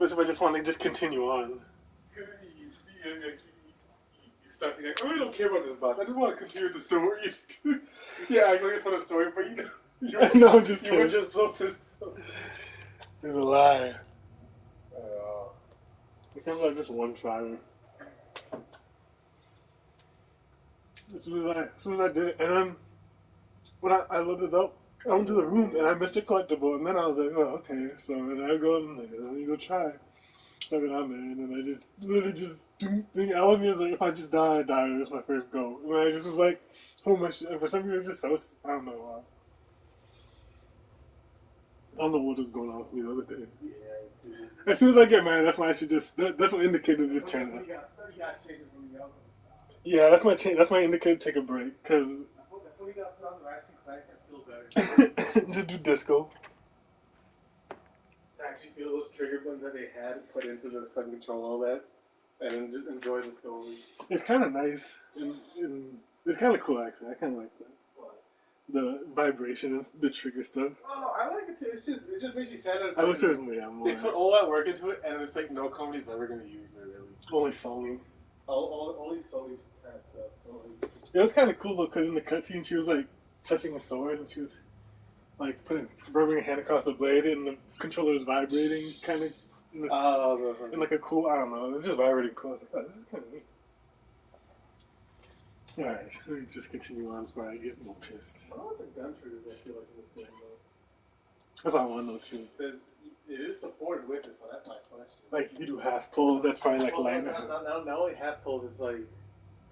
Especially if I just want to just continue on. You start thinking, I really don't care about this boss. I just want to continue the story. Yeah, I know it's not a story, but you were just so pissed off. It's a lie. I can't like this one try. As soon as I did it, and then when I looked it up, I went to the room and I missed a collectible, and then I was like, oh, okay. So then I go and like, let me go try. So I got on there, and then I just literally just I wasn't even like, if I just die, I die. It was my first go, and I just was like, oh my shit. For some reason, it's just so I don't know why. I don't know what was going on with me the other day. Yeah. As soon as I get mad, that's when I should just. That's what indicators just turn on. Yeah, that's my That's my indicator to take a break, cause. Just do disco. To actually feel those trigger buttons that they had put into the fucking control, all that, and then just enjoy the story. It's kind of nice, and it's kind of cool actually. I kind of like that. The vibration and the trigger stuff. Oh, I like it too. It just makes you sad. I wish there was more. They put all that work into it, and it's like no company's ever gonna use it really. Only Sony. Only Sony has stuff. It was kind of cool though, because in the cutscene she was like touching a sword, and she was like rubbing her hand across the blade, and the controller was vibrating, kind of in like a cool. I don't know. It was just vibrating cool. I was like, oh, this is kind of neat. Alright, let me just continue on before I get more pissed. I don't know what the gun triggers I feel like in this game though. That's all I want to know too. It is supported with it, so that's my question. Like you do half pulls, that's probably like light. Not only half pulls, it's like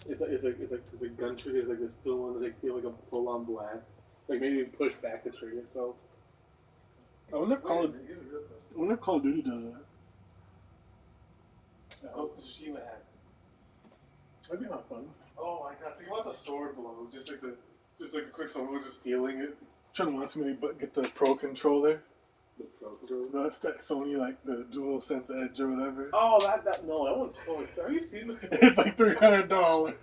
it's a gun trigger. It's like this full one. It's like feel like a full on blast. Like maybe push back the trigger itself. I wonder if Call of Duty does that. Ghost of Tsushima has it. That'd be not fun. Oh my god, think about the sword blows. Just like a quick sword blow, just feeling it. Trying to watch me get the Pro controller. The Pro controller? That's that Sony, like the Dual Sense Edge or whatever. Oh, that one's so expensive. Have you seen it? It's like $300.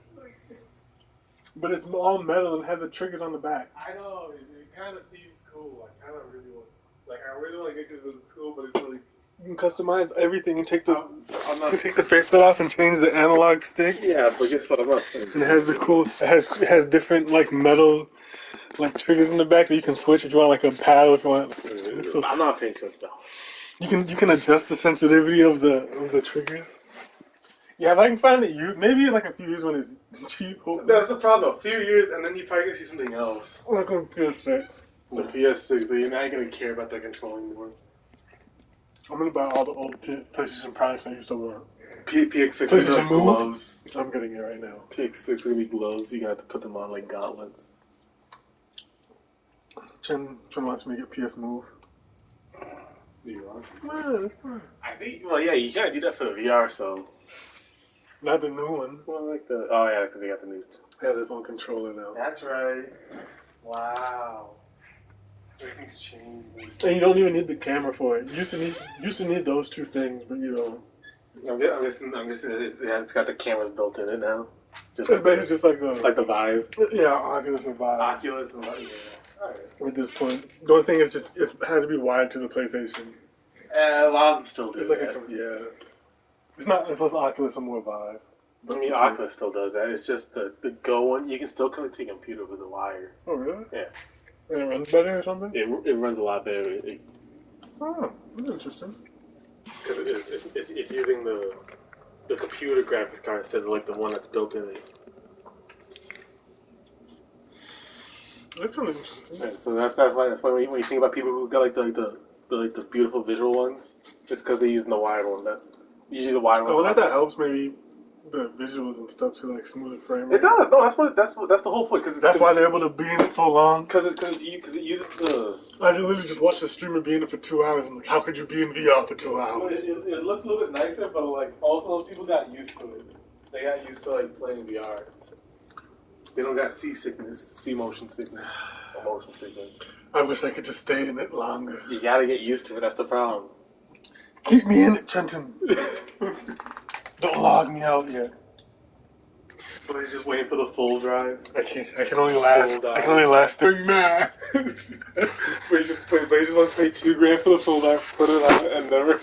But it's all metal and has the triggers on the back. I know, it kind of seems cool. I kind of really want, I really want to get because it's cool, but it's like. You can customize everything and take the faceplate off and change the analog stick. Yeah, but guess what? I'm not saying. And it has it has different like metal triggers in the back that you can switch if you want like a pad if you want. I'm not paying $200. You can adjust the sensitivity of the triggers. Yeah, if I can find it, maybe like a few years when it's cheap. That's the problem. A few years and then you probably gonna see something else. Like on PS6. The PS6, so you're not gonna care about the control anymore. I'm gonna buy all the old PlayStation products I used to want. PX6 is gonna be gloves. I'm getting it right now. PX6 is gonna be gloves. You gotta have to put them on like gauntlets. Chen wants me to get PS Move. You want? Yeah, that's fine. I think. Well, yeah, you gotta do that for the VR. So. Not the new one. Well, like the. Oh yeah, because they got the new. It has its own controller now. That's right. Wow. Everything's changed. And you don't even need the camera for it. You used to need those two things, but you don't. I'm guessing it's got the cameras built in it now. It's basically just like the Vive. Yeah, Oculus and Vive. Oculus and Vive. Yeah. Alright. At this point, the only thing is just it has to be wired to the PlayStation. A lot of them still do. It's like it's not. It's less Oculus and more Vive. I mean, Oculus still does that. It's just the Go one. You can still connect to your computer with a wire. Oh really? Yeah. And it runs better or something? It runs a lot better. Oh, that's interesting. Because it's using the computer graphics card instead of like the one that's built in it. That's really interesting. Yeah, so that's why when you think about people who got like the beautiful visual ones, it's because they're using the wired one. That usually the wired one. Oh, that helps maybe. The visuals and stuff to like smooth frame rate. It does. No, that's the whole point. That's why they're able to be in it so long. Because it uses the. I literally just watched the streamer be in it for 2 hours. I'm like, how could you be in VR for 2 hours? It looks a little bit nicer, but like also those people got used to it. They got used to like playing VR. They don't got sea motion sickness, or motion sickness. I wish I could just stay in it longer. You gotta get used to it. That's the problem. Keep me in it, Trenton. Don't log me out yet. But he's just waiting for the full drive. I can only last 30 minutes. but he just wants to pay $2,000 for the full drive, put it on, and never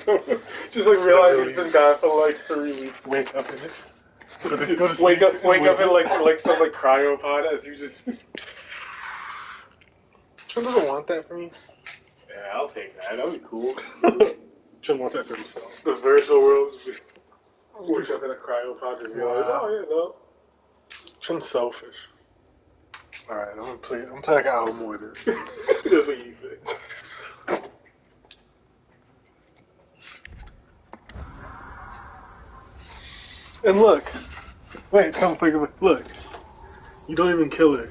just like realize he's been gone for like 3 weeks. Wake up in it. Wake up in like some like cryopod as you just. Trim doesn't want that for me. Yeah, I'll take that. That'd be cool. Trim wants that for himself. The virtual world just wakes up in a cryopod, just realize, oh yeah, no. Trim's selfish. Alright, I'm gonna play like an hour more then. That's what you say. And look. Wait, come think of it. Look. You don't even kill her.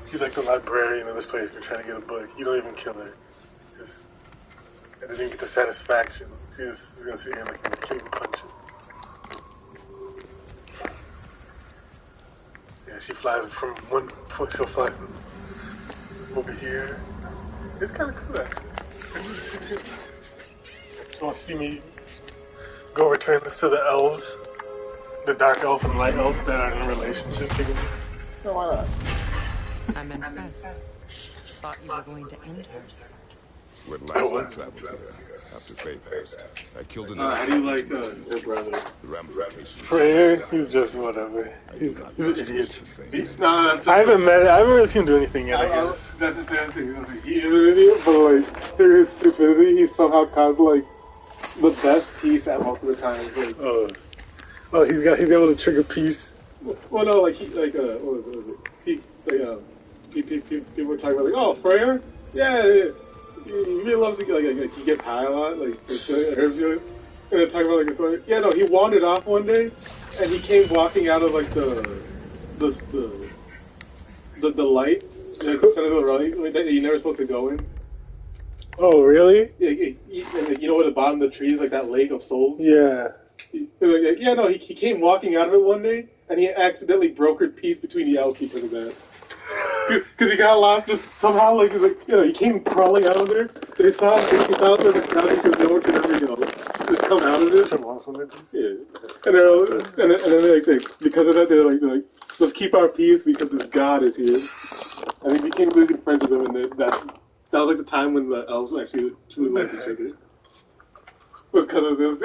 She's like the librarian of this place. We're trying to get a book. You don't even kill her. And they didn't get the satisfaction. She's just gonna sit here and like kill and punch it. Yeah, she flies from one point. She'll fly from over here. It's kind of cool actually. You want to see me go return this to the elves? The dark elf and light elf that are in a relationship together? No, why not? I'm impressed. Thought you were going to end her. When last I traveled here, after Faye passed, I killed an How do you like her brother? The ramifications. Prayer, he's just whatever. He's an idiot. No, I haven't really seen him do anything yet, I guess. That's the same thing. He is an idiot, but like through his stupidity, he somehow caused like the best peace at most of the times. Like, he's able to trigger peace. well, no, like what was it? People were talking about like, oh, Freyr, yeah. He really loves to like he gets high a lot, like herbs you, and then talking about like a story. Yeah, no, he wandered off one day, and he came walking out of like the light, like the center of the light that you're never supposed to go in. Oh, really? Yeah, you know where the bottom of the tree is, like that lake of souls. Yeah. Yeah, no, he came walking out of it one day, and he accidentally brokered peace between the elves because of that. Because he got lost just somehow, like he came crawling out of there. They saw him, he found the crowd because no one could ever, just come out of it. Yeah. And then they because of that, they're like, let's keep our peace because this god is here. And he became losing friends with him, and that was like the time when the elves actually truly liked each other. It was because of this,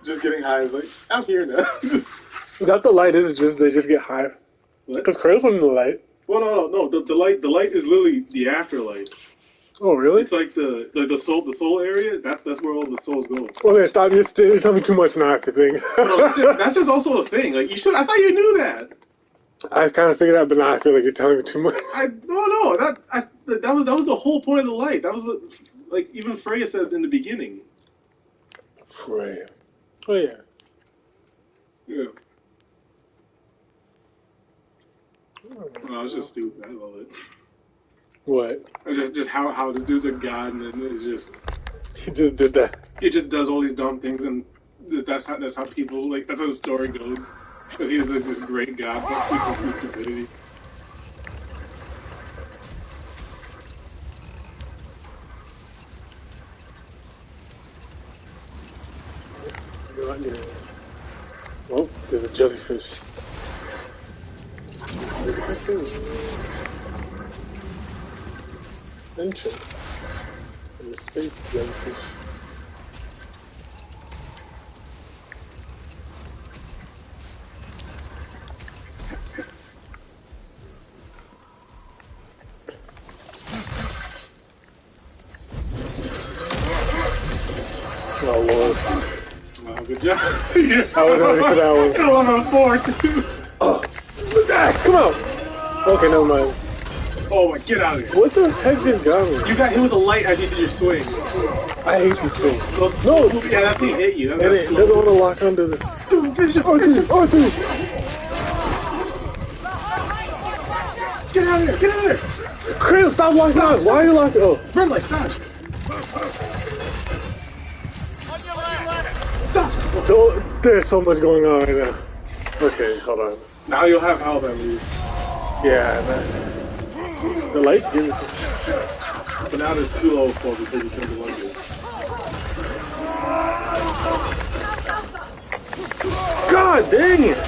just getting high. It's like, I'm here now. Is that the light? Is it just they just get high? Because Kratos went in the light. Well, no. The light is literally the afterlife. Oh, really? It's like the soul area. That's where all the souls go. Okay, stop. You're telling me too much now. I have to think. No, that's just also a thing. Like you should. I thought you knew that. I kind of figured out, but now I feel like you're telling me too much. No. That was the whole point of the light. That was what, like, even Freya said in the beginning. Freya. Oh yeah. Yeah. Oh, I was just stupid. I love it. What? Just how this dude's a god, and then it's just he just did that. He just does all these dumb things, and that's how people like. That's how the story goes. Because he's this great god, but people through stupidity. Oh, there's a jellyfish. Look at this thing. Ancient. And the space jellyfish. Oh, Lord. Wow, good job. I was ready for that one. Come on a fork. Oh, come on. Okay, never mind. Oh my, get out of here. What the heck just got me? You got hit with a light as you did your swing. I hate this thing. No. Yeah, that thing hit you. It doesn't want to lock onto the... Dude, finish it. Arthur. Get out of here. Get out of here. Kratos, stop locking on. Why are you locking? Oh. Run like that. There's so much going on right now. Okay, hold on. Now you'll have health at least. Yeah, that's... The lights give it to me. But now there's 2 low for because you turned to 1. God dang it!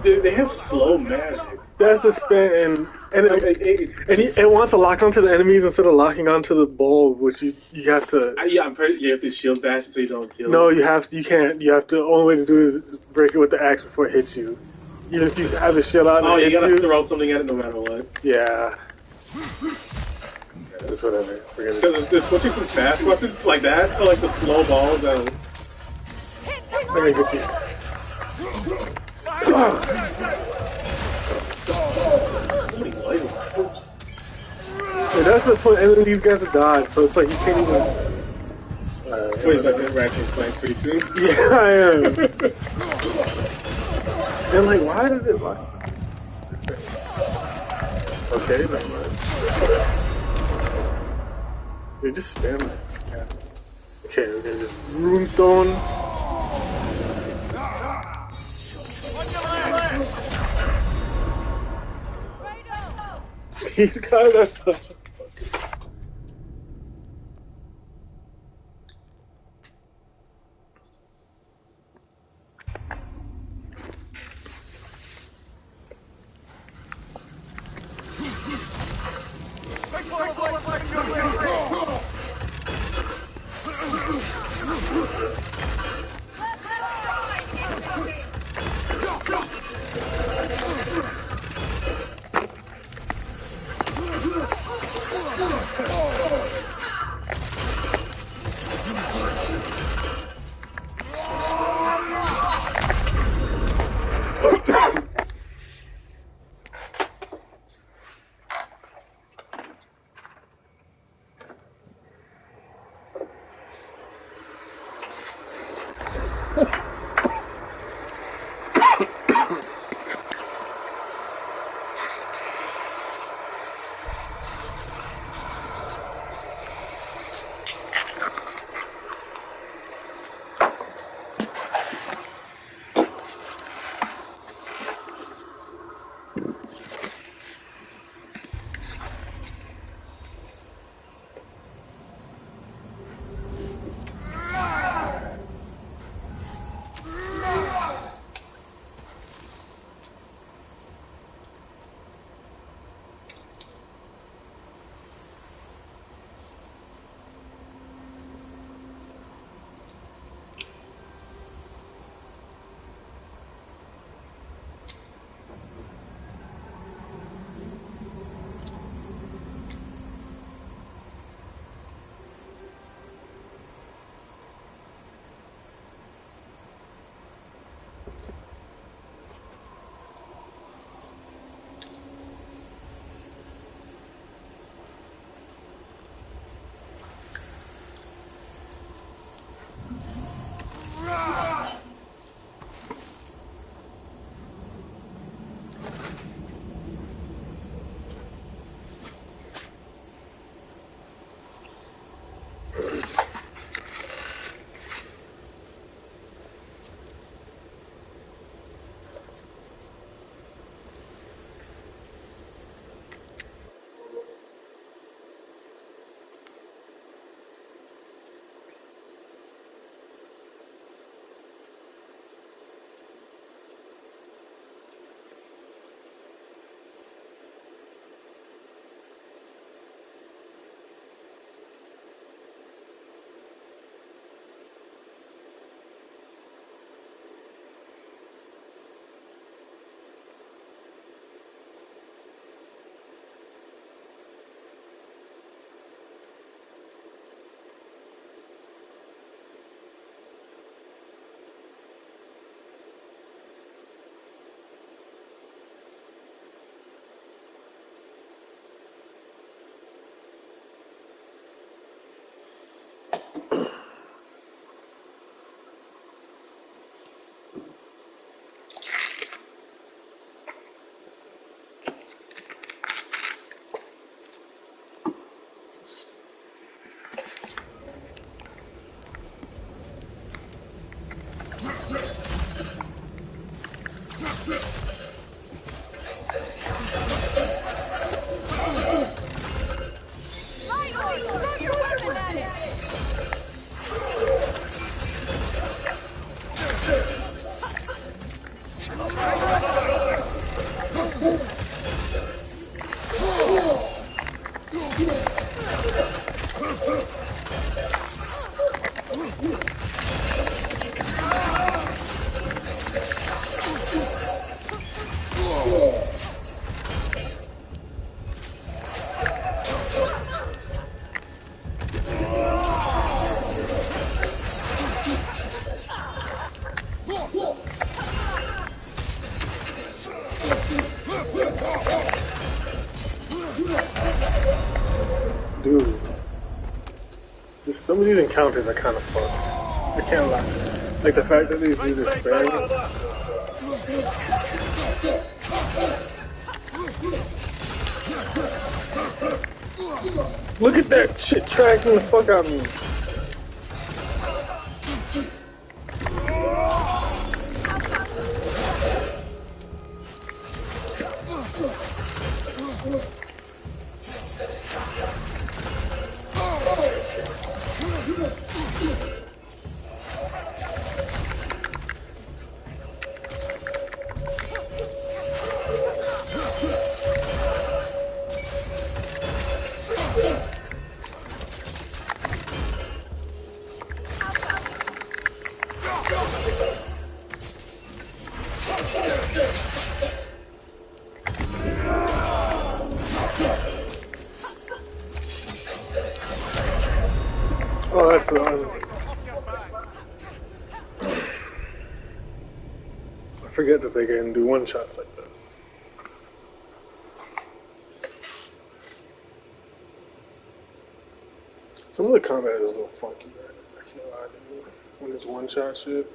They have slow magic. That's the spin, and it wants to lock onto the enemies instead of locking onto the ball, which you have to. Yeah, I'm pretty. You have to shield bash so you don't kill. No, you can't. You have to. Only way to do it is break it with the axe before it hits you. Even if you have the shield out, and Oh, it you hits gotta throw something at it no matter what. Yeah. It's whatever. Because they're switching from fast weapons like that to like the slow balls that. Let me get these. Yeah, that's the point. And then these guys are dodge, so it's like you can't even. Wait, that interaction is playing pretty soon. Yeah, I am. And like, why did it like? Okay, never mind. They just spam it. Yeah. Okay, we're gonna just runestone. These guys are such a Some of these encounters are kind of fucked. I can't lie. Like the fact that these dudes are sparing. Look at that shit tracking the fuck out of me. Oh, that's the one. I forget that they can do one shots like that. Some of the combat is a little funky, man. I can't lie to you. When it's one shot shit.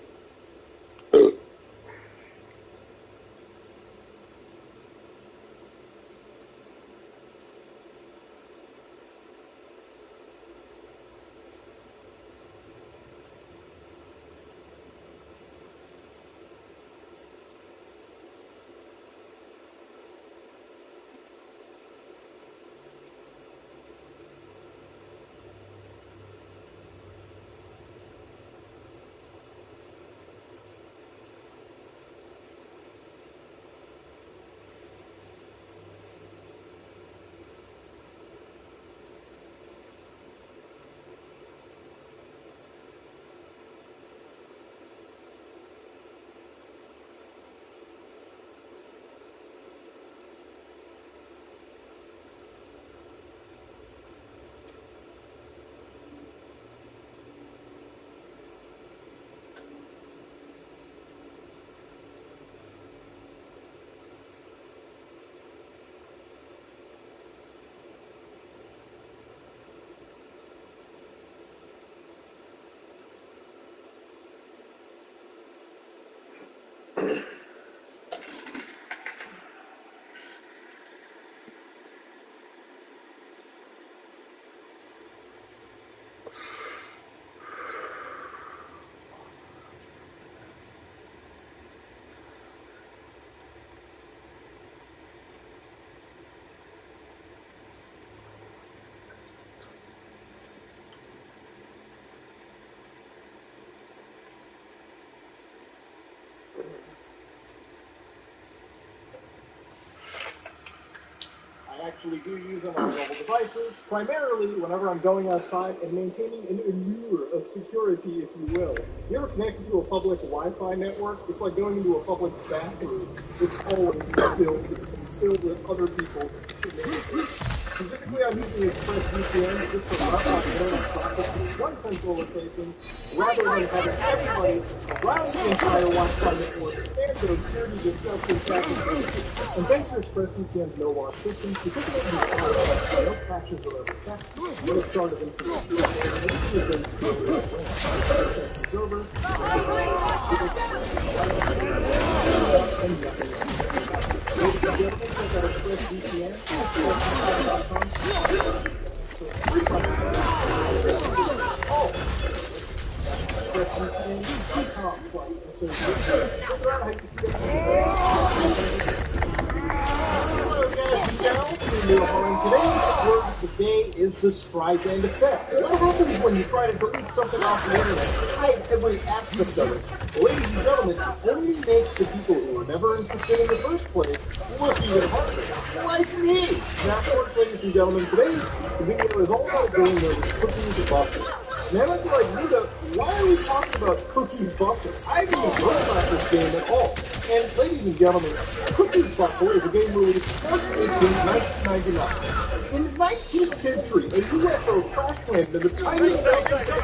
I actually do use them on mobile devices, primarily whenever I'm going outside and maintaining an allure of security, if you will. If you're connected to a public Wi-Fi network, it's like going into a public bathroom. It's always filled with other people's shenanigans. Specifically, I'm using ExpressVPN just to route my internet traffic to one central location, rather than having everybody around the entire Wi-Fi network stand those dirty, disgusting traffic. And thanks to ExpressVPN's no-watch system, because of it, no patches are ever checked, no chart of information, it's over, and nothing else. Ladies and gentlemen, check out ExpressVPN, Today is the strike and effect. What happens when you try to delete something off the internet? Hide every aspect of it. Ladies and gentlemen, it only makes the people who were never interested in the first place look even harder. Like me! Now, of course, ladies and gentlemen, today the video is all about doing those cookies and buffers. Now, if you're like me, though, why are we talking about cookies buffer? I haven't even heard about this game at all. And ladies and gentlemen, Cookies Buffer is a game released March 18, 1999. In the 19th century, a UFO crash landed in the tiny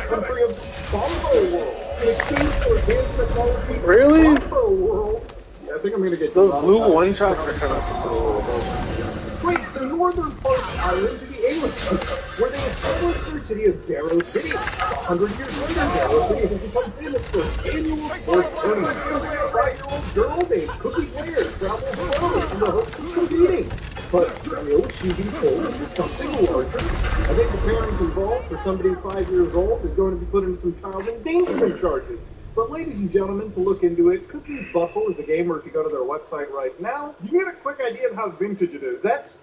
country of Bongo World. In exchange for advanced technology, Really? Bongo World. Yeah, I think I'm gonna get those blue one shots are kind of super. Wait, the northern part of the island to the where they established their city of Darrow City. 100 years later, Darrow City has become famous for its annual sports tournament. A 5-year-old girl named Cookie Blair travels alone in the hopes of competing. But will she be pulled into something larger? I think the parents involved for somebody 5 years old is going to be put into some child endangerment charges. But ladies and gentlemen, to look into it, Cookie's Bustle is a game where if you go to their website right now, you get a quick idea of how vintage it is. That's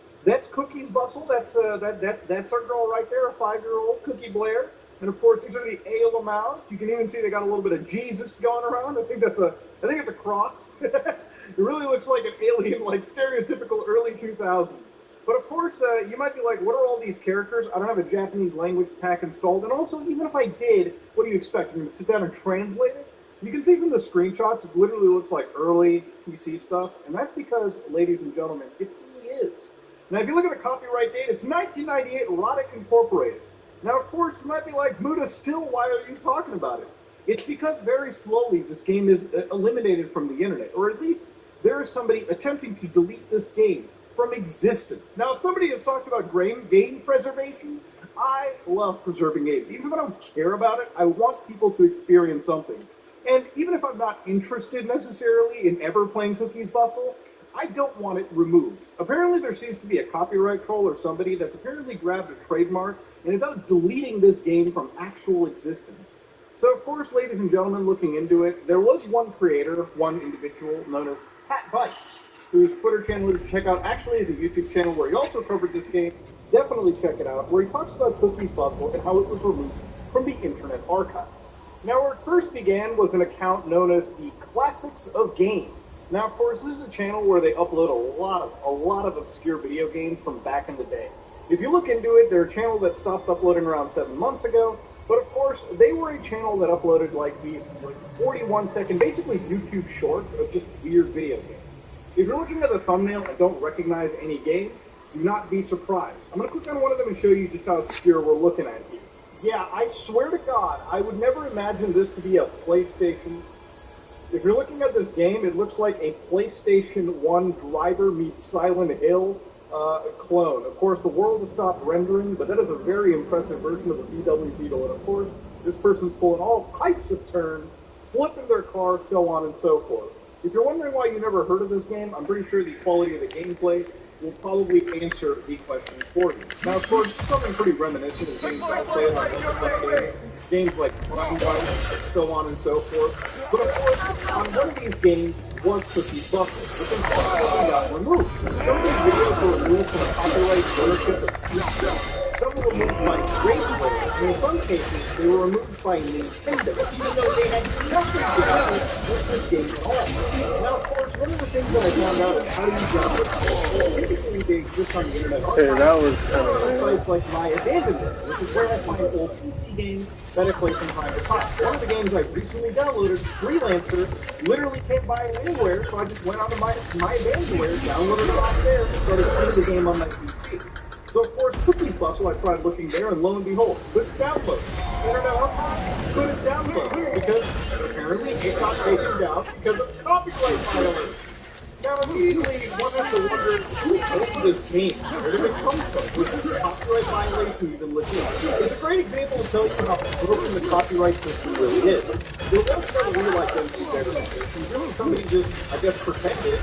Cookie's Bustle. That's our girl right there, a 5-year-old Cookie Blair. And of course, these are the Ale Mouse. You can even see they got a little bit of Jesus going around. I think it's a cross. It really looks like an alien, like stereotypical early 2000s. But of course, you might be like, what are all these characters? I don't have a Japanese language pack installed. And also, even if I did, what do you expect? I'm going to sit down and translate it? You can see from the screenshots, it literally looks like early PC stuff. And that's because, ladies and gentlemen, it truly is. Now, if you look at the copyright date, it's 1998, Erotic Incorporated. Now, of course, you might be like, Muda, still, why are you talking about it? It's because very slowly this game is eliminated from the internet, or at least there is somebody attempting to delete this game from existence. Now, if somebody has talked about game preservation, I love preserving games. Even if I don't care about it, I want people to experience something. And even if I'm not interested necessarily in ever playing Cookie's Bustle, I don't want it removed. Apparently there seems to be a copyright troll or somebody that's apparently grabbed a trademark and is out deleting this game from actual existence. So of course, ladies and gentlemen, looking into it, there was one creator, one individual known as Pat Bites, whose Twitter channel is check out, actually is a YouTube channel where he also covered this game. Definitely check it out, where he talks about Cookie's Bustle and how it was removed from the Internet Archive. Now, where it first began was an account known as the Classics of Game. Now, of course, this is a channel where they upload a lot of obscure video games from back in the day. If you look into it, they're a channel that stopped uploading around 7 months ago, but of course, they were a channel that uploaded like these 41-second, basically YouTube shorts of just weird video games. If you're looking at the thumbnail and don't recognize any game, do not be surprised. I'm going to click on one of them and show you just how obscure we're looking at here. Yeah, I swear to God, I would never imagine this to be a PlayStation. If you're looking at this game, it looks like a PlayStation 1 Driver meets Silent Hill clone. Of course, the world has stopped rendering, but that is a very impressive version of the VW Beetle. And of course, this person's pulling all types of turns, flipping their car, so on and so forth. If you're wondering why you never heard of this game, I'm pretty sure the quality of the gameplay will probably answer the questions for you. Now, of course, something pretty reminiscent of games I played on other games like Ragnarok, so on and so forth. But of course, on one of these games was Cookie's Bustle, which unfortunately got removed. Some of these videos were removed from a copyright ownership of some were removed by Ragnarok, and in some cases, they were removed by Nintendo, even though they had nothing to do with this game at all. Now, of course, one of the things that I found out is how do you download them? Typically, they exist on the Internet Archive. Hey, that was kind of sites like My Abandonment, which is where I find old PC games that I play from time to time. One of the games I recently downloaded, Freelancer, literally can't buy it anywhere, so I just went on to My Abandonware, downloaded it off there, and started playing the game on my PC. So of course, Cookie's Bustle, I tried looking there, and lo and behold, couldn't download. Internet Archive couldn't download, because apparently it got taken down because of copyright violation. Now immediately, one has to wonder, who owned this game? Where did it come from? Was this copyright violation even legit? It's a great example to tell you how broken the copyright system really is. There was no real identity verification. Really, somebody just, I guess, pretended,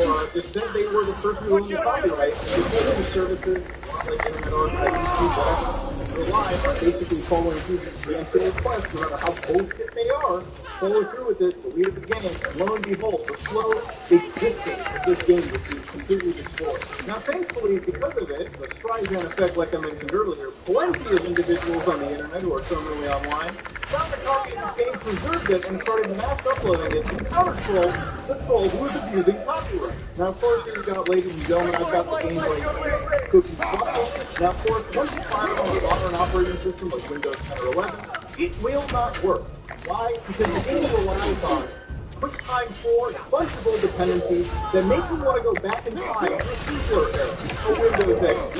or just said they were the person who owned the copyright, and the services, like Internet Archive, YouTube, whatever, rely on basically following through the answer requests, no matter how bullshit they are, follow through with it, delete the game, and lo and behold, the slow existence of this game would be completely destroyed. Now, thankfully, because of it, the Streisand effect, like I mentioned earlier, plenty of individuals on the internet who are similarly online found a copy of this game, preserved it, and started mass uploading it to counter-troll the troll who was abusing copyright. Now, of course, here you got, ladies and gentlemen, I've got the game right Cookie's Bustle. Now, of course, once you fire it on a modern operating system like Windows 10 or 11, it will not work. Why? Because the game relies on QuickTime 4, a bunch of old dependencies that make you want to go back in time to a simpler era, a Windows XP.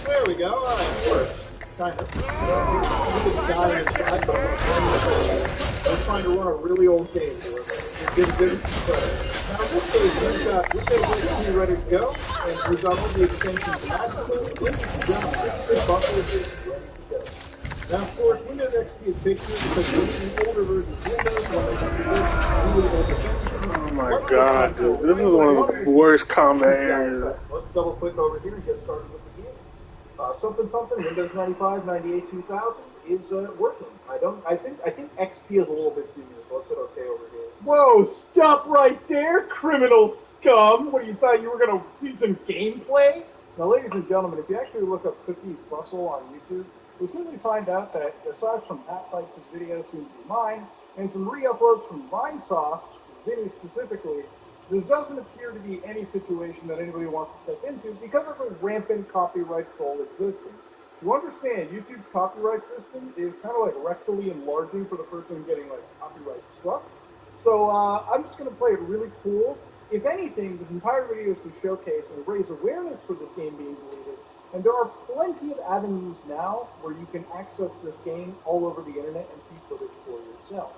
There we go. All right, works. Kind of. This guy inside, but we're trying to run a really old game. Just give it credit. Now, in this case, we've got Windows XP ready to go, and we've got all the extensions magically. Ladies and gentlemen, this is Buffalo is ready to go. Now, of course, Windows XP is big here because we're using older versions of Windows, when they have really old extensions. Oh my god, dude. This is one of the worst combat areas. Let's double click over here and get started with the game. Something, Windows 95, 98, 2000 is working. I think XP is a little bit too new, so let's hit OK over here. Whoa, stop right there, criminal scum! What, you thought you were going to see some gameplay? Now, ladies and gentlemen, if you actually look up Cookies Bustle on YouTube, you'll quickly find out that aside from Pat Fights' video soon to be mine, and some re-uploads from VineSauce, Vinny specifically, this doesn't appear to be any situation that anybody wants to step into because of a rampant copyright troll existing. To understand, YouTube's copyright system is kind of like rectally enlarging for the person getting like copyright struck. So I'm just going to play it really cool. If anything, this entire video is to showcase and raise awareness for this game being deleted. And there are plenty of avenues now where you can access this game all over the internet and see footage for yourself.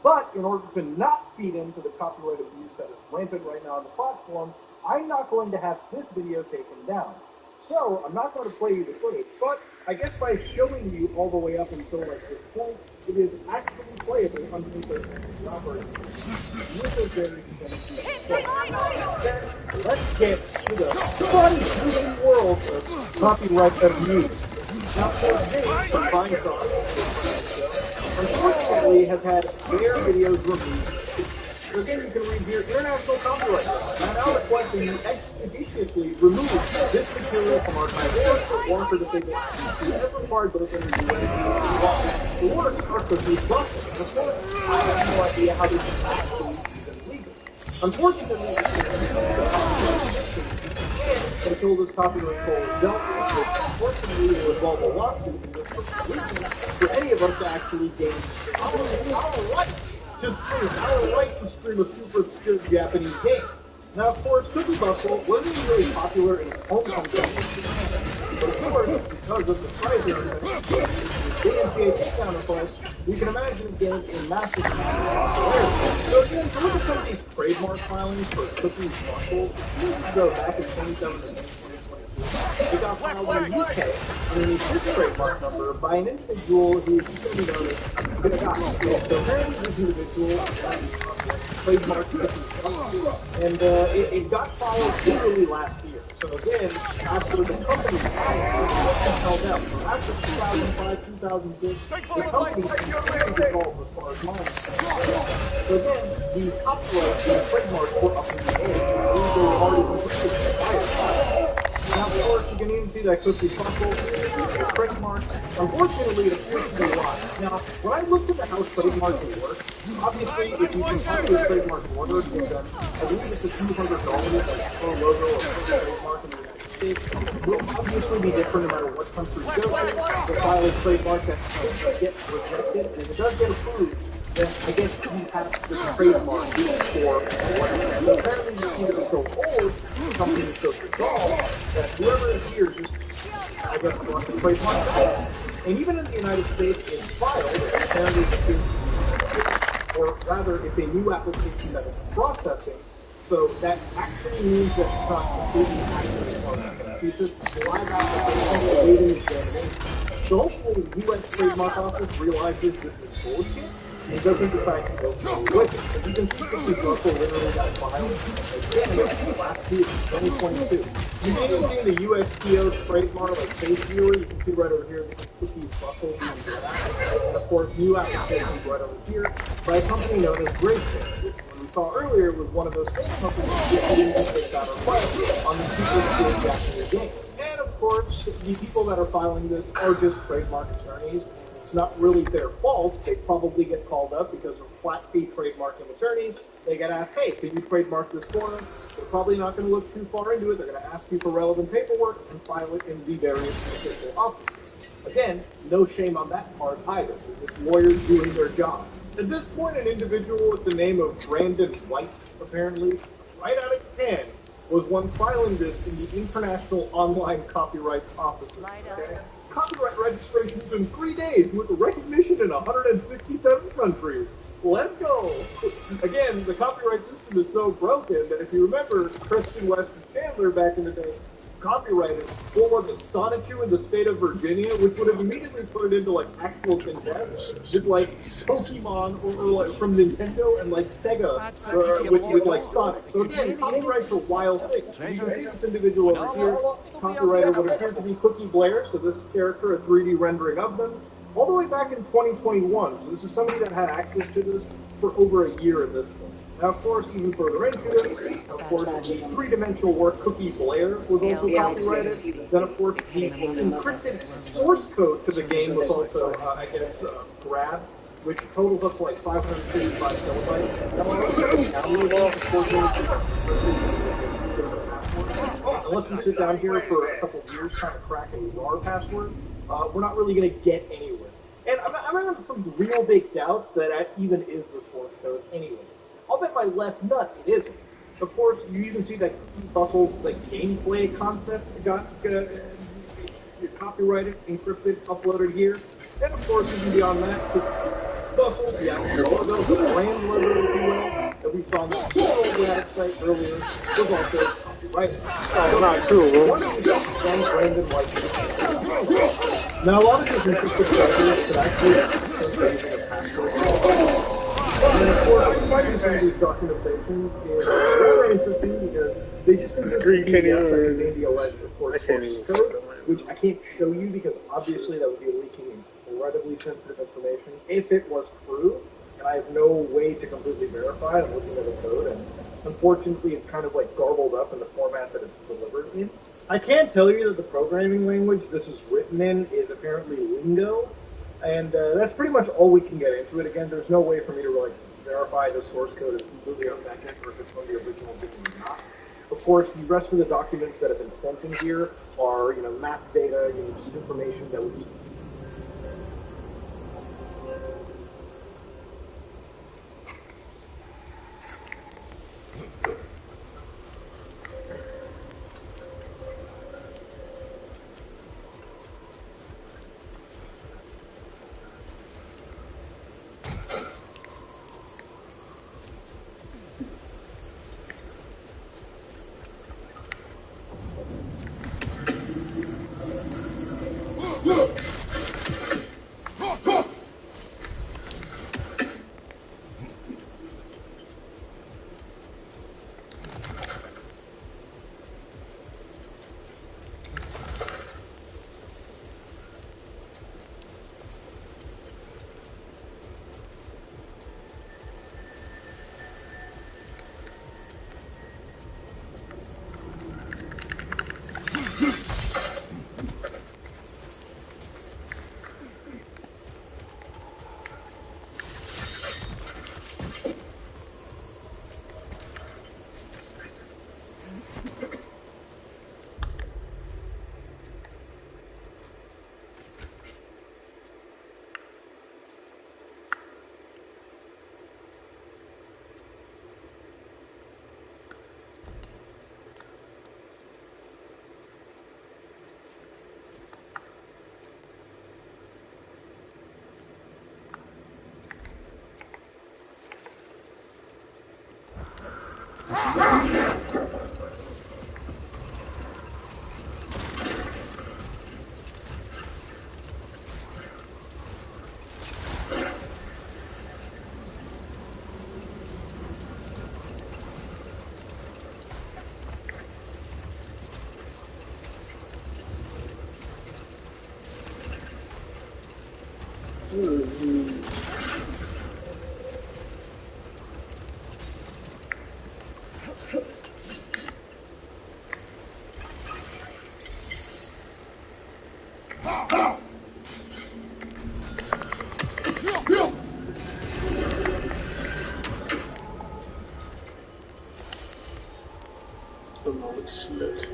But in order to not feed into the copyright abuse that is rampant right now on the platform, I'm not going to have this video taken down. So I'm not going to play you the footage, but I guess by showing you all the way up until like this point, it is actually playable underneath the operating with a very expensive. Let's get to the fun-moving world of copyright abuse. Now, for this, the VineSauce, unfortunately, has had their videos removed. So again, you can read here, international copyright. Now requesting you expeditiously remove this material from archive or for the signal as required both under the US. The works are quickly busted. And of course, I have no idea how this is actually even legal. Unfortunately, until this copyright troll is dealt with, which unfortunately will involve a lawsuit in this for any of us to actually gain our right to stream a super obscure Japanese game. Now, of course, Cookie Bustle wasn't really popular in its own country, but of course, because of the pricing and the DMCA takedown effect, we can imagine it gained a massive amount of popularity. So again, to look at some of these trademark filings for Cookie Bustle, it seems as though back in 2017, it got filed in the UK underneath this trademark number by an individual who is just going to be known as Pinagaki. So apparently this individual trademarked and it got filed literally last year. So again, after the company held out, so after 2005, 2006, the company was involved as far as mine. So again, the copyrights and trademarks were up in the air. These were already completely expired. Now, of course, you can even see that Cookie Bustle, the trademark. Unfortunately, it appears to be locked. Now, when I looked at the how trademarks work, obviously, if you can find a trademark order, then I believe it's a $200 like pro logo or trademark in the United States. It will obviously be different no matter what country you go to. The file is trademark that gets rejected, and if it does get approved, then I guess you have the trademark for whatever. So apparently, you see it's so old, the company is so resolved, that whoever is here just, I guess, wants to trademark that. And even in the United States, it's filed, apparently or rather, it's a new application that is processing, so that actually means that it's not completely accurate or it's just a live application awaiting examination. So hopefully the U.S. Trademark Office realizes this is bullshit and doesn't decide to go with it. As you can see, this is Russell literally got filed again last year, 2022. You can even see the USPO trademark like face viewer. You can see right over here, this is Cookie Bustle. And of course, new applications right over here by a company known as Grayson, which we saw earlier was one of those same companies that didn't take out a fight on the super obscure Japanese game. And of course, the people that are filing this are just trademark attorneys. It's not really their fault. They probably get called up because of flat fee trademarking attorneys. They get asked, hey, can you trademark this for them? They're probably not going to look too far into it. They're going to ask you for relevant paperwork and file it in the various official offices. Again, no shame on that part either. It's lawyers doing their job. At this point, an individual with the name of Brandon White, apparently, right out of Japan, was one filing this in the International Online Copyrights Office. Okay? Copyright registration in 3 days with recognition in 167 countries. Let's go! Again, the copyright system is so broken that if you remember Christian West and Chandler back in the day, copyrighted, what was it, Sonic 2 in the state of Virginia, which would have immediately put it into like actual Nintendo, just like Pokemon or like from Nintendo and like Sega with like Sonic. So again, copyrights are wild things. You can see this individual over here, copyrighted what appears to be Cookie Blair, so this character, a 3D rendering of them, all the way back in 2021. So this is somebody that had access to this for over a year at this point. Now, of course, even further into it, of course, the three-dimensional work Cookie Blair was also copyrighted. Then, of course, the encrypted source code to the game was also, I guess, grabbed, which totals up to like 565 kilobytes. Now, unless we sit down here for a couple of years trying to crack a RAR password, we're not really going to get anywhere. And I'm having some real big doubts that that even is the source code anyway. I'll bet my left nut it isn't. Of course, you even see that Bustle's gameplay concept got copyrighted, encrypted, uploaded here. And of course, even beyond that, Bustle, the actual logo, the brand logo, if you will, that we saw on that Ragnarok site earlier, was also copyrighted. Oh, not true. One of the from Brandon White. Now, a lot of these encrypted letters could actually using a password. And of course, finding some of these documentations is very interesting because they just consider the alleged, of course, source code, which I can't show you because obviously that would be leaking incredibly sensitive information if it was true, and I have no way to completely verify it. I'm looking at the code, and unfortunately it's kind of like garbled up in the format that it's delivered in. I can tell you that the programming language this is written in is apparently Lingo, and that's pretty much all we can get into it. Again, there's no way for me to verify the source code is completely authentic or if it's from the original thing or not. Of course, the rest of the documents that have been sent in here are, map data, just information that would be Slit.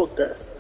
fuck that stuff.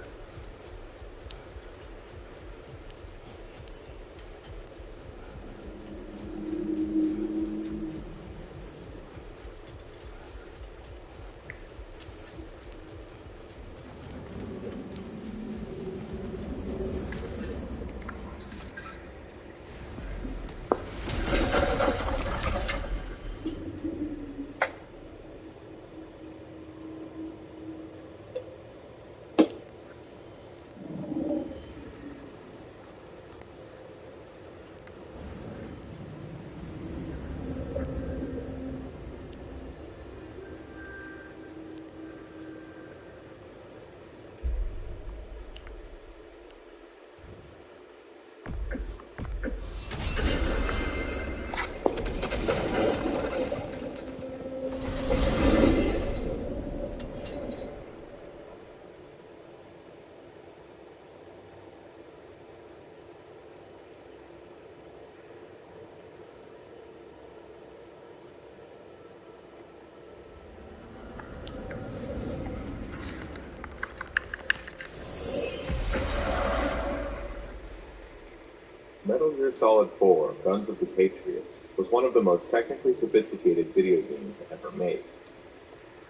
Metal Gear Solid 4: Guns of the Patriots was one of the most technically sophisticated video games ever made.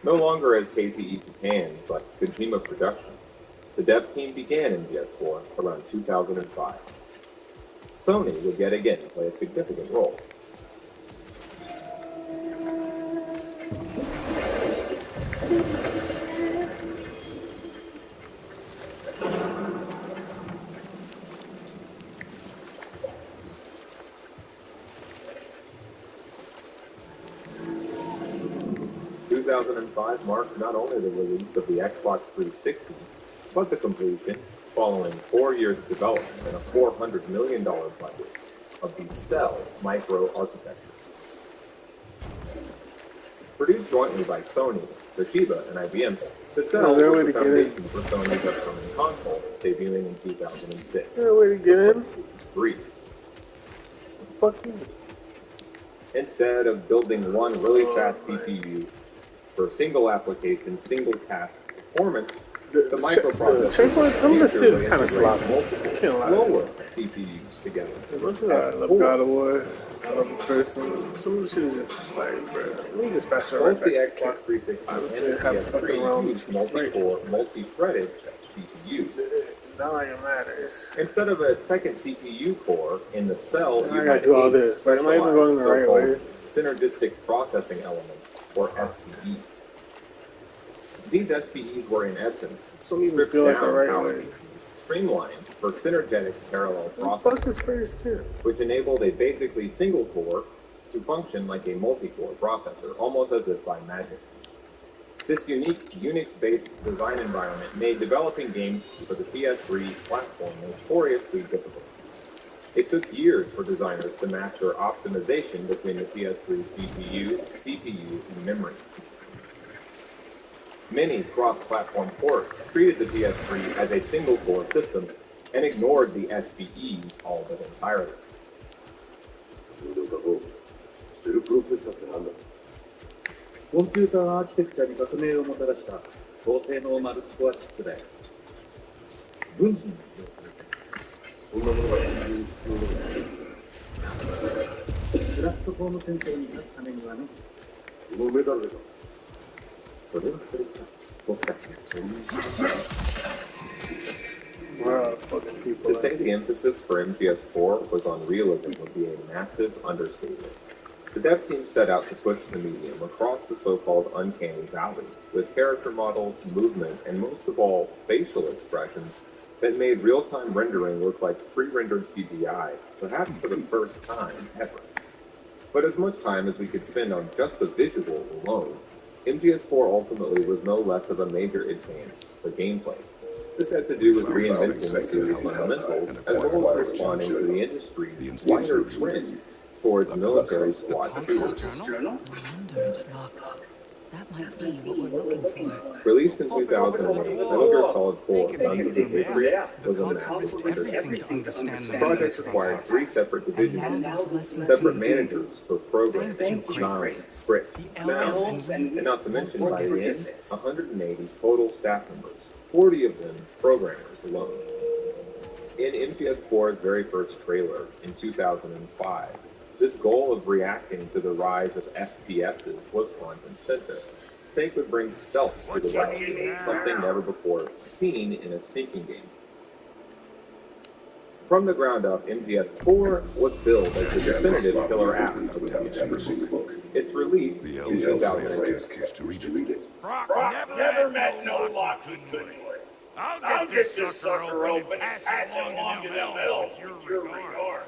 No longer as KCE Japan, but Kojima Productions, the dev team began in PS4 around 2005. Sony would yet again play a significant role. 2005 marked not only the release of the Xbox 360, but the completion, following 4 years of development and a $400 million budget, of the Cell microarchitecture. Produced jointly by Sony, Toshiba, and IBM, the Cell was the foundation for Sony's upcoming console, debuting in 2006. Way to get in. 3. Fuck you. Instead of building one really fast CPU for single application, single task performance, the microprocessor some of this shit is kind of sloppy. Multiple slower CPUs together. As much as I love God of War, I love the first one. Some of the shit is just like, bro, let me just fast forward. Both the Xbox 360 and the PS3 use multi-core, multi-threaded CPUs. Not like it matters. Instead of a second CPU core in the Cell, you gotta do all this. Like, am I even going the right way? Synergistic processing elements, or SPEs. These SPEs were in essence stripped down power PCs, streamlined for synergetic parallel processing, which enabled a basically single core to function like a multi-core processor, almost as if by magic. This unique Unix-based design environment made developing games for the PS3 platform notoriously difficult. It took years for designers to master optimization between the PS3's GPU, CPU, and memory. Many cross-platform ports treated the PS3 as a single-core system and ignored the SPEs all but entirely. コンピューターアーキテクチャに革命をもたらした高性能マルチコアチップだよ。軍事に利用されてこんなものが必要なプラットフォーム戦争に勝つためにはね。このメダルだ。それはそれか僕たちがそういう。To say the emphasis for MGS4 was on realism would be a massive understatement. The dev team set out to push the medium across the so-called uncanny valley, with character models, movement, and most of all, facial expressions that made real-time rendering look like pre-rendered CGI, perhaps for the first time ever. But as much time as we could spend on just the visuals alone, MGS4 ultimately was no less of a major advance for gameplay. This had to do with reinventing the series' fundamentals, as well as responding to the industry's wider trend towards military squad shooters. That might be what we're looking for. Released in 2008, Metal Gear Solid 4: Guns of the Patriots was a massive undertaking. The project required 3 separate divisions, separate managers for programming, design, script, sound, and not to mention, by the end, 180 total staff members. 40 of them programmers alone. In MGS4's very first trailer in 2005, this goal of reacting to the rise of FPSs was front and center. Snake would bring stealth to the West Field, something never before seen in a sneaking game. From the ground up, MGS4 was billed as the definitive killer app of the future. Its release in 2006. To read it. Brock never met no luck he couldn't win. I'll get this sucker open and pass it along to them elves with your regard.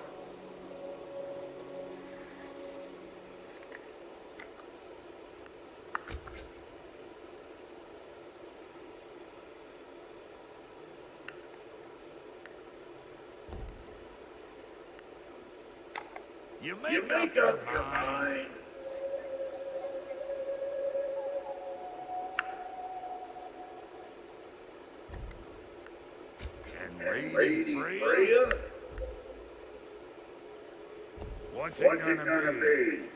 You make up your mind. And ready for you? What's it gonna be?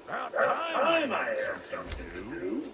About time I have something to do.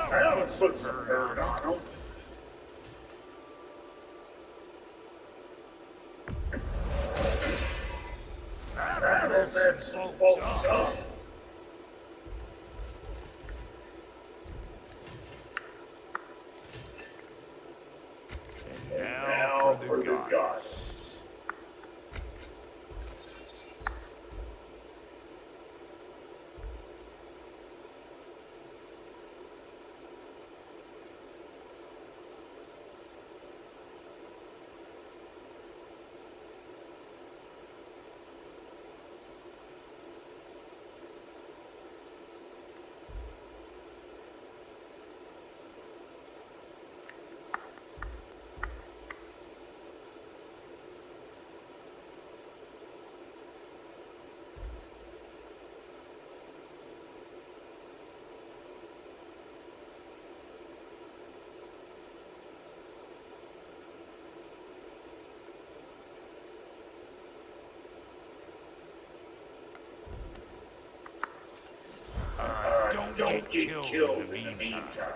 I'll put some hurt on him. That'll mess some folks up. And now for the gods. Don't get killed in the meantime.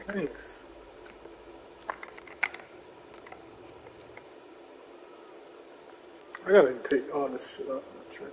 Thanks. I gotta take all this shit off my trip.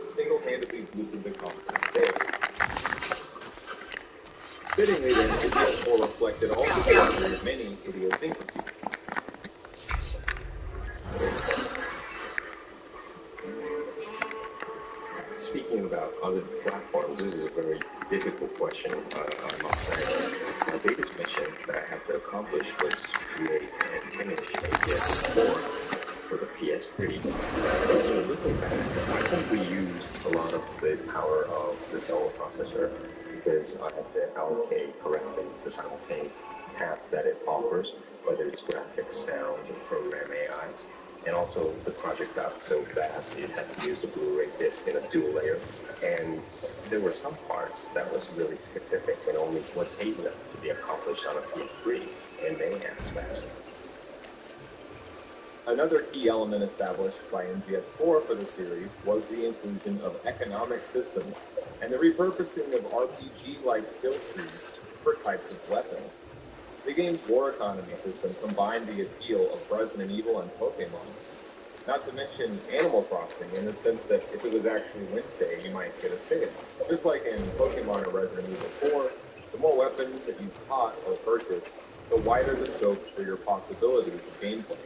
Single-handedly boosted the company's sales. Fittingly, then, the PS4 reflected all the characters' many idiosyncrasies. Speaking about other platforms, this is a very difficult question, I must say. My biggest mission that I had to accomplish was to create and finish a PS4 for the PS3. So looking back, I think we used a lot of the power of the Cell processor because I had to allocate correctly the simultaneous paths that it offers, whether it's graphics, sound, or program AI. And also, the project got so fast, it had to use a Blu-ray disc in a dual layer. And there were some parts that was really specific and only was able to be accomplished on a PS3 in many aspects. Another key element established by MGS4 for the series was the inclusion of economic systems and the repurposing of RPG-like skill trees for types of weapons. The game's war economy system combined the appeal of Resident Evil and Pokemon. Not to mention Animal Crossing, in the sense that if it was actually Wednesday, you might get a sale. Just like in Pokemon or Resident Evil 4, the more weapons that you caught or purchased, the wider the scope for your possibilities of gameplay.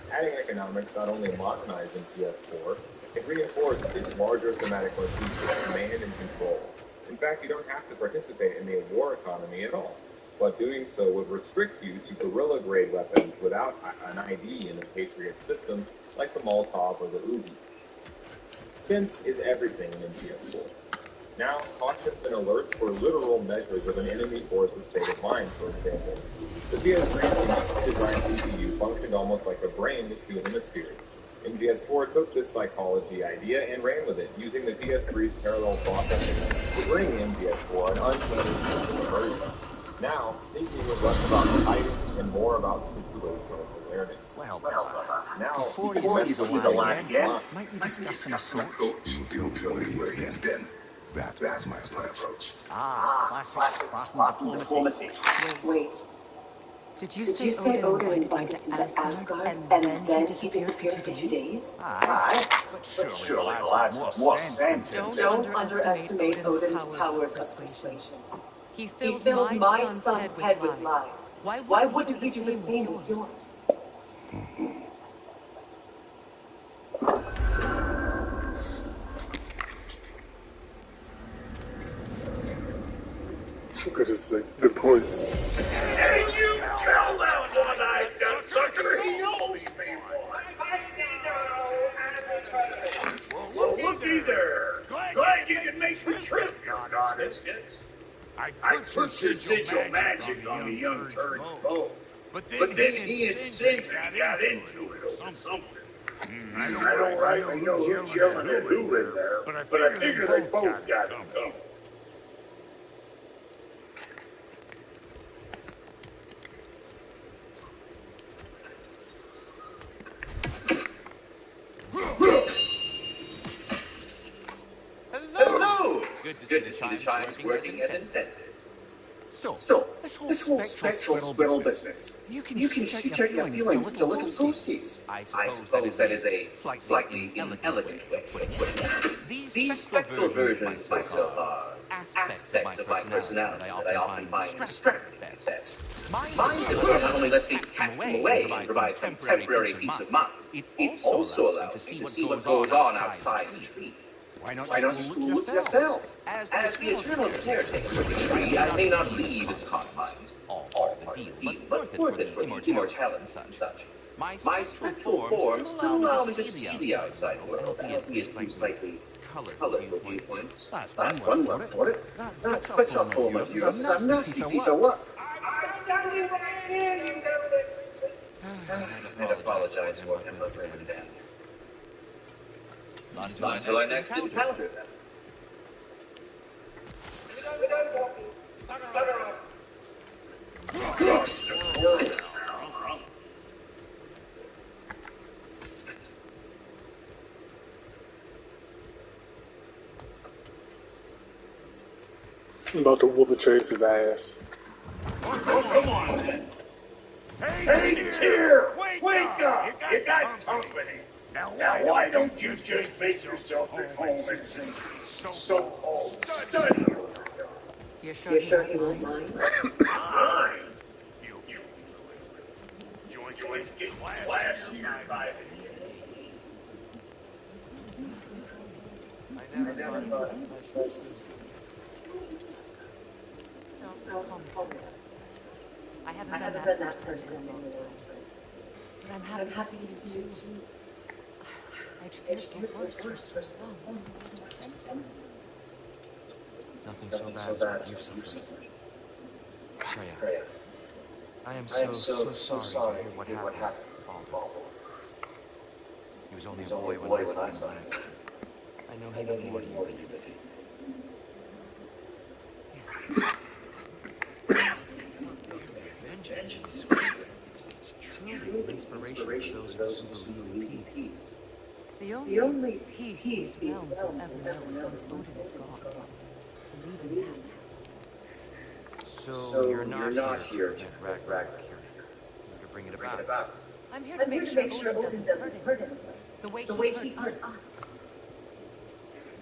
Adding economics not only modernized in PS4, it reinforced its larger thematic motifs of command and control. In fact, you don't have to participate in the war economy at all, but doing so would restrict you to guerrilla-grade weapons without an ID in the Patriot system, like the Molotov or the Uzi. Sense is everything in PS4. Now, cautions and alerts were literal measures of an enemy force's state of mind, for example. The PS3's uniquely designed CPU functioned almost like a brain with two hemispheres. MGS4 took this psychology idea and ran with it, using the PS3's parallel processing to bring MGS4 an uncanny sense of immersion. Now, sneaking was less about hiding and more about situational awareness. Well, now, before you see the line again, might we discuss some approach? You'll tell me where he's been. That's my approach. Classic Spartan diplomacy. Wait. Did you say Odin invited him to Asgard and then he disappeared for 2 days? Aye, but surely the lads have more sense. Don't underestimate Odin's powers of persuasion. He filled my son's head with lies. Why wouldn't he do the same with yours? Because it's a good point. And you tell them what I've done, sucker! He owes me one. Well, looky there. Glad you can make the trip, your goddess. I put your sigil magic on the young turd's bow. But then he and Sindri got into it over something. I don't rightly know who's yelling at who in there, but I figure they both got it coming. Hello! Good to see the chimes working as intended. So, this whole spectral squirrel business, you can shoot out your feelings into little posties. I suppose that is a slightly inelegant way of putting it. These spectral versions of myself are aspects of my personality that I often find distracting at best. Mine not only lets me cast them away and provide some temporary peace of mind, it also allows me to see what goes on outside the tree. Why not just look yourself? As the eternal caretaker of the tree, I may not leave its confines, all part of the deal, but worth it for the immortality and such. My spectral form still allow me to see the outside world, albeit through slightly colorful viewpoints. That's one word for it. That's a form of yours. It's a nasty piece of work. I'm standing right here, you know it. I'd apologize for him for bringing down. Not until our next encounter, then. We're done talking. I'm about to whoop Trace's ass. Oh, come on, then. Hey, Tyr! Wake up! You got company. Now why don't you just make yourself at home and sing so-called study? You're sure he won't mind? Fine. You joints get classier by the day. I never thought I'd try Susie. Don't call me. I haven't been that person in a long time. But I'm happy to see you too. I'd feared worse for so long. Nothing so bad as what you've suffered. Freya, I am so sorry to hear what happened. He was only a boy when I saw him. I know he meant more to you than you think. Vengeance. It's truly an inspiration for those of us who believe in peace. The only peace these realms will ever know is once Odin is gone. Believe in that. So you're not here to Ragnarok. You're to bring it about. I'm here to make sure Odin doesn't hurt anyone. The way he hurt us.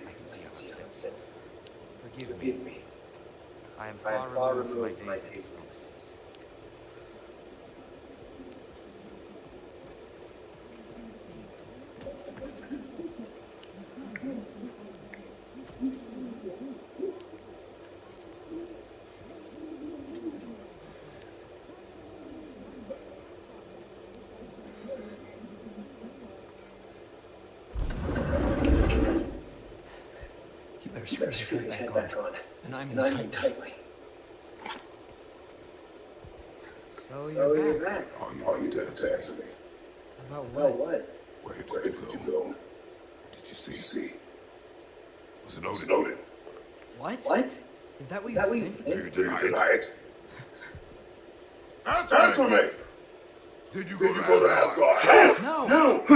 I can see how upset. Forgive me. I am far removed from my days of innocence. Screw his head back on. And I'm in tightly. So you're back. Are you dead to answer me? About what? Where did you go? Did you see? Was it Odin? What? Is that what you think? You deny it? Answer me! Did you go to Asgard? No! Of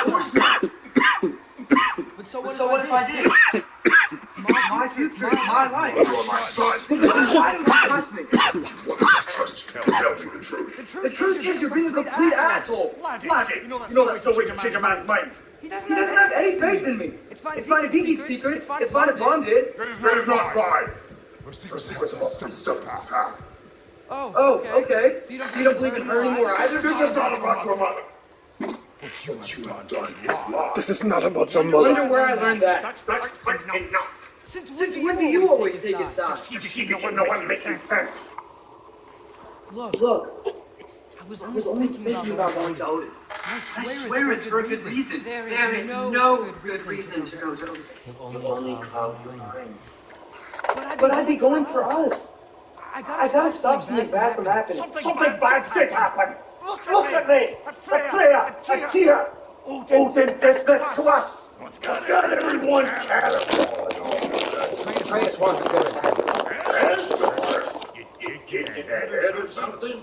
course not! But so what if I did? My future, my life. You are my son. Why don't you trust me? Tell me the truth. The truth is you're being a complete asshole. Logic. You know that's no way to change a man's mind. He doesn't have any faith in me. It's fine if he keeps secrets. It's fine if Mom did. That is not fine. Your secrets about some stuff in this path. Oh, okay. So you don't believe in her anymore either? This is not about your mother. What you have done is lie. This is not about your I mother. wonder where I learned that. That's enough. Since when do you always take his side? You no one making sense. Look. I was only thinking about going to Odin. I swear it's for a good reason. There is no good reason to go to Odin. If only Cloud would ring. But I'd be going for us. I gotta stop something bad from happening. Something bad did happen. Look at me. At Freya. At Tia. Odin did this to us. What's got everyone terrified? Atreus wants to go to heaven. You kicked in the head or something?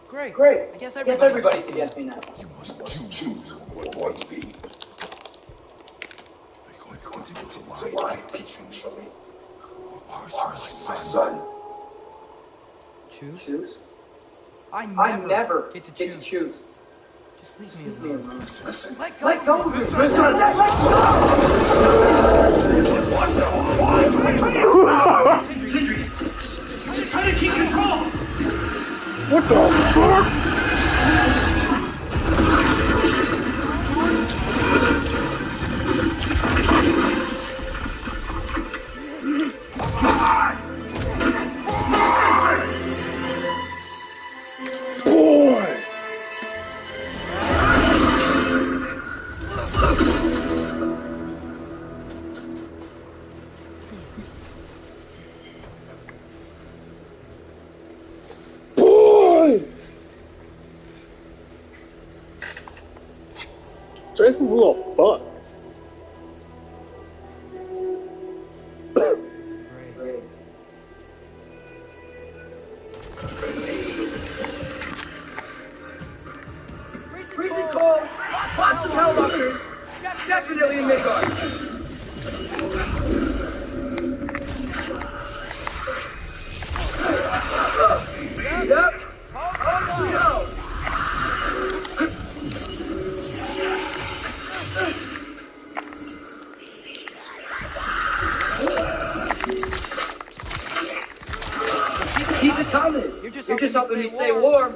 Great. I guess everybody's against me now. You must choose who you want to be. Are you going to get to lie peacefully? Or are you my son? Choose? I never get to choose. Just leave me alone. Listen. Let go of me. Listen. Sindri, try to keep control. What the fuck? Boy! Trace is a little fuck. Freezing cold, lots of hellrunners, definitely in Midgard. Yep. Oh no. Keep it coming. You're just helping me stay warm.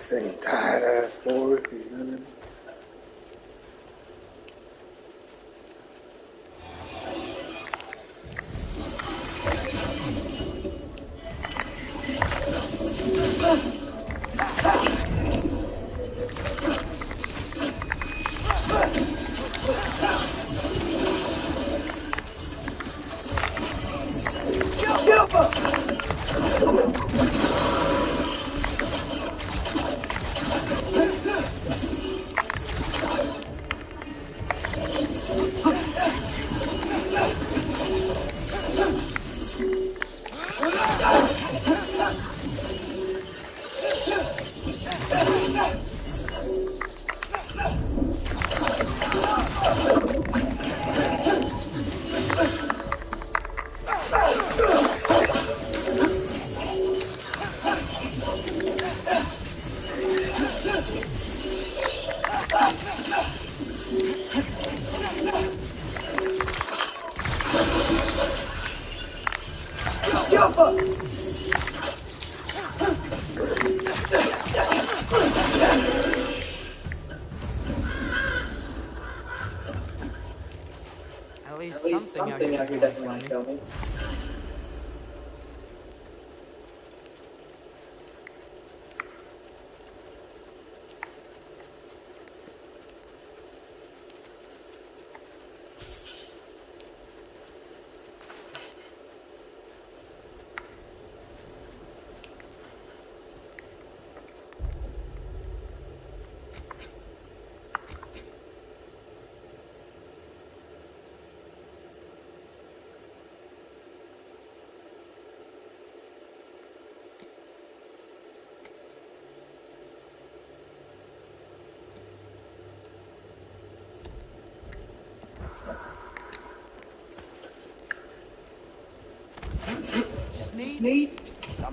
same tight ass force, you know. At least At least something out here doesn't want to kill me. Just Just need need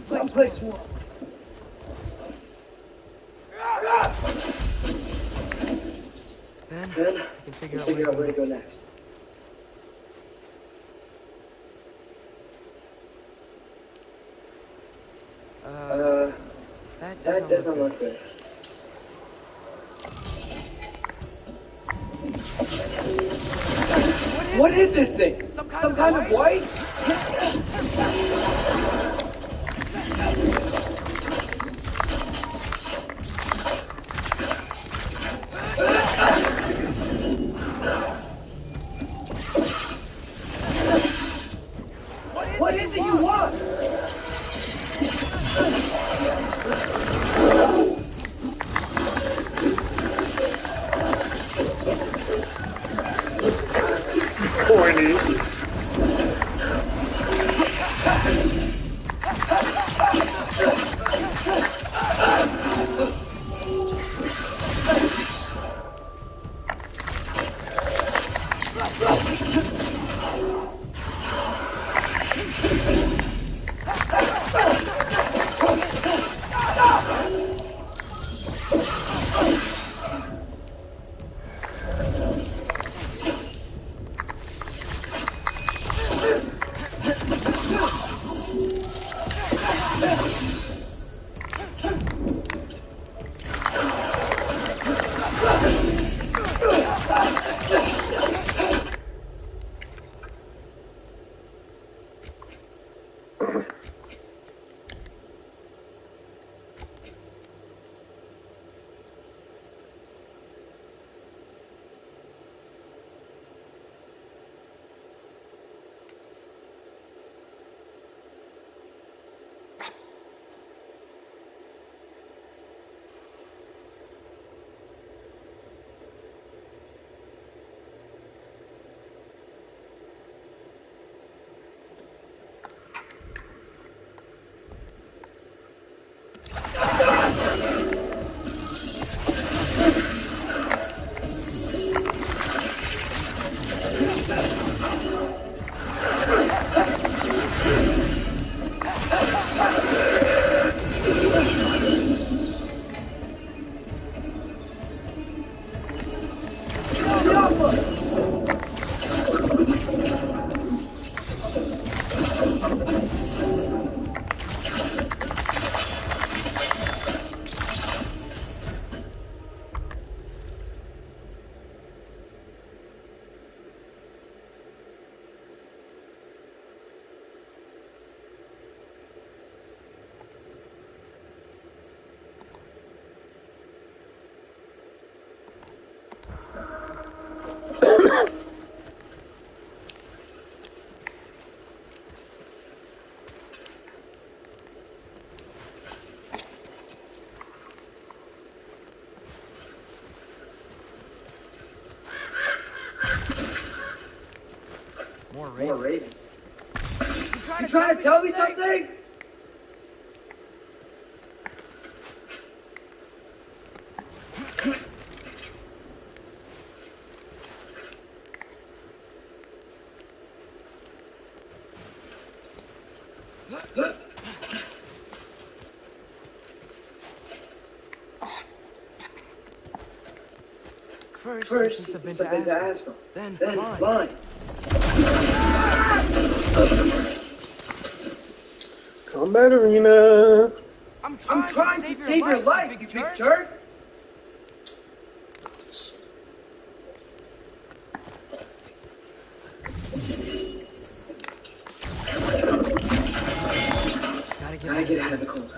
someplace warm. Then Then I can figure figure out out where to go next. That doesn't look good. What is this thing? Some Some kind of white? What is it you want? Corny. ravens. You trying to tell me something? First, he thinks I've been to Asgard. Then mine. Combat arena. I'm trying to save your life, you big turd. Gotta get out of the cold.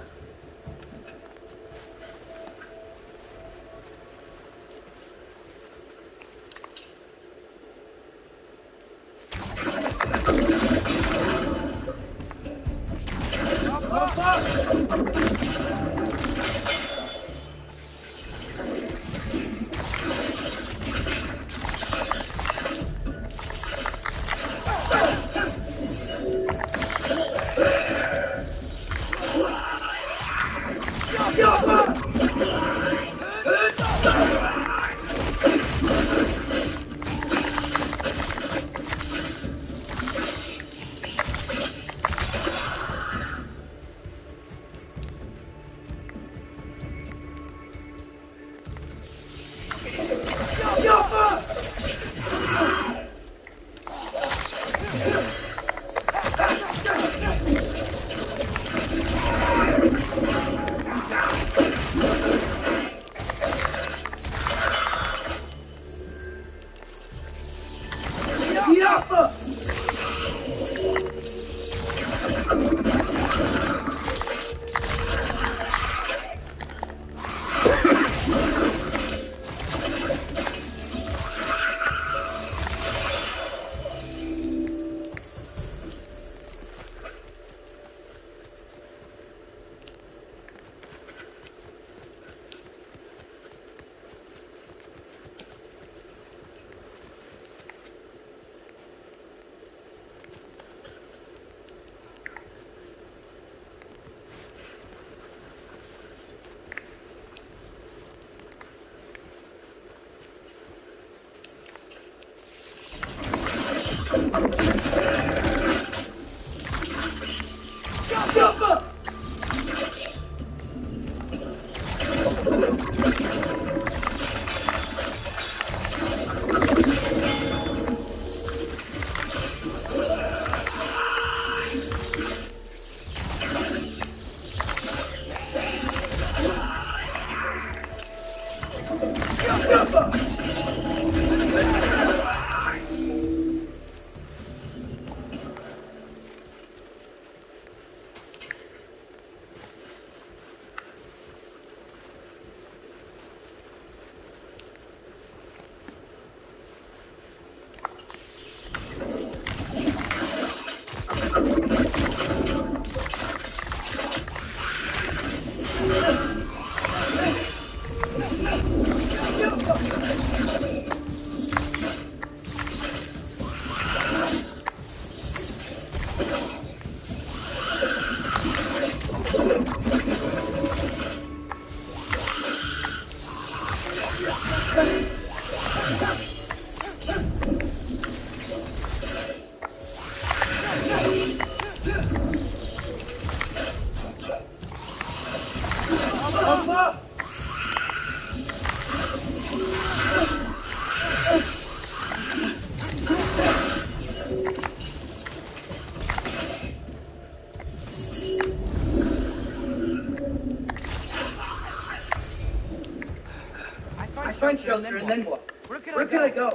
Find shelter and then what? Where can I go?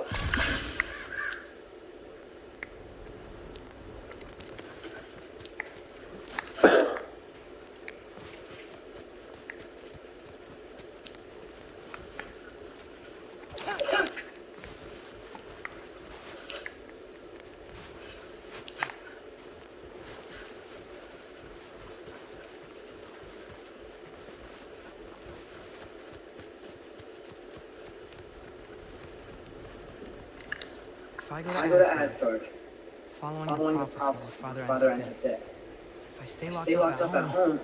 If I go I go to Asgard. following the prophecy where Father ends up dead. If I stay locked up at home,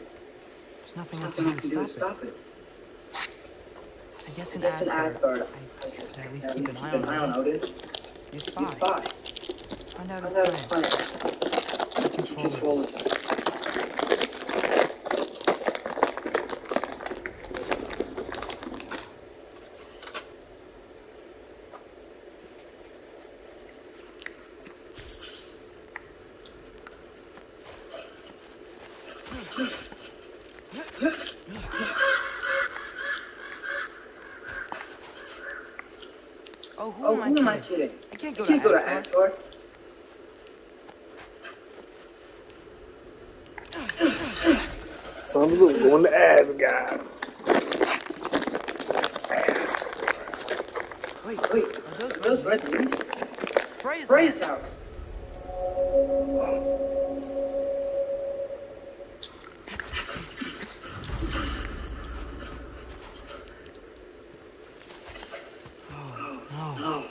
there's nothing I can do to stop it. I guess in Asgard, I could at least keep an eye on Odin. Be a spy. Find out his plan. Take control of it. Oh, who am I kidding? I can't go to Asgard. Some people going to Asgard. Wait, are those red things? Freya's house. No.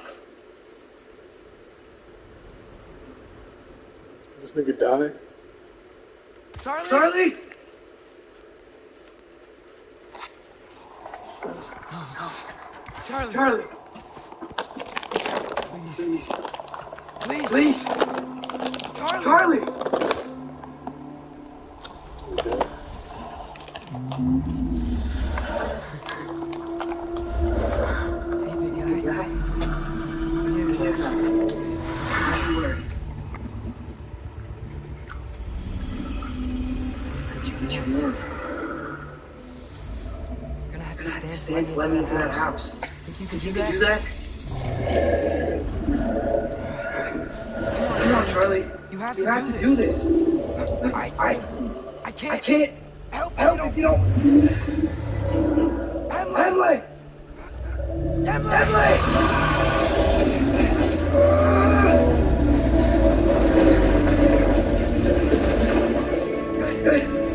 This nigga died. Charlie! Charlie! Please! Charlie! Hey, big guy. You're gonna have to stand to let me into that house. Think you can do that? Come on, Charlie. You have to do this. I can't help if you don't. Emily!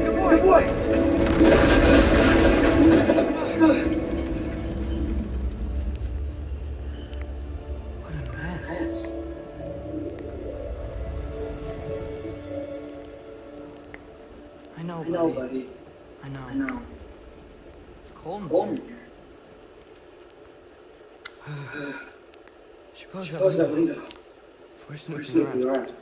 Good boy! What a mess. I know, buddy. I know. It's cold in here. Should close that window. Before snooping around.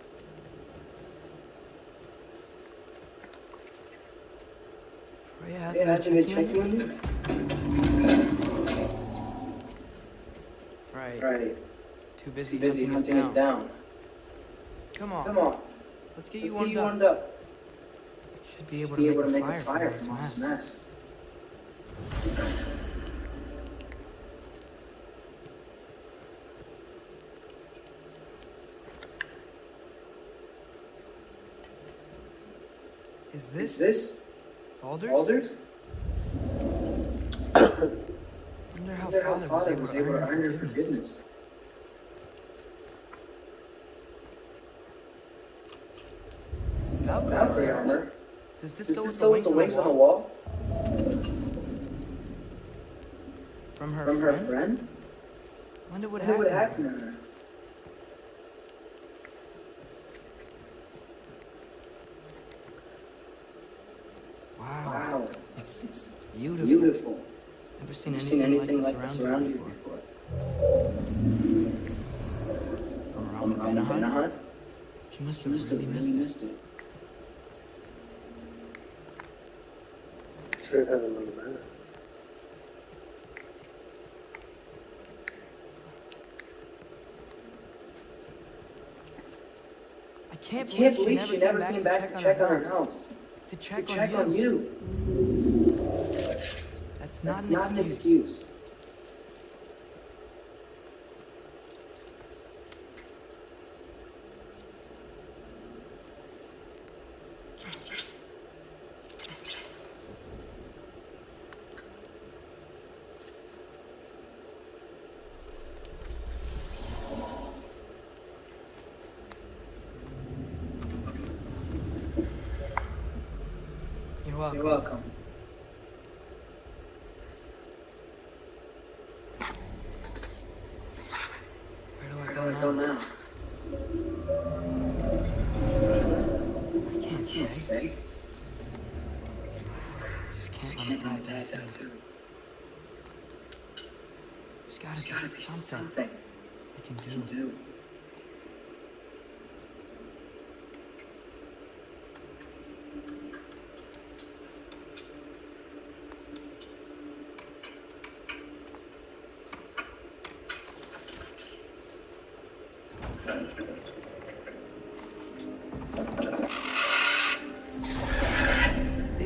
Freya hasn't been checking on you? Right. Too busy hunting us down. Come on. Let's get you warmed up. Should be able to make a fire from this mess. Is this Baldur's? Wonder how Father was able to earn your forgiveness. Valkyrie armor. Does this go with the wings on the wall? From her friend? Wonder what happened to her. Wow. It's beautiful. Never seen anything like this around here before. From around the Ragnarok? She must have really missed it. Trace hasn't been bad. I can't believe she never came back to check on her house. To check on you. That's not an excuse. You're welcome. Where do I go now? my dad died too. There's gotta be something I can do.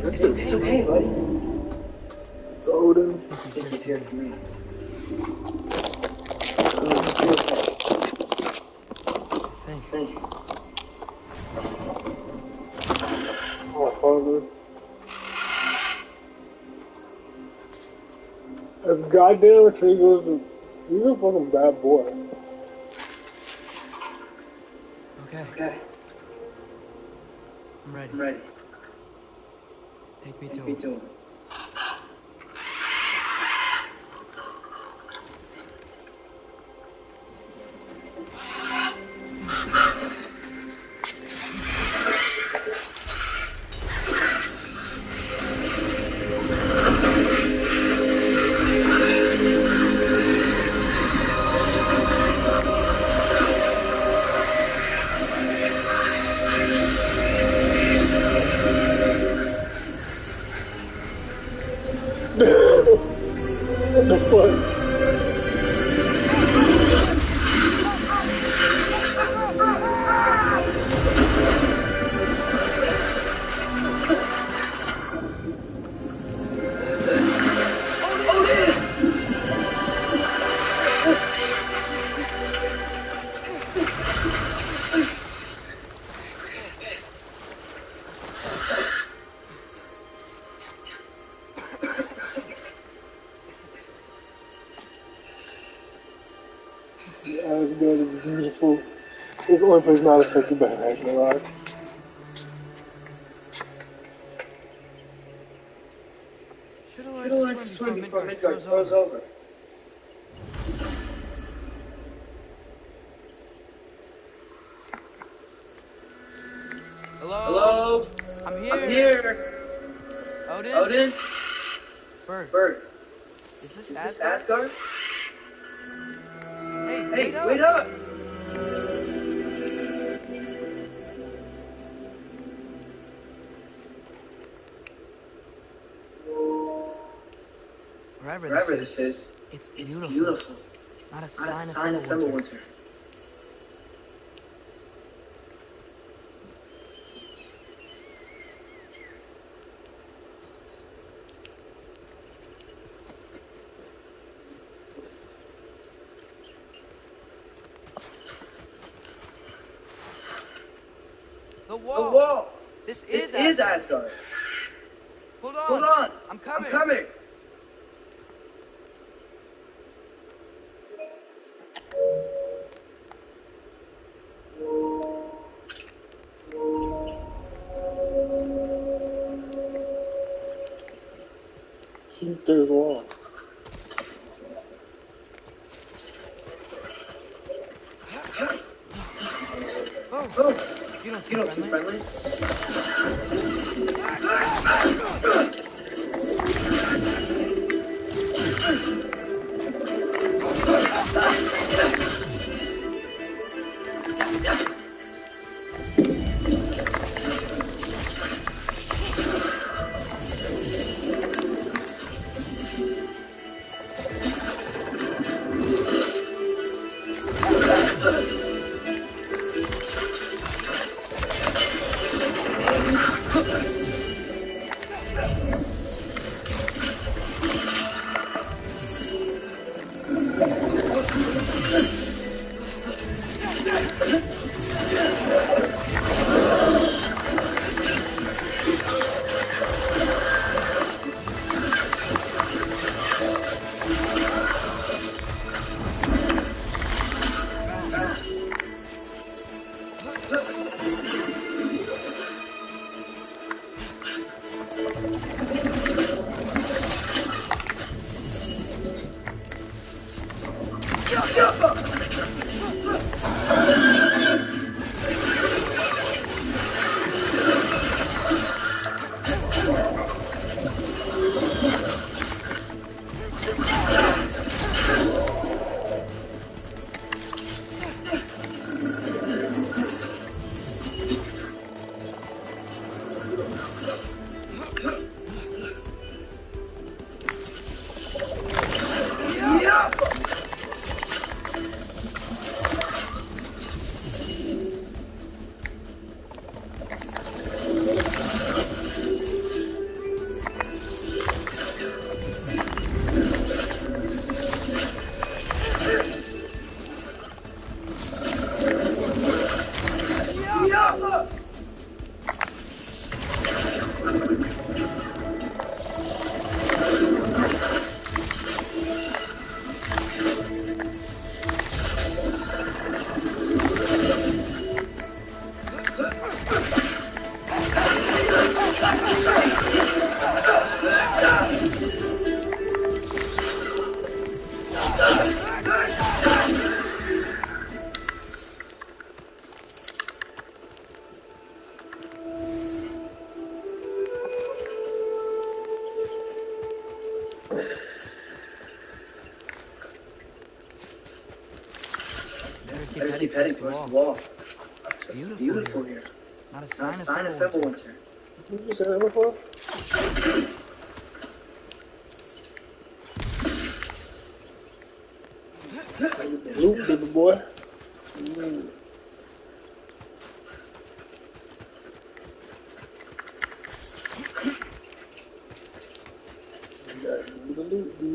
It's okay, buddy. It's Odin. I think he's here for me. I think. Oh, father. If goddamn tree goes to... He's a fucking bad boy. Okay. I'm ready. Take me to him. What the fuck? Asgard is beautiful. It's the only place not affected by Ragnarok. Should've learned to swim before Midgard froze over. Hello? I'm here. Odin? Bird. Is this Asgard? Hey, wait up! Wherever this is, it's beautiful. Not a sign of Fimbulwinter. The wall! This is Asgard. Hold on! I'm coming! There's wall. Oh, you don't seem friendly. Better keep heading towards the wall. It's beautiful here. Not a sign of Fimblewinter. Did you say that before? Loot, baby boy. Give me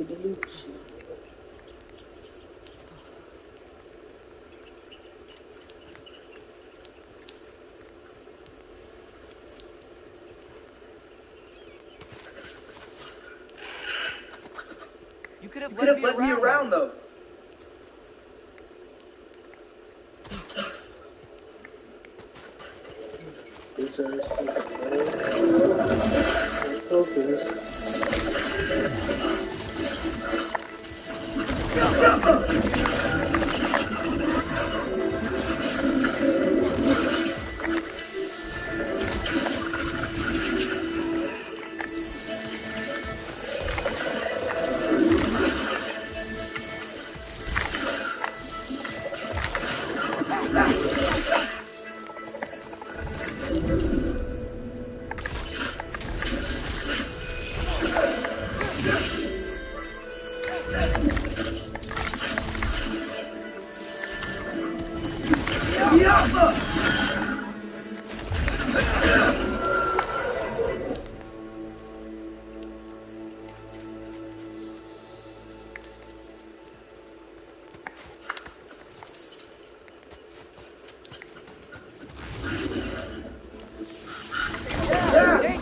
the loot. You could have let me around those.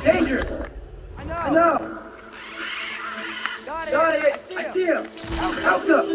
Danger! I know! Got it! I see him! Alka!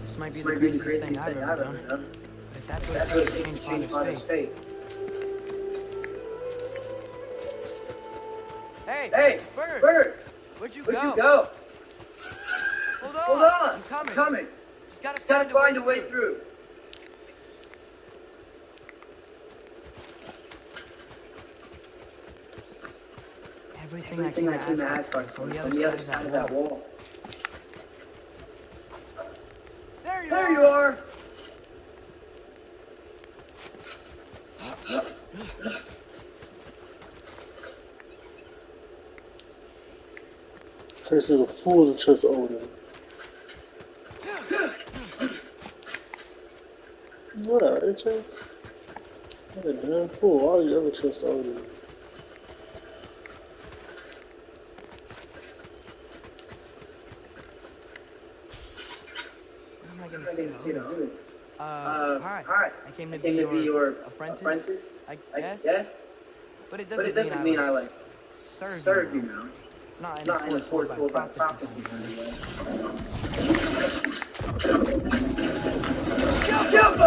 This might be the craziest thing I've ever done. But if that's what it takes to change Father's fate. Hey, Bert! Where'd you go? Hold on! I'm coming. Just gotta find a way through. Everything I came to Asgard for is on the other side of that wall. There you are! Trace is a fool to trust Odin. What alright, Trace? What a damn fool. Why would you ever trust Odin? What am I gonna say to Odin? Hi. I came to be your apprentice, I guess. But it doesn't mean I like serve you now. Not in a foretold by prophecy kind of way. Jump!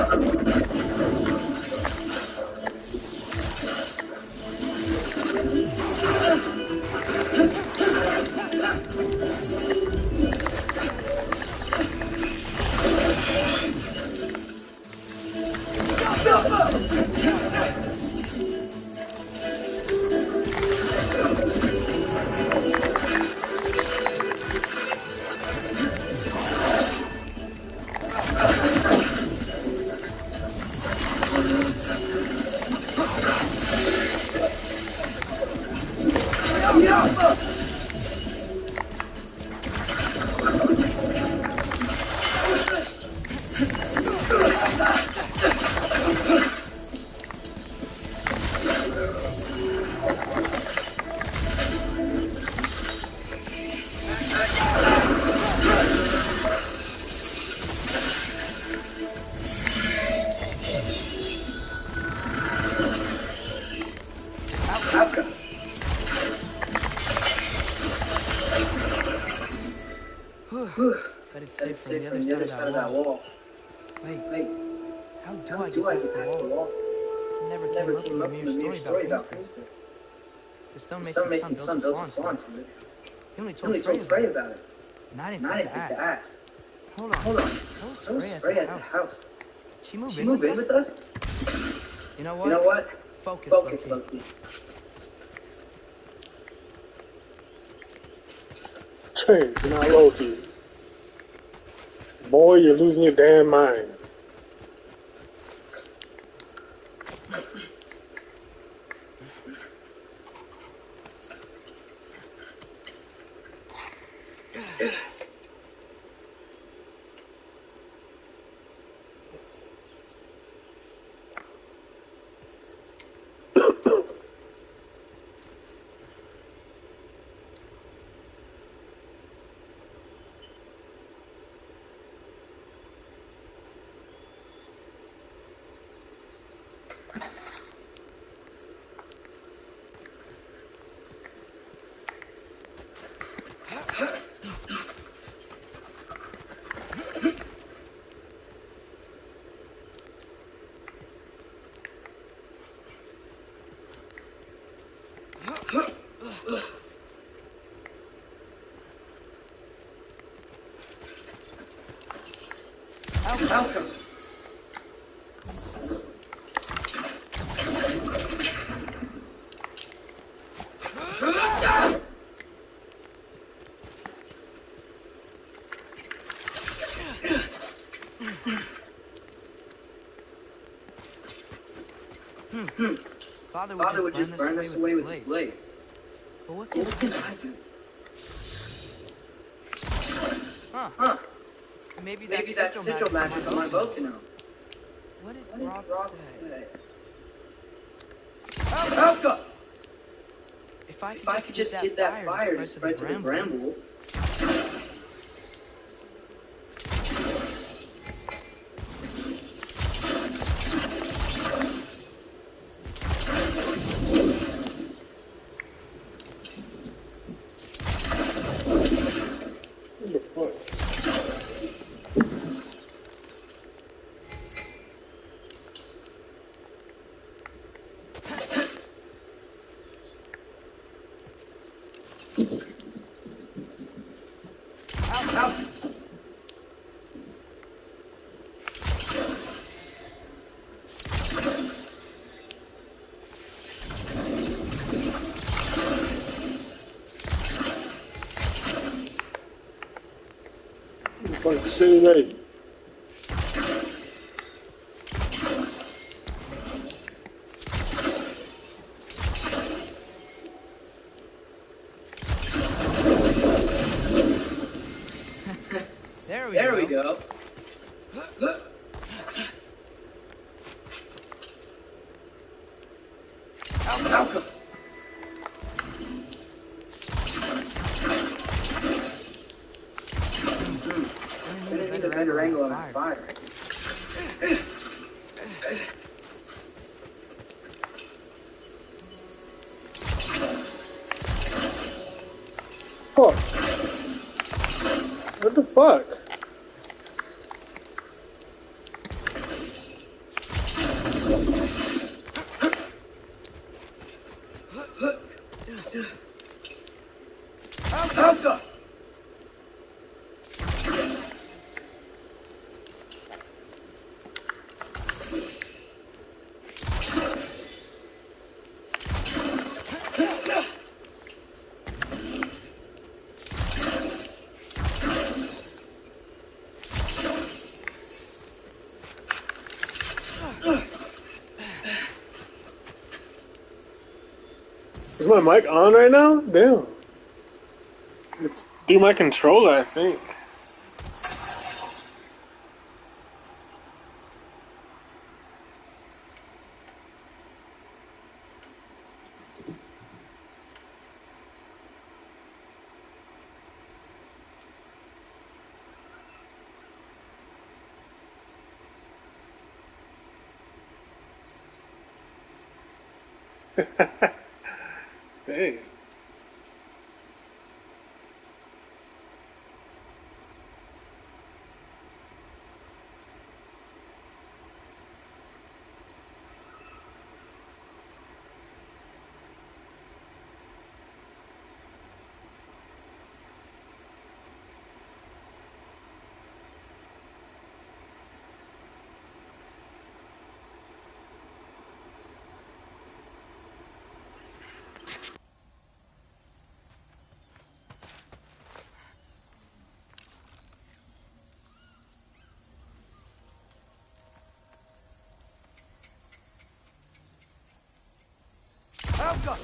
But it's safe from the other side of that wall. Wait. How do I get past the wall? I never came up with a mere story about Windsor. The Stonemason's son built a farm to it. He only told Frey about it. And I didn't think to ask. Hold on. Tell Frey at the house. She move in with us? You know what? Focus, Loki. Trace, not Loki. Boy, you're losing your damn mind. Outcome. Father would just burn us away with his blades. But what can I do? Huh. Maybe that sigil magic on my bow can help. What did Rob say? Alka! If I could just get that fire to spread to the bramble. What the fuck? Fucking shitty night. There we go. Alka! I need a better angle on that fire. Fuck. What the fuck? Alka! Is my mic on right now? Damn. It's through my controller, I think. Dang. Alka!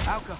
Alka!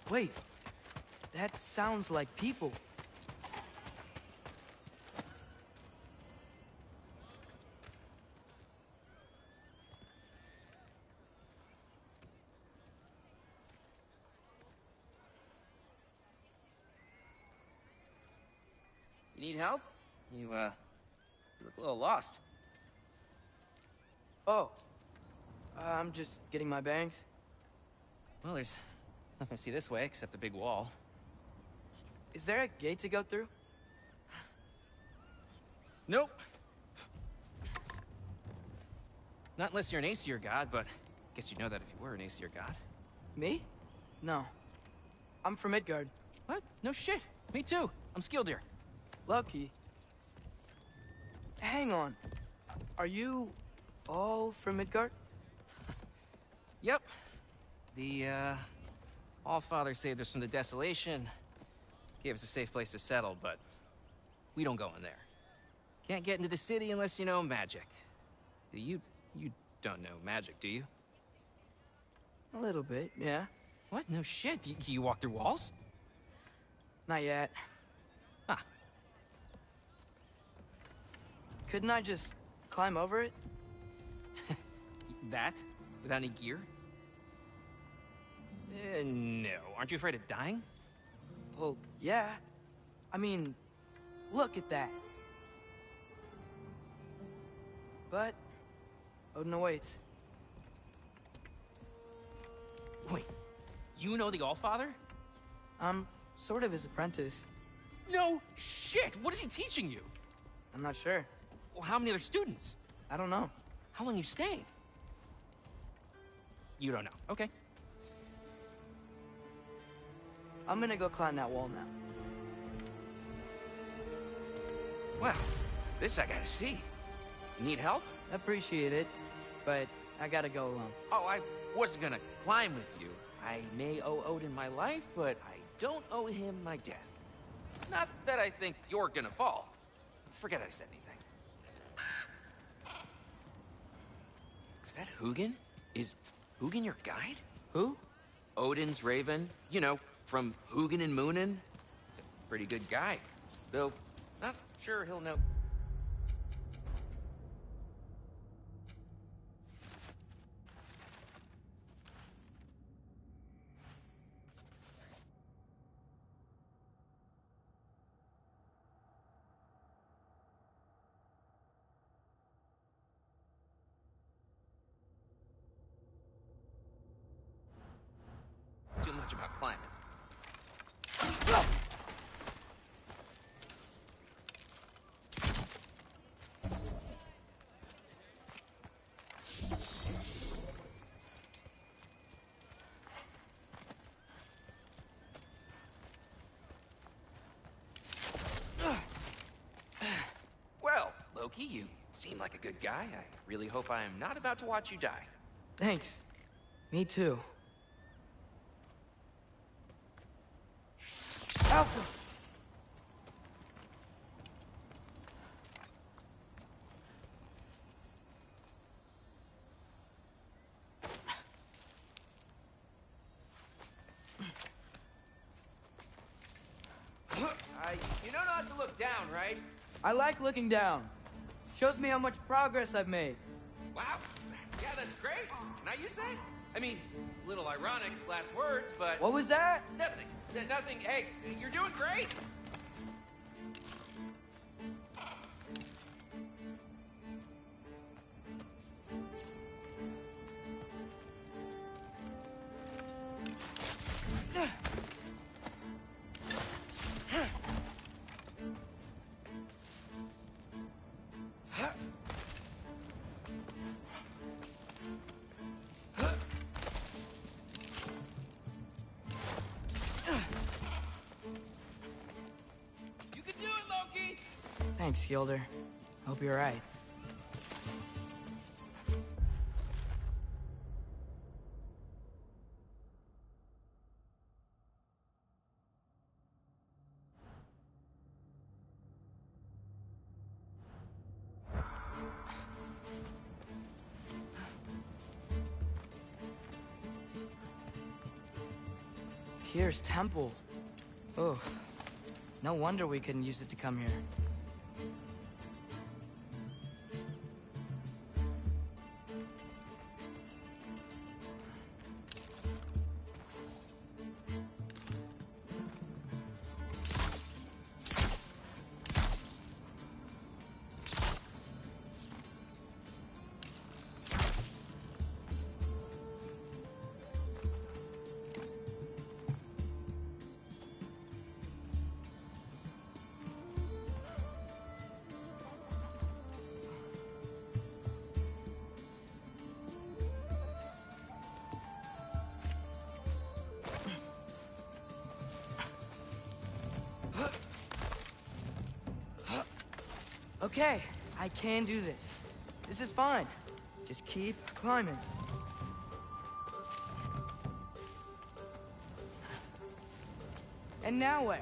Wait, that sounds like people. You need help? You look a little lost. Oh, I'm just getting my bearings. Well, there's nothing to see this way except the big wall. Is there a gate to go through? Nope. Not unless you're an Aesir god, but I guess you'd know that if you were an Aesir god. Me? No. I'm from Midgard. What? No shit. Me too. I'm Skildir. Lucky. Hang on. Are you all from Midgard? Yep. The, Allfather saved us from the desolation. Gave us a safe place to settle, but we don't go in there. Can't get into the city unless you know magic. You don't know magic, do you? A little bit, yeah. What? No shit. You walk through walls? Not yet. Huh. Couldn't I just climb over it? That? Without any gear? No. Aren't you afraid of dying? Well, yeah. I mean, look at that. But Odin awaits. Wait, you know the Allfather? I'm sort of his apprentice. No shit! What is he teaching you? I'm not sure. Well, how many other students? I don't know. How long you staying? You don't know. Okay. I'm gonna go climb that wall now. Well, this I gotta see. Need help? Appreciate it, but I gotta go alone. Oh, I wasn't gonna climb with you. I may owe Odin my life, but I don't owe him my death. Not that I think you're gonna fall. Forget I said anything. Is that Hugin? Is Hugin your guide? Who? Odin's raven. You know, from Hugin and Moonin. He's a pretty good guy. Though, not sure he'll know. Too much about climbing. Well, Loki, you seem like a good guy. I really hope I am not about to watch you die. Thanks. Me too. Alpha! You know not to look down, right? I like looking down. Shows me how much progress I've made. Wow. Yeah, that's great. Can I use that? I mean, a little ironic, last words, but... What was that? Nothing. Nothing. Hey, you're doing great. You can do it, Loki! Thanks, Gilder. Hope you're right. Tyr's temple. Oh, no wonder we couldn't use it to come here. Okay, I can do this. This is fine. Just keep climbing. And now where?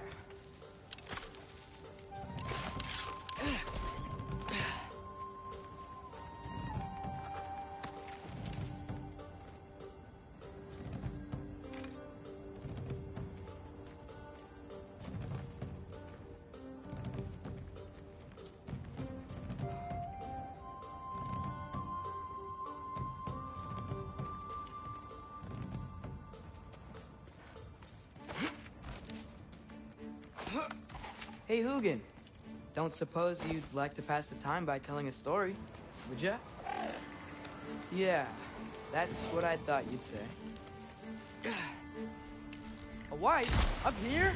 Hey, Hugin. Don't suppose you'd like to pass the time by telling a story, would ya? Yeah, that's what I thought you'd say. A wife? Up here?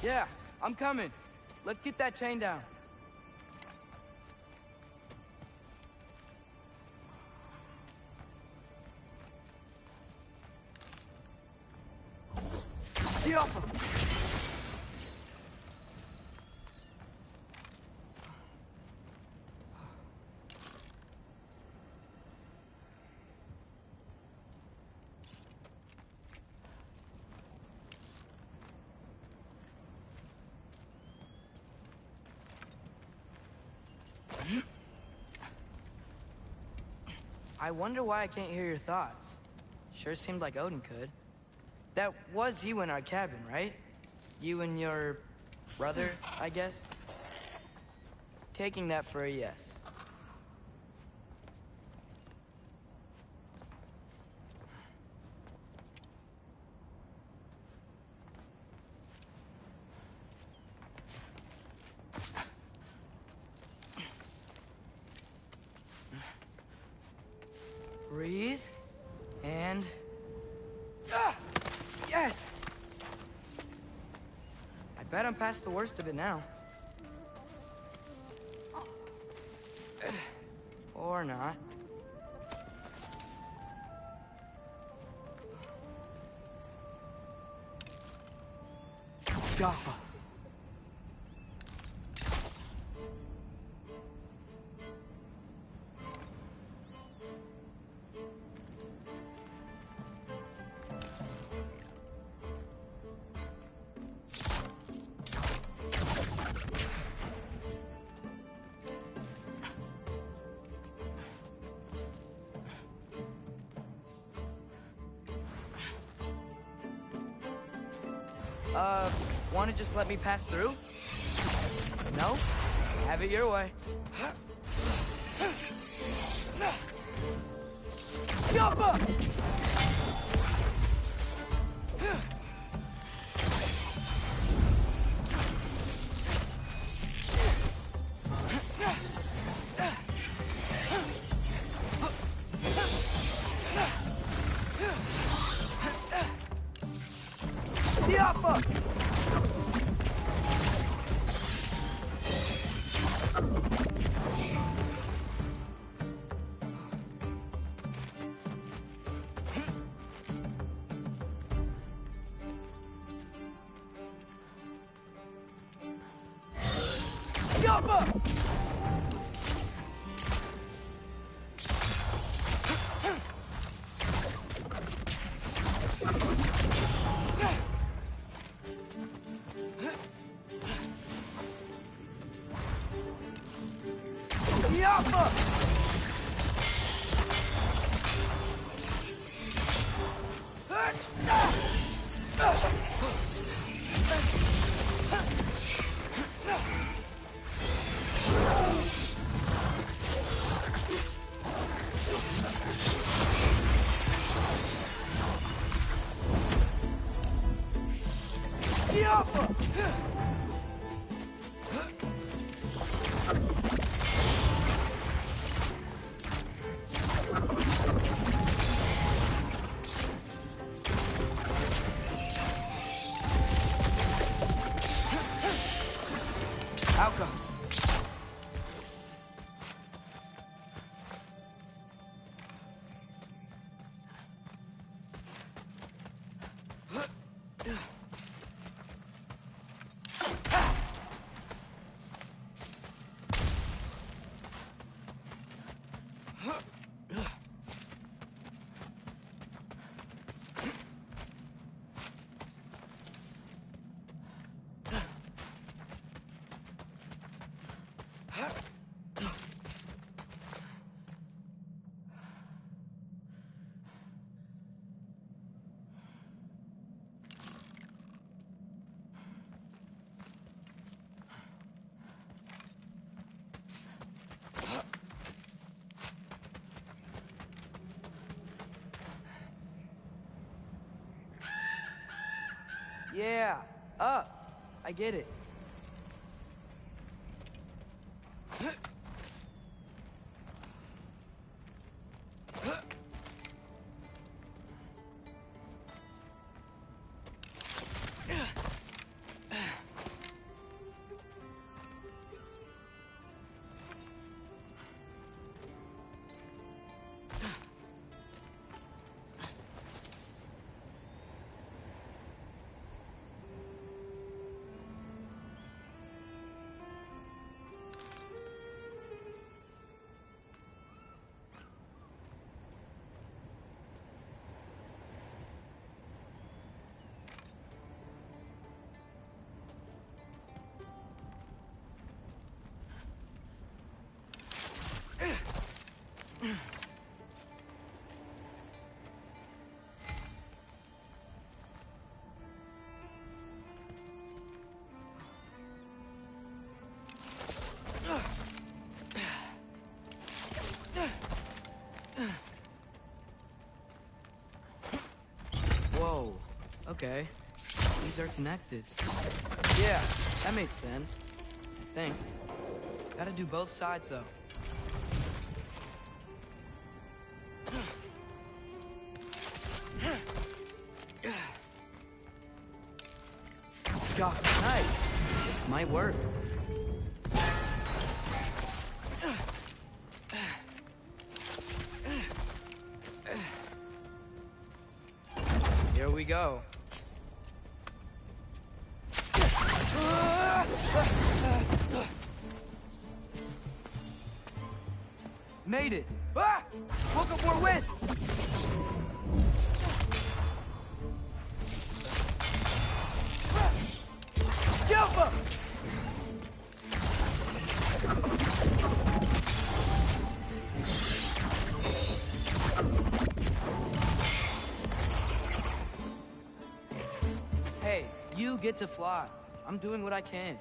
Yeah, I'm coming. Let's get that chain down. Get off him! I wonder why I can't hear your thoughts. Sure seemed like Odin could. That was you in our cabin, right? You and your brother, I guess? Taking that for a yes. Breathe. And... Ah! Yes! I bet I'm past the worst of it now. Or not. Gaffa. Wanna just let me pass through? No? Have it your way. Jump up! Yeah, up. I get it. Whoa, okay. These are connected. Yeah, that made sense. I think. Gotta do both sides, though. chocolate. Nice. This might work. Here we go. Made it! Ah! Woke up more wisps! Alpha! Hey, you get to fly. I'm doing what I can.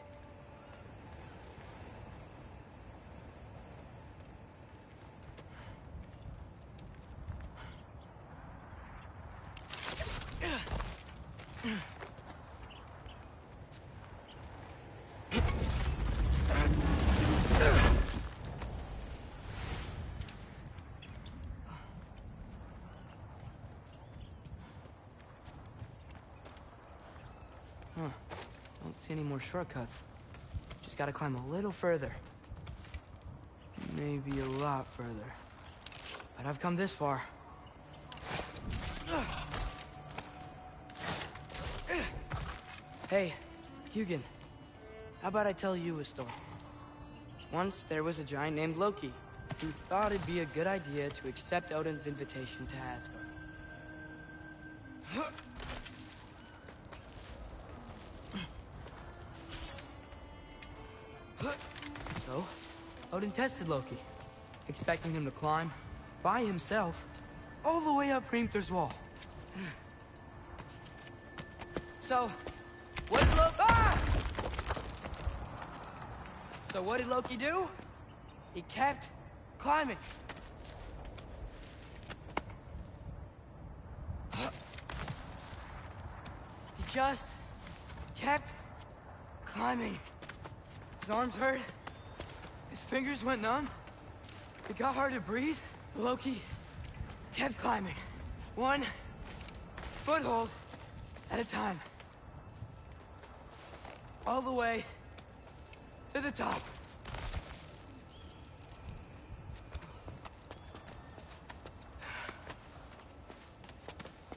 Huh. Don't see any more shortcuts. Just gotta climb a little further. Maybe a lot further. But I've come this far. Hey, Hugin. How about I tell you a story? Once there was a giant named Loki who thought it'd be a good idea to accept Odin's invitation to Asgard. So, Odin tested Loki, expecting him to climb, by himself, all the way up Hrimthur's wall. So, what did Loki... Ah! So what did Loki do? He kept climbing. He just kept climbing. His arms hurt. His fingers went numb. It got hard to breathe. Loki kept climbing. One foothold at a time. All the way to the top.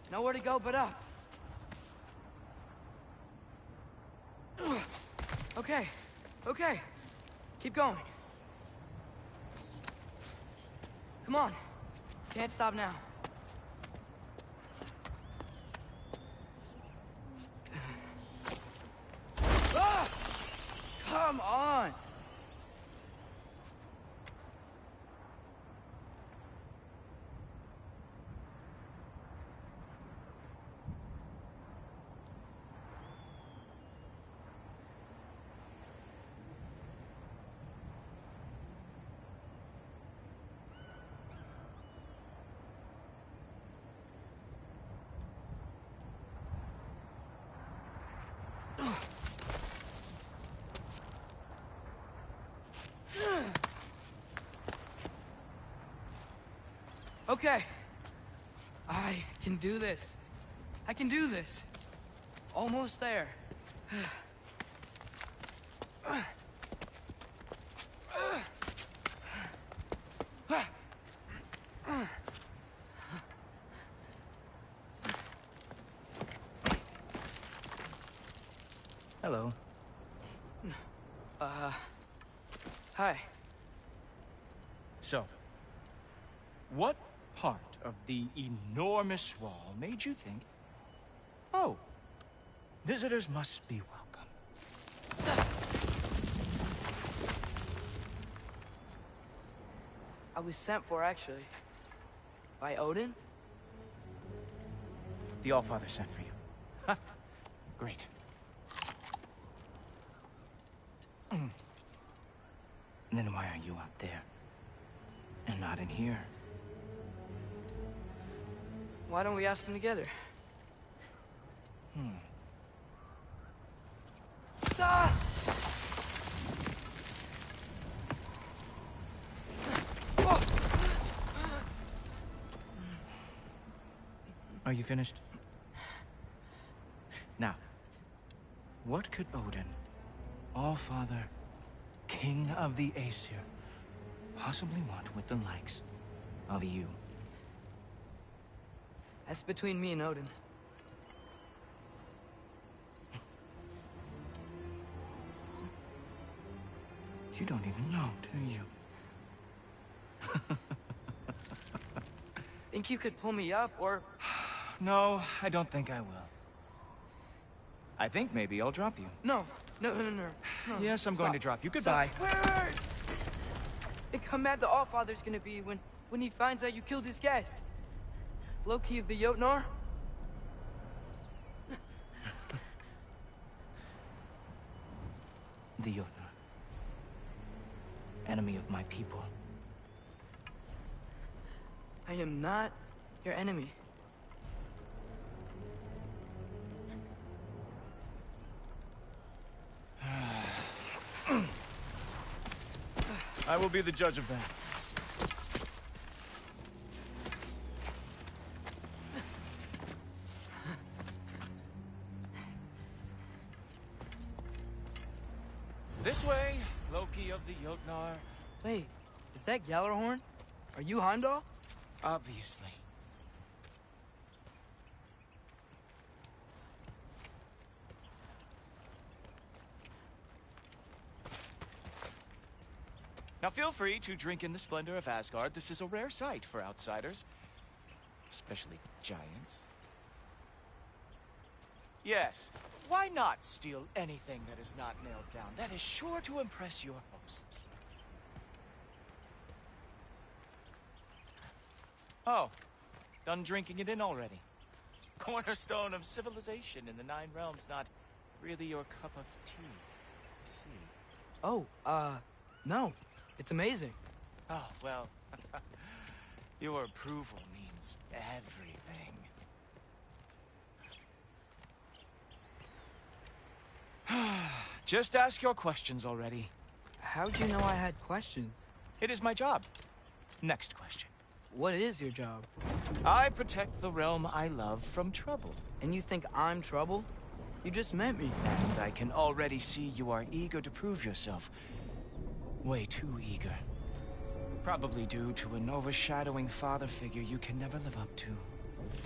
Nowhere to go but up. Okay, okay. Keep going. Come on. Can't stop now. Ah! Come on! Okay. I can do this. I can do this. Almost there. Hello. Hi. So, what part of the enormous wall made you think, oh, visitors must be welcome? I was sent for, actually. By Odin? The Allfather sent for you. Ha! Great. Then why are you out there? And not in here? Why don't we ask them together? Ah! Are you finished? Now, What could Odin, All-Father, King of the Aesir, possibly want with the likes of you? That's between me and Odin. You don't even know, do you? Think you could pull me up, or... No, I don't think I will. I think maybe I'll drop you. No. Yes, I'm going to drop you. Goodbye. Wait. Think how mad the Allfather's gonna be when he finds out you killed his guest. Loki of the Jotnar? The Jotnar. Enemy of my people. I am not your enemy. I will be the judge of that. This way, Loki of the Jotnar. Wait, is that Gjallarhorn? Are you Heimdall? Obviously. Now feel free to drink in the splendor of Asgard. This is a rare sight for outsiders. Especially giants. Yes, why not steal anything that is not nailed down? That is sure to impress your hosts. Oh, done drinking it in already. Cornerstone of civilization in the Nine Realms, not really your cup of tea, I see. Oh, no. It's amazing. Oh, well, your approval means everything. Just ask your questions already. How'd you know I had questions? It is my job. Next question. What is your job? I protect the realm I love from trouble. And you think I'm trouble? You just met me. And I can already see you are eager to prove yourself. Way too eager. Probably due to an overshadowing father figure you can never live up to.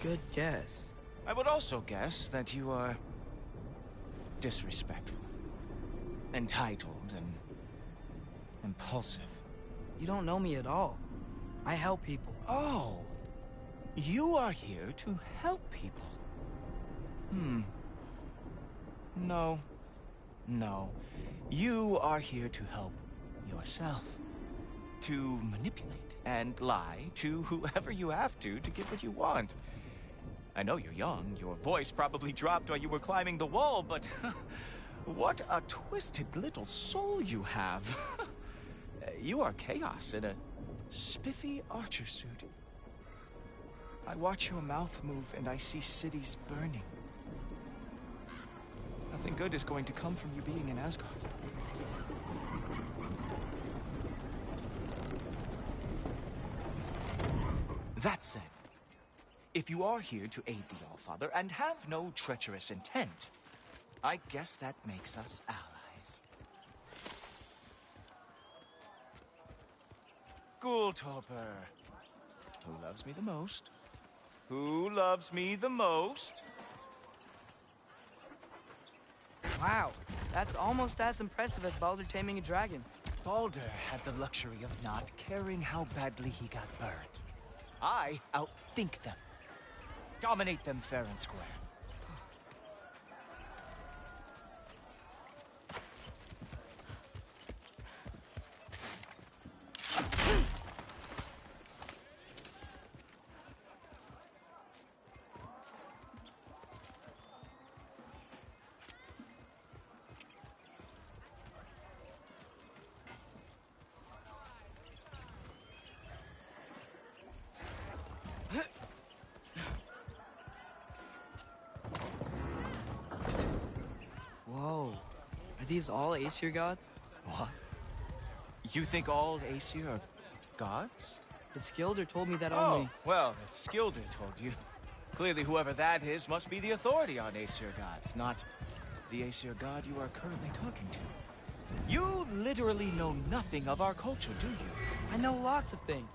Good guess. I would also guess that you are disrespectful, entitled, and impulsive. You don't know me at all. I help people. Oh, you are here to help people. No. You are here to help yourself. To manipulate and lie to whoever you have to get what you want. I know you're young. Your voice probably dropped while you were climbing the wall, but what a twisted little soul you have. You are chaos in a spiffy archer suit. I watch your mouth move and I see cities burning. Nothing good is going to come from you being in Asgard. That said, if you are here to aid the Allfather and have no treacherous intent, I guess that makes us allies. Gultorper. Who loves me the most? Who loves me the most? Wow, that's almost as impressive as Baldur taming a dragon. Baldur had the luxury of not caring how badly he got burned. I outthink them. Dominate them fair and square. Whoa. Are these all Aesir gods? What? You think all Aesir are gods? But Skilder told me that Oh, only... well, if Skilder told you, clearly whoever that is must be the authority on Aesir gods, not the Aesir god you are currently talking to. You literally know nothing of our culture, do you? I know lots of things.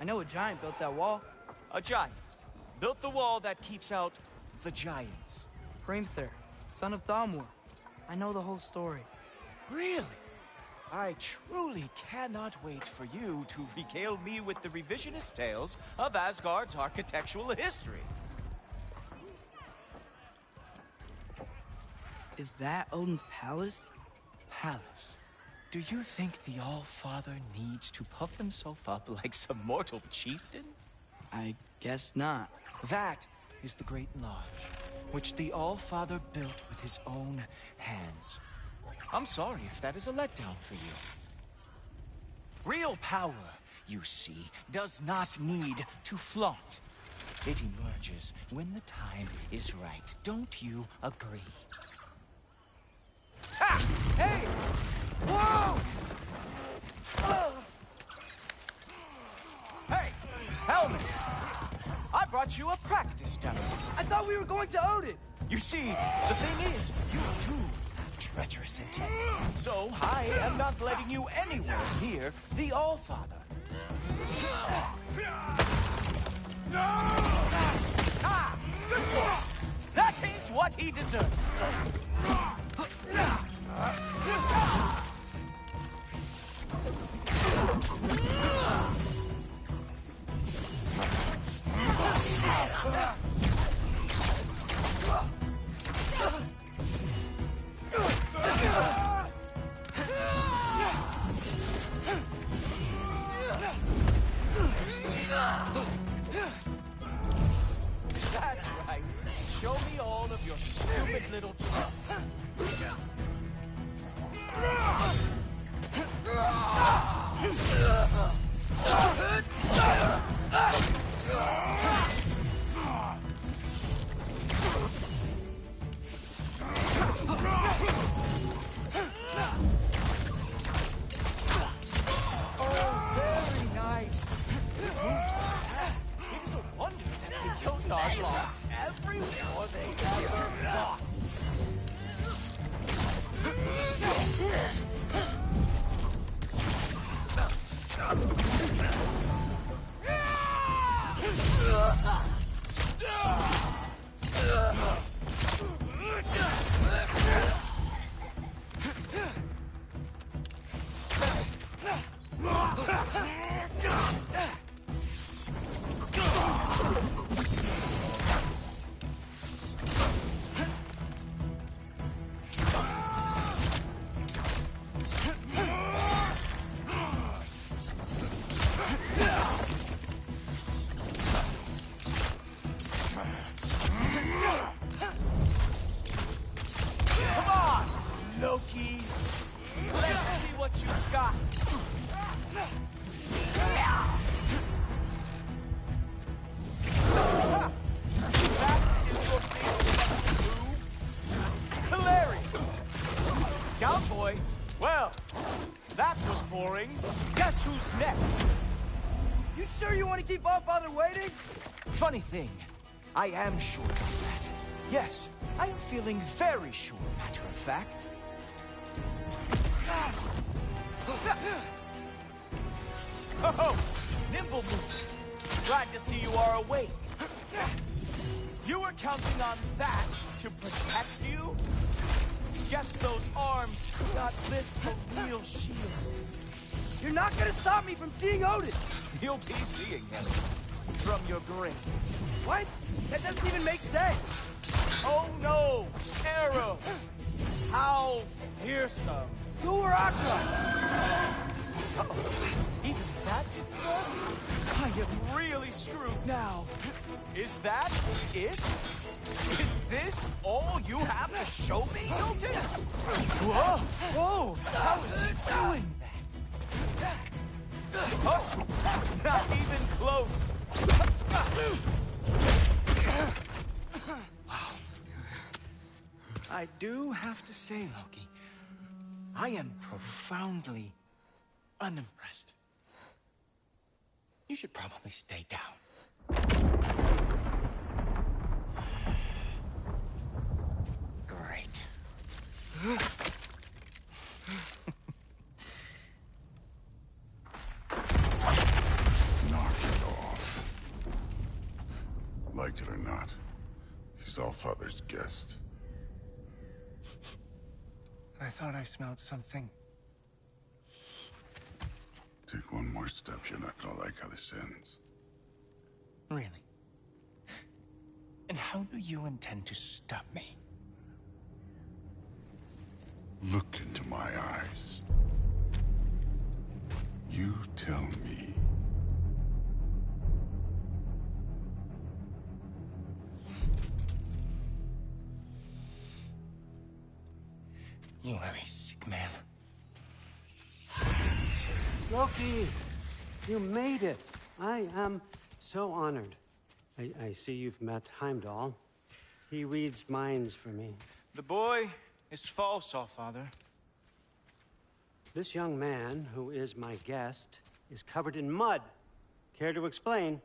I know a giant built that wall. A giant built the wall that keeps out the giants. Hrimthur, son of Thamur. I know the whole story. Really? I truly cannot wait for you to regale me with the revisionist tales of Asgard's architectural history. Is that Odin's palace? Palace? Do you think the All-Father needs to puff himself up like some mortal chieftain? I guess not. That is the Great Lodge, which the All-Father built with his own hands. I'm sorry if that is a letdown for you. Real power, you see, does not need to flaunt. It emerges when the time is right. Don't you agree? Ha! Hey! Whoa! Hey! Helmets! I brought you a practice demo. I thought we were going to Odin! You see, the thing is, you too have treacherous intent. So I am not letting you anywhere near the All-Father. Ah! Good boy! That is what he deserves. That's right. Show me all of your stupid little tricks. Oh, very nice. It moves like that. It is a wonder that the Jotun lost every war they ever lost. Come on, Loki. Let's see what you've got. That is your big move. Hilarious. Cowboy. Well, that was boring. Guess who's next? You sure you want to keep All-Father waiting? Funny thing, I am sure of that. Yes, I am feeling very sure, matter of fact. Oh, nimble move. Glad to see you are awake. You were counting on that to protect you? Guess those arms could not lift a real shield. You're not gonna stop me from seeing Odin! You'll be seeing him from your grave. What? That doesn't even make sense! Oh no! Arrows! How fearsome! Durakra! Uh-oh. Even that didn't work? I am really screwed now. Is that it? Is this all you have to show me, Hilton? Whoa! Whoa! How is he doing that? Oh! Not even close! Wow. I do have to say, Loki, I am profoundly unimpressed. You should probably stay down. Great. Knock it off. Like it or not, he's Allfather's guest. I thought I smelled something. Take one more step, you're not gonna like how this ends. Really? And how do you intend to stop me? Look into my eyes. You tell me. You are a sick man. Loki, you made it. I am so honored. I see you've met Heimdall. He reads minds for me. The boy is false, Allfather. This young man, who is my guest, is covered in mud. Care to explain?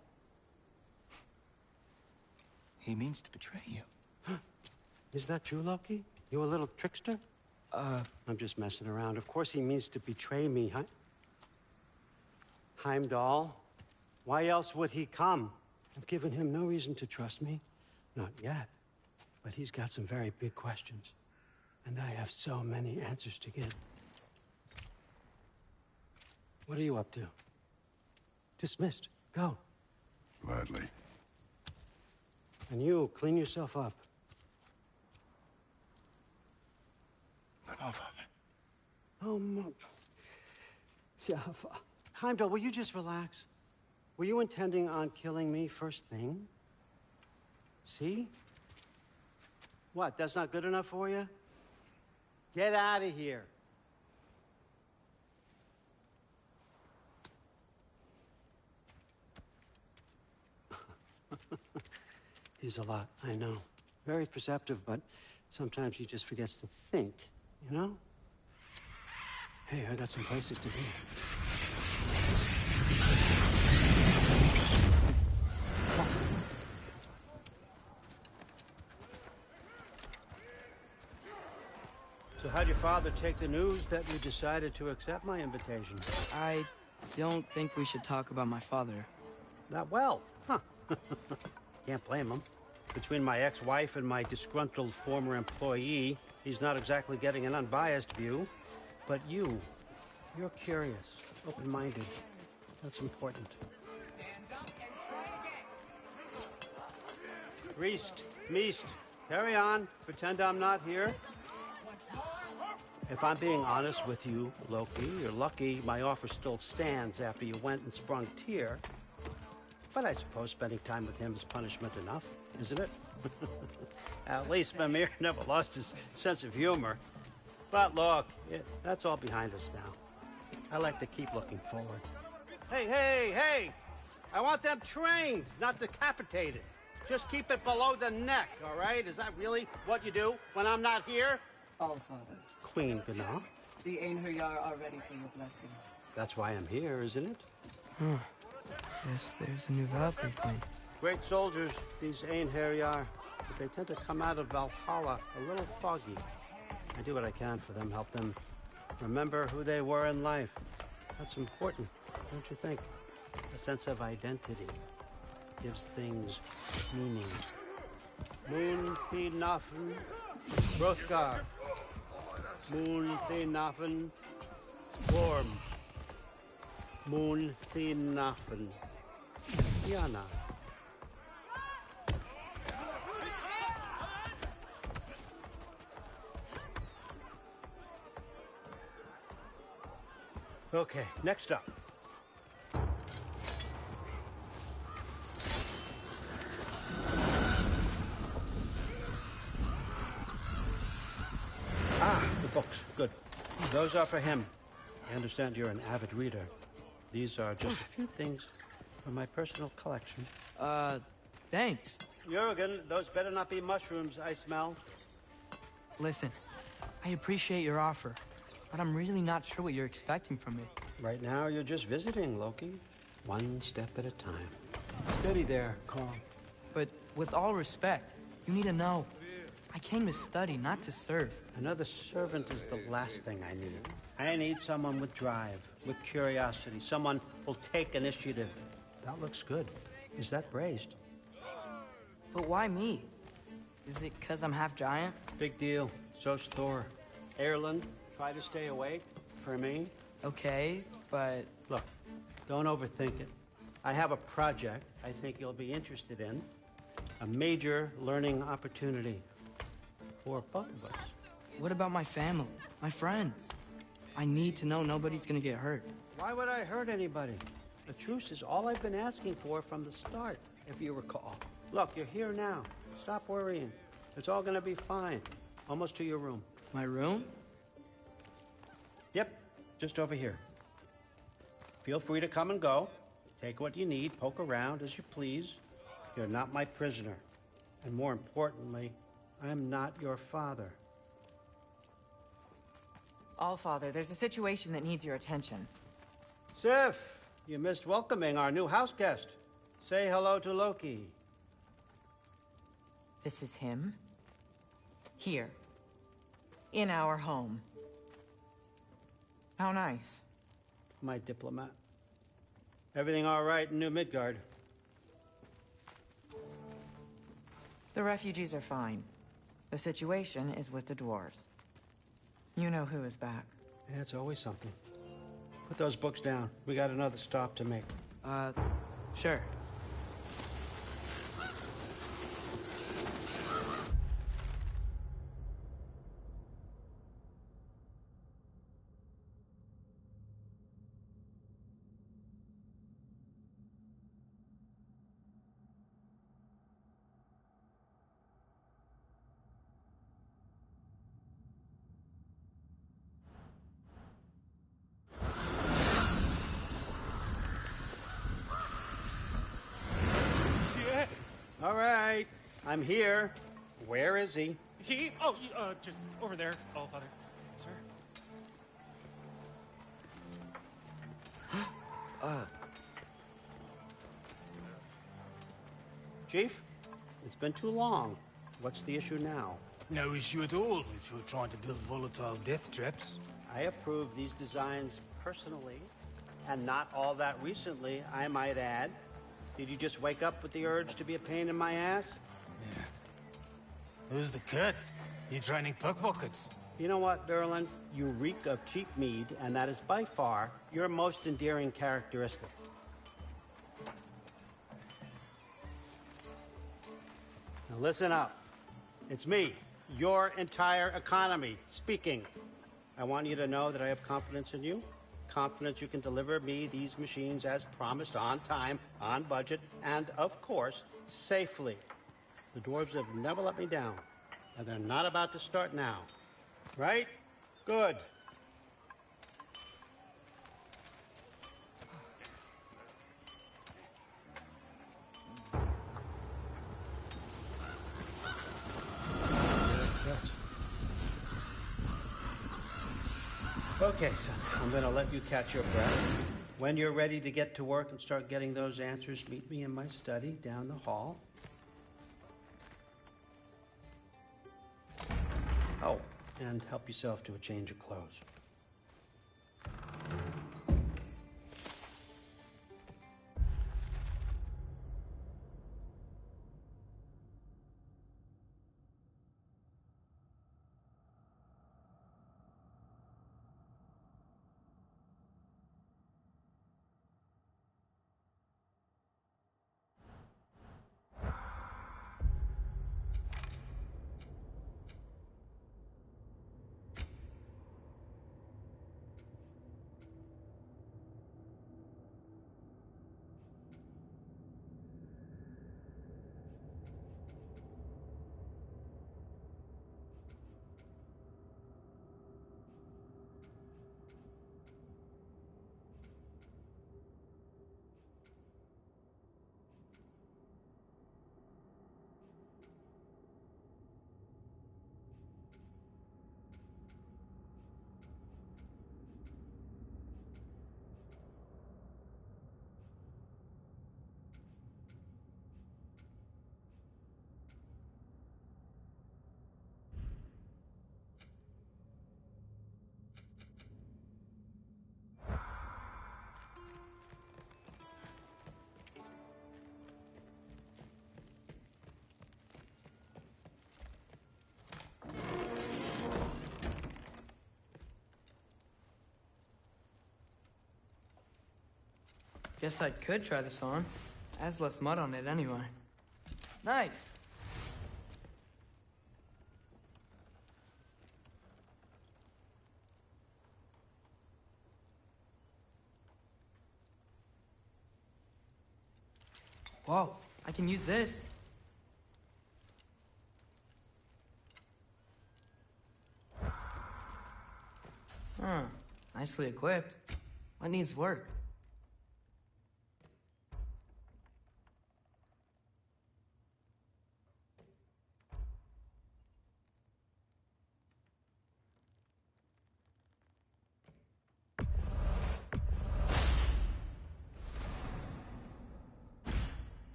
He means to betray you. Is that true, Loki? You a little trickster? I'm just messing around. Of course he means to betray me, huh? Heimdall? Why else would he come? I've given him no reason to trust me. Not yet. But he's got some very big questions. And I have so many answers to give. What are you up to? Dismissed. Go. Gladly. And you, clean yourself up. But Allfather. Oh, Heimdall, will you just relax? Were you intending on killing me first thing? See? What, that's not good enough for you? Get out of here. He's a lot, I know. Very perceptive, but sometimes he just forgets to think, you know? Hey, I got some places to be. So how'd your father take the news that you decided to accept my invitation? I don't think we should talk about my father. Not well, huh? Can't blame him. Between my ex-wife and my disgruntled former employee, he's not exactly getting an unbiased view. But you're curious, open-minded. That's important. Reist, Meist, carry on. Pretend I'm not here. If I'm being honest with you, Loki, you're lucky my offer still stands after you went and sprung Tyr. But I suppose spending time with him is punishment enough, isn't it? At least Mimir never lost his sense of humor. But look, that's all behind us now. I like to keep looking forward. Hey! I want them trained, not decapitated. Just keep it below the neck, all right? Is that really what you do when I'm not here? Allfather. Queen Gná. The Einherjar are ready for your blessings. That's why I'm here, isn't it? Yes, there's a new Valkyrie plane. Great soldiers, these Einherjar. But they tend to come out of Valhalla a little foggy. I do what I can for them, help them remember who they were in life. That's important, don't you think? A sense of identity gives things meaning. Moon Thinafen, Hrothgar. Moon Thinafen, Worm. Moon Thinafen, Yana. Okay, next up. The books. Good. Those are for him. I understand you're an avid reader. These are just a few things from my personal collection. Thanks. Jurgen, those better not be mushrooms I smell. Listen, I appreciate your offer, but I'm really not sure what you're expecting from me. Right now, you're just visiting, Loki. One step at a time. Steady there, Carl. But with all respect, you need to know. I came to study, not to serve. Another servant is the last thing I need. I need someone with drive, with curiosity, someone who'll take initiative. That looks good. Is that braised? But why me? Is it because I'm half giant? Big deal. So's Thor. Erland, try to stay awake for me. Okay, but... Look, don't overthink it. I have a project I think you'll be interested in. A major learning opportunity for both of us. What about my family? My friends? I need to know nobody's gonna get hurt. Why would I hurt anybody? A truce is all I've been asking for from the start, if you recall. Look, you're here now. Stop worrying. It's all gonna be fine. Almost to your room. My room? Yep, just over here. Feel free to come and go. Take what you need, poke around as you please. You're not my prisoner. And more importantly, I'm not your father. Allfather, there's a situation that needs your attention. Sif, you missed welcoming our new house guest. Say hello to Loki. This is him? Here. In our home. How nice. My diplomat. Everything all right in New Midgard? The refugees are fine. The situation is with the dwarves. You know who is back. Yeah, it's always something. Put those books down. We got another stop to make. Sure. All right, I'm here. Where is he? Just over there, Allfather. Sir? Chief, it's been too long. What's the issue now? No issue at all if you're trying to build volatile death traps. I approve these designs personally, and not all that recently, I might add. Did you just wake up with the urge to be a pain in my ass? Yeah. Who's the cut? You training pickpockets? You know what, Derlin? You reek of cheap mead, and that is by far your most endearing characteristic. Now listen up. It's me, your entire economy, speaking. I want you to know that I have confidence in you. Confidence you can deliver me these machines as promised, on time, on budget, and, of course, safely. The dwarves have never let me down, and they're not about to start now. Right? Good. Okay, son, I'm going to let you catch your breath. When you're ready to get to work and start getting those answers, meet me in my study down the hall. Oh, and help yourself to a change of clothes. Guess I could try this on. Has less mud on it anyway. Nice. Whoa, I can use this. Huh, nicely equipped. What needs work?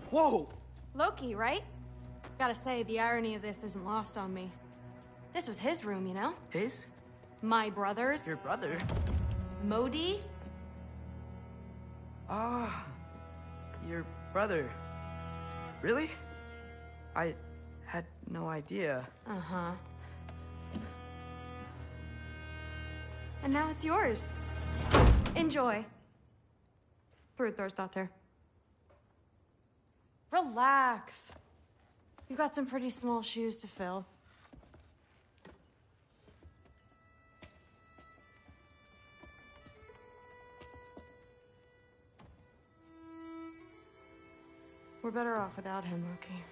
Whoa! Loki, right? Gotta say, the irony of this isn't lost on me. This was his room, you know? His? My brother's. Your brother? Modi? Ah, your brother. Really? I had no idea. Uh-huh. And now it's yours. Enjoy. Daughter. Relax. You've got some pretty small shoes to fill. We're better off without him, Loki.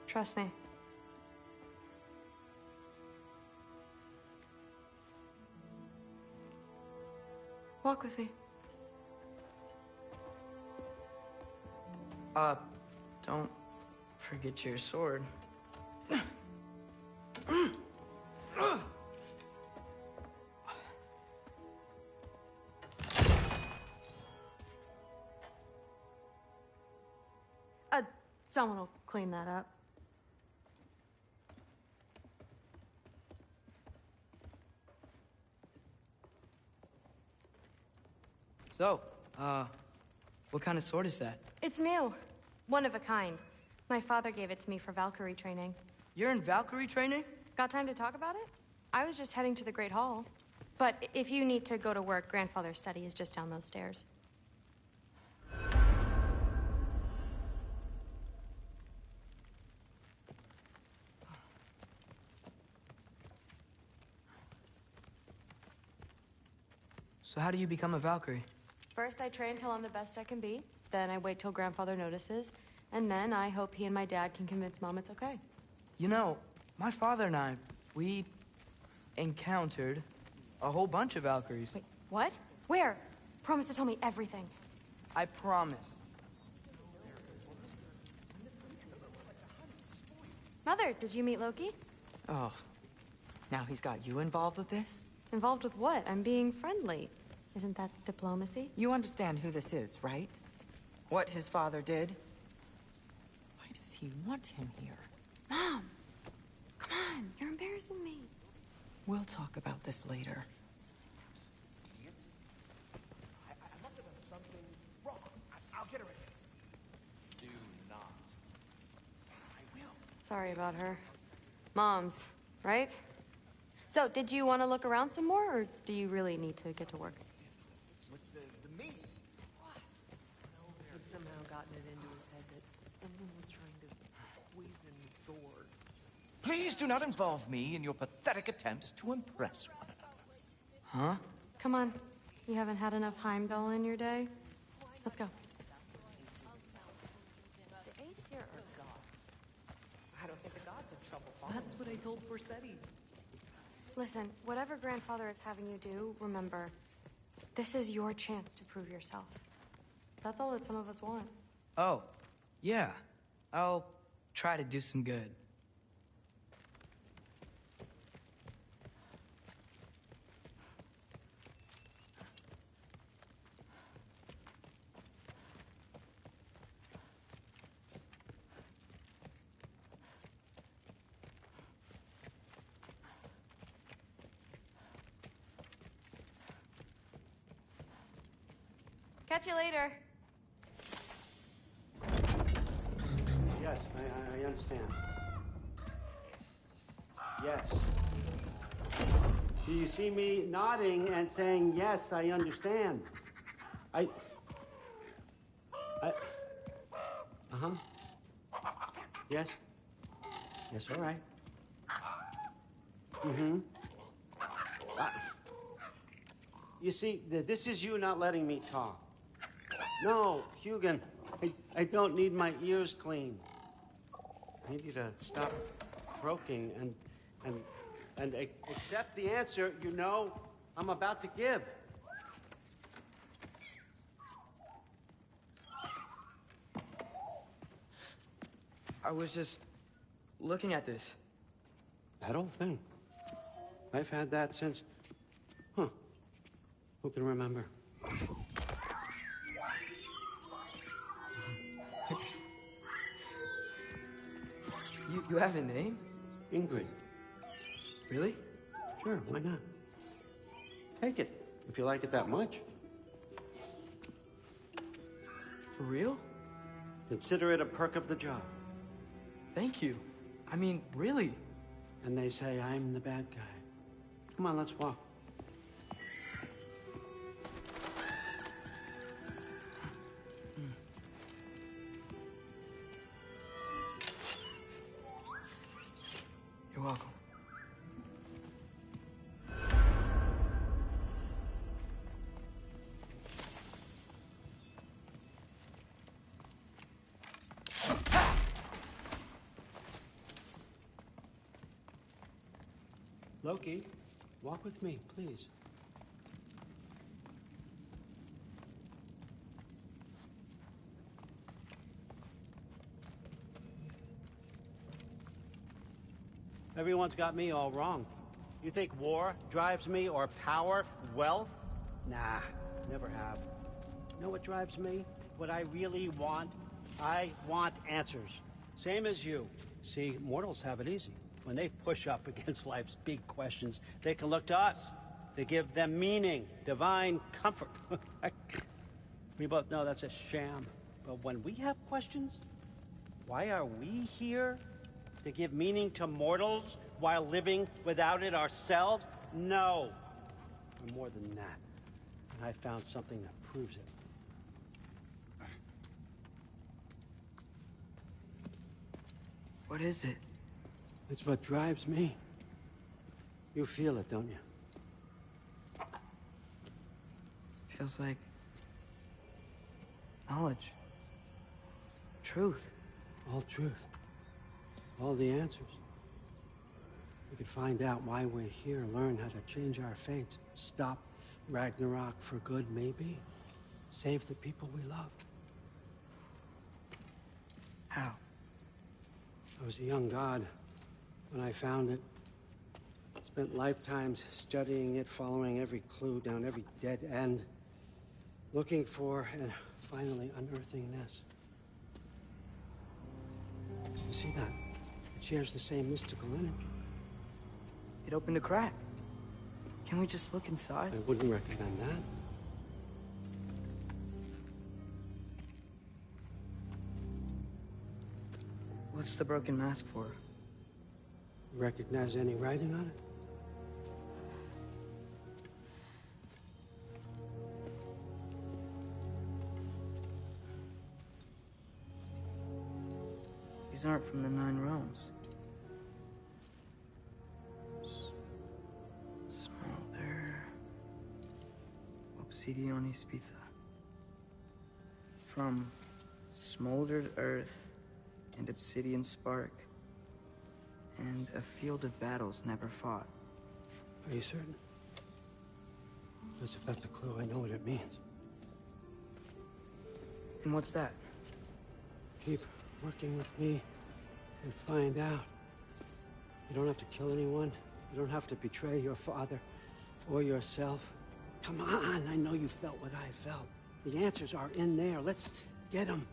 Trust me. Walk with me. Don't forget your sword. Someone will clean that up. So, what kind of sword is that? It's new. One of a kind. My father gave it to me for Valkyrie training. You're in Valkyrie training? Got time to talk about it? I was just heading to the Great Hall. But if you need to go to work, Grandfather's study is just down those stairs. So how do you become a Valkyrie? First, I train till I'm the best I can be. Then I wait till Grandfather notices. And then I hope he and my dad can convince Mom it's okay. You know, my father and I, we encountered a whole bunch of Valkyries. Wait, what? Where? Promise to tell me everything. I promise. Mother, did you meet Loki? Oh, now he's got you involved with this? Involved with what? I'm being friendly. Isn't that diplomacy? You understand who this is, right? What his father did? Why does he want him here? Mom! Come on, you're embarrassing me. We'll talk about this later. Idiot. I must have done something wrong. I'll get her in. Do not. I will. Sorry about her. Mom's, right? So, did you want to look around some more, or do you really need to get to work? With the me? What? He'd somehow gotten it into his head that someone was trying to poison Thor. Please do not involve me in your pathetic attempts to impress one another. Huh? Come on. You haven't had enough Heimdall in your day? Let's go. The Aesir are gods. I don't think the gods have trouble following. That's what I told Forseti. Listen, whatever Grandfather is having you do, remember, this is your chance to prove yourself. That's all that some of us want. Oh, yeah. I'll try to do some good. Catch you later. Yes, I understand. Yes. Do you see me nodding and saying, yes, I understand? Uh-huh. Yes. Yes, all right. Mm-hmm. You see, this is you not letting me talk. No, Hugin, I don't need my ears cleaned. I need you to stop croaking and accept the answer you know I'm about to give. I was just looking at this. That old thing. I've had that since... Huh. Who can remember? You have a name? Ingrid. Really? Sure, why not? Take it. If you like it that much. For real? Consider it a perk of the job. Thank you. I mean, really. And they say I'm the bad guy. Come on, let's walk. You're welcome. Loki, walk with me, please. Everyone's got me all wrong. You think war drives me, or power, wealth? Nah, never have. You know what drives me? What I really want? I want answers. Same as you. See, mortals have it easy. When they push up against life's big questions, they can look to us. They give them meaning, divine comfort. We both know that's a sham. But when we have questions, why are we here? To give meaning to mortals while living without it ourselves? No. We're more than that. And I found something that proves it. What is it? It's what drives me. You feel it, don't you? Feels like knowledge. Truth. All truth. All the answers. We could find out why we're here, learn how to change our fates, stop Ragnarok for good, maybe. Save the people we love. How? I was a young god when I found it. Spent lifetimes studying it, following every clue down every dead end, looking for and finally unearthing this. You see that? It shares the same mystical energy. It opened a crack. Can we just look inside? I wouldn't recommend that. What's the broken mask for? Recognize any writing on it? These aren't from the Nine Realms. Smolder. Obsidion Ispitha. From smoldered earth and obsidian spark. And a field of battles never fought. Are you certain? Because if that's the clue, I know what it means. And what's that? Keep working with me and find out. You don't have to kill anyone. You don't have to betray your father or yourself. Come on, I know you felt what I felt. The answers are in there. Let's get them.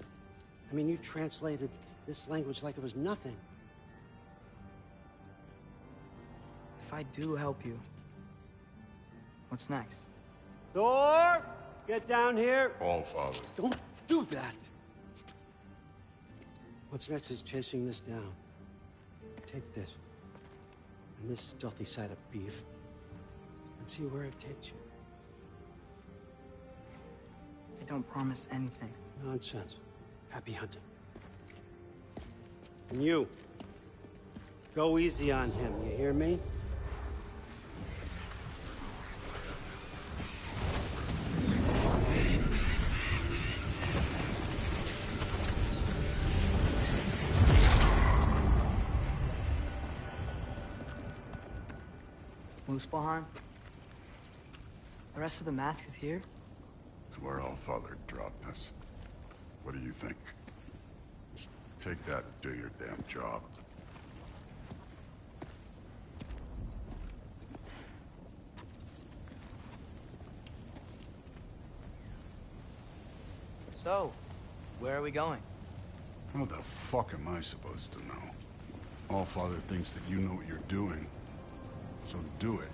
I mean, you translated this language like it was nothing. If I do help you, what's next? Thor! Get down here! All Father. Don't do that! What's next is chasing this down. Take this, and this stealthy side of beef, and see where it takes you. I don't promise anything. Nonsense. Happy hunting. And you, go easy on him, you hear me? Muspelheim? The rest of the mask is here? It's where All Father dropped us. What do you think? Just take that and do your damn job. So, where are we going? How the fuck am I supposed to know? All Father thinks that you know what you're doing. So do it.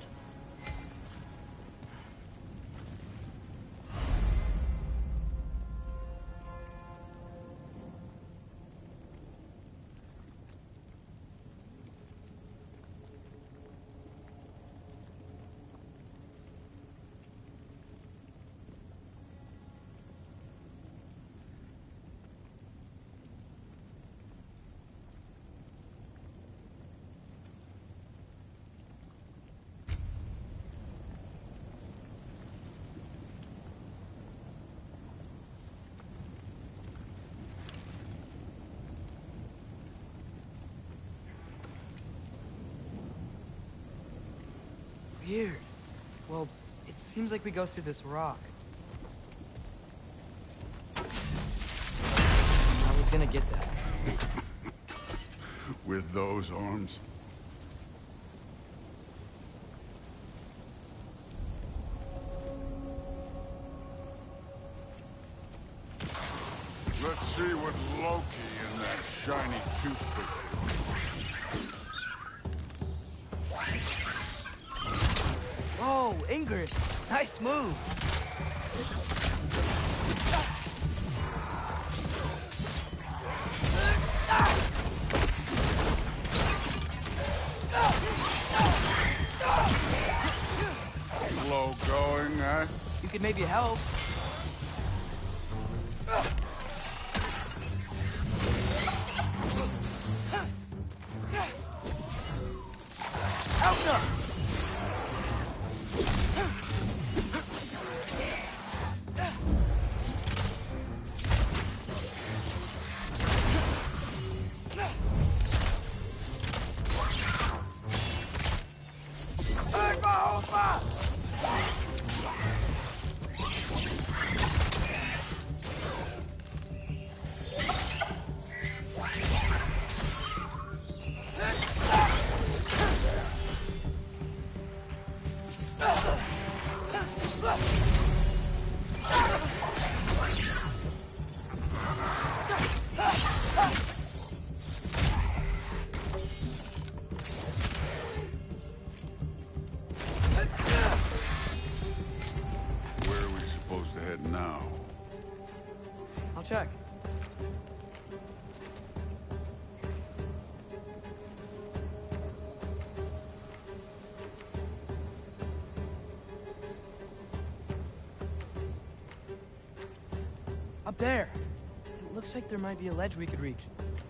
Weird. Well, it seems like we go through this rock. I was gonna get that. With those arms? Let's see what Loki and that shiny toothpick do. Whoa, Ingrid! Nice move! Slow going, eh? You could maybe help. Check. Up there. It looks like there might be a ledge we could reach.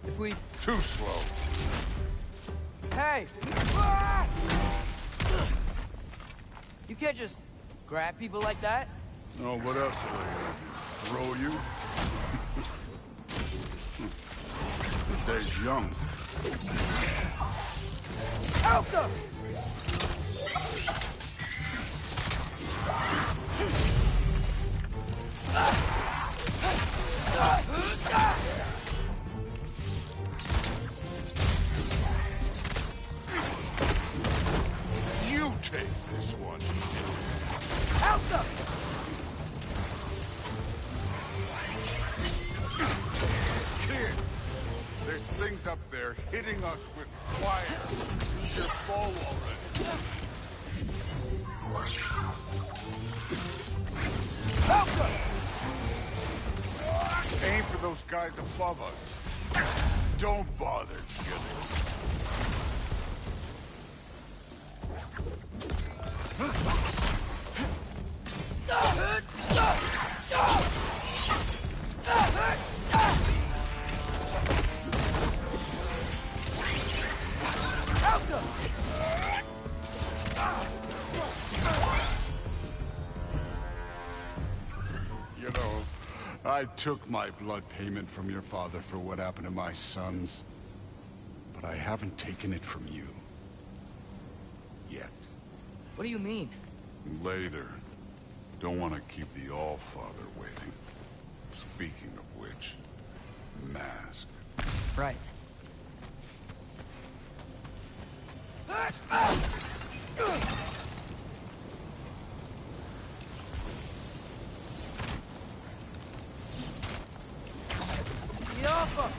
If we... Too slow. Hey! Ah! You can't just grab people like that. Oh, what else are they gonna do? Throw you? The day's young. Help them! You take this one. Help them! Kid, there's things up there hitting us with fire. Use your bow already. Help them! Aim for those guys above us. Don't bother killing. You know, I took my blood payment from your father for what happened to my sons. But I haven't taken it from you. Yet. What do you mean? Later. Don't want to keep the All-Father waiting. Speaking of which, mask. Right. Get off him!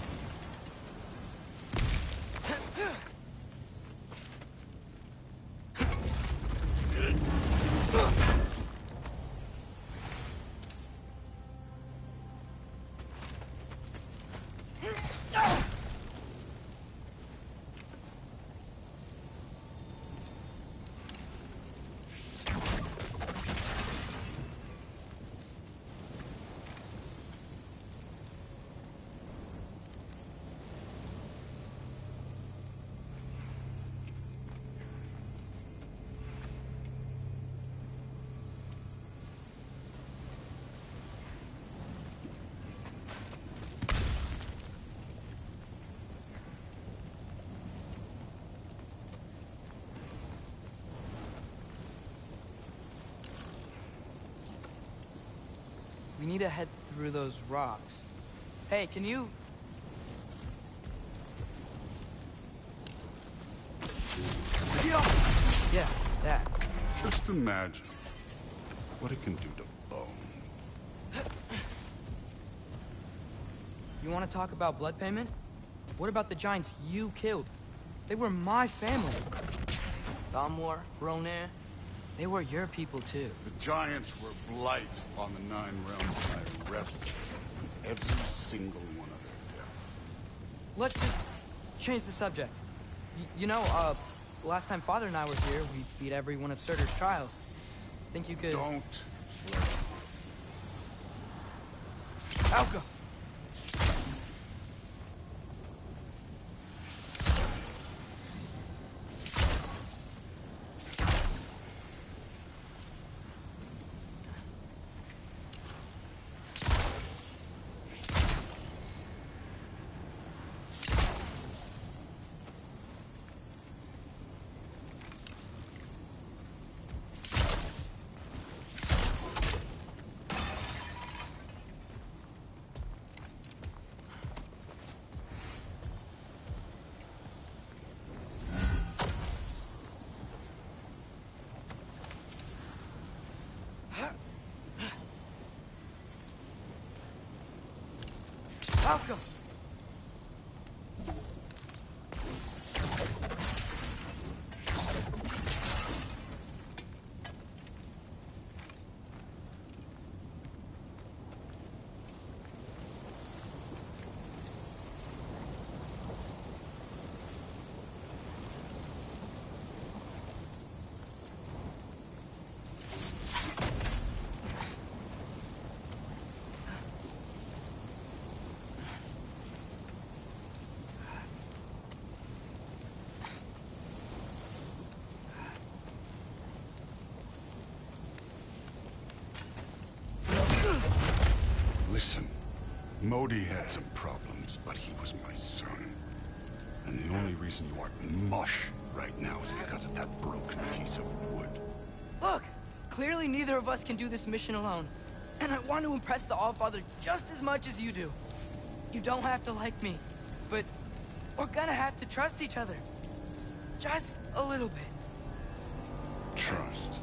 need to head through those rocks. Hey, can you... Yeah, that. Just imagine what it can do to bone. You want to talk about blood payment? What about the giants you killed? They were my family. Thamur, Ronan, they were your people too. The giants were blight on the 9 realms, and I wrestled every single one of their deaths. Let's just change the subject. You know, last time Father and I were here, we beat every one of Surtur's trials. Think you could... Don't. Alka! Alka! Listen, Modi had some problems, but he was my son. And the only reason you aren't mush right now is because of that broken piece of wood. Look! Clearly neither of us can do this mission alone. And I want to impress the Allfather just as much as you do. You don't have to like me, but we're gonna have to trust each other. Just a little bit. Trust.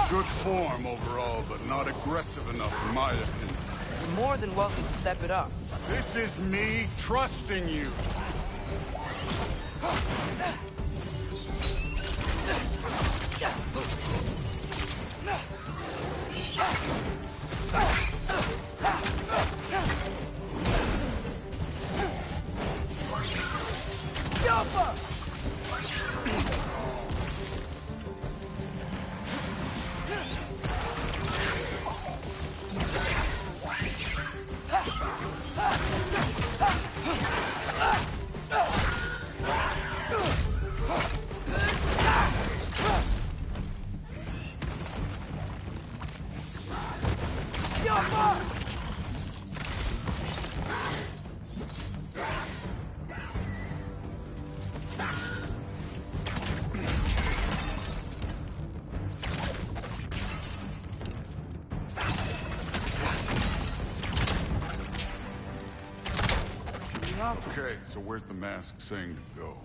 Good form overall, but not aggressive enough in my opinion. You're more than welcome to step it up. This is me trusting you. Okay, so where's the mask saying to go?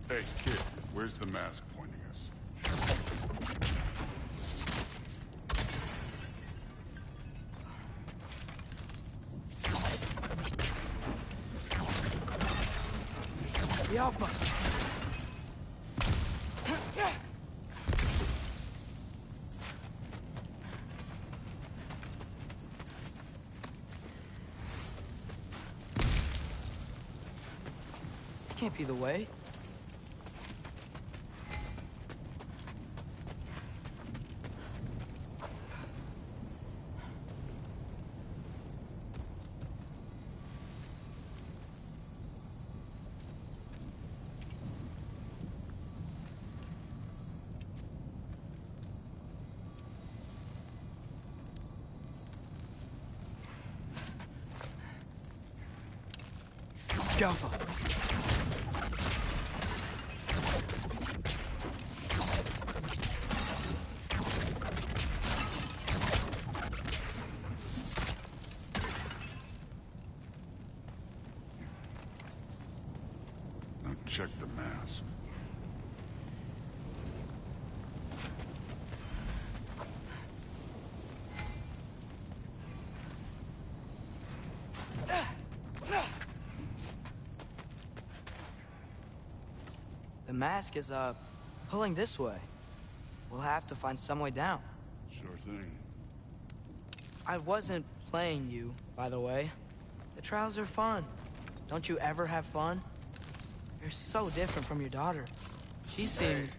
Hey, kid, where's the mask pointing us? The Alpha. can't be the way. Alpha. Now check the mask. The mask is, pulling this way. We'll have to find some way down. Sure thing. I wasn't playing you, by the way. The trials are fun. Don't you ever have fun? You're so different from your daughter. She seemed...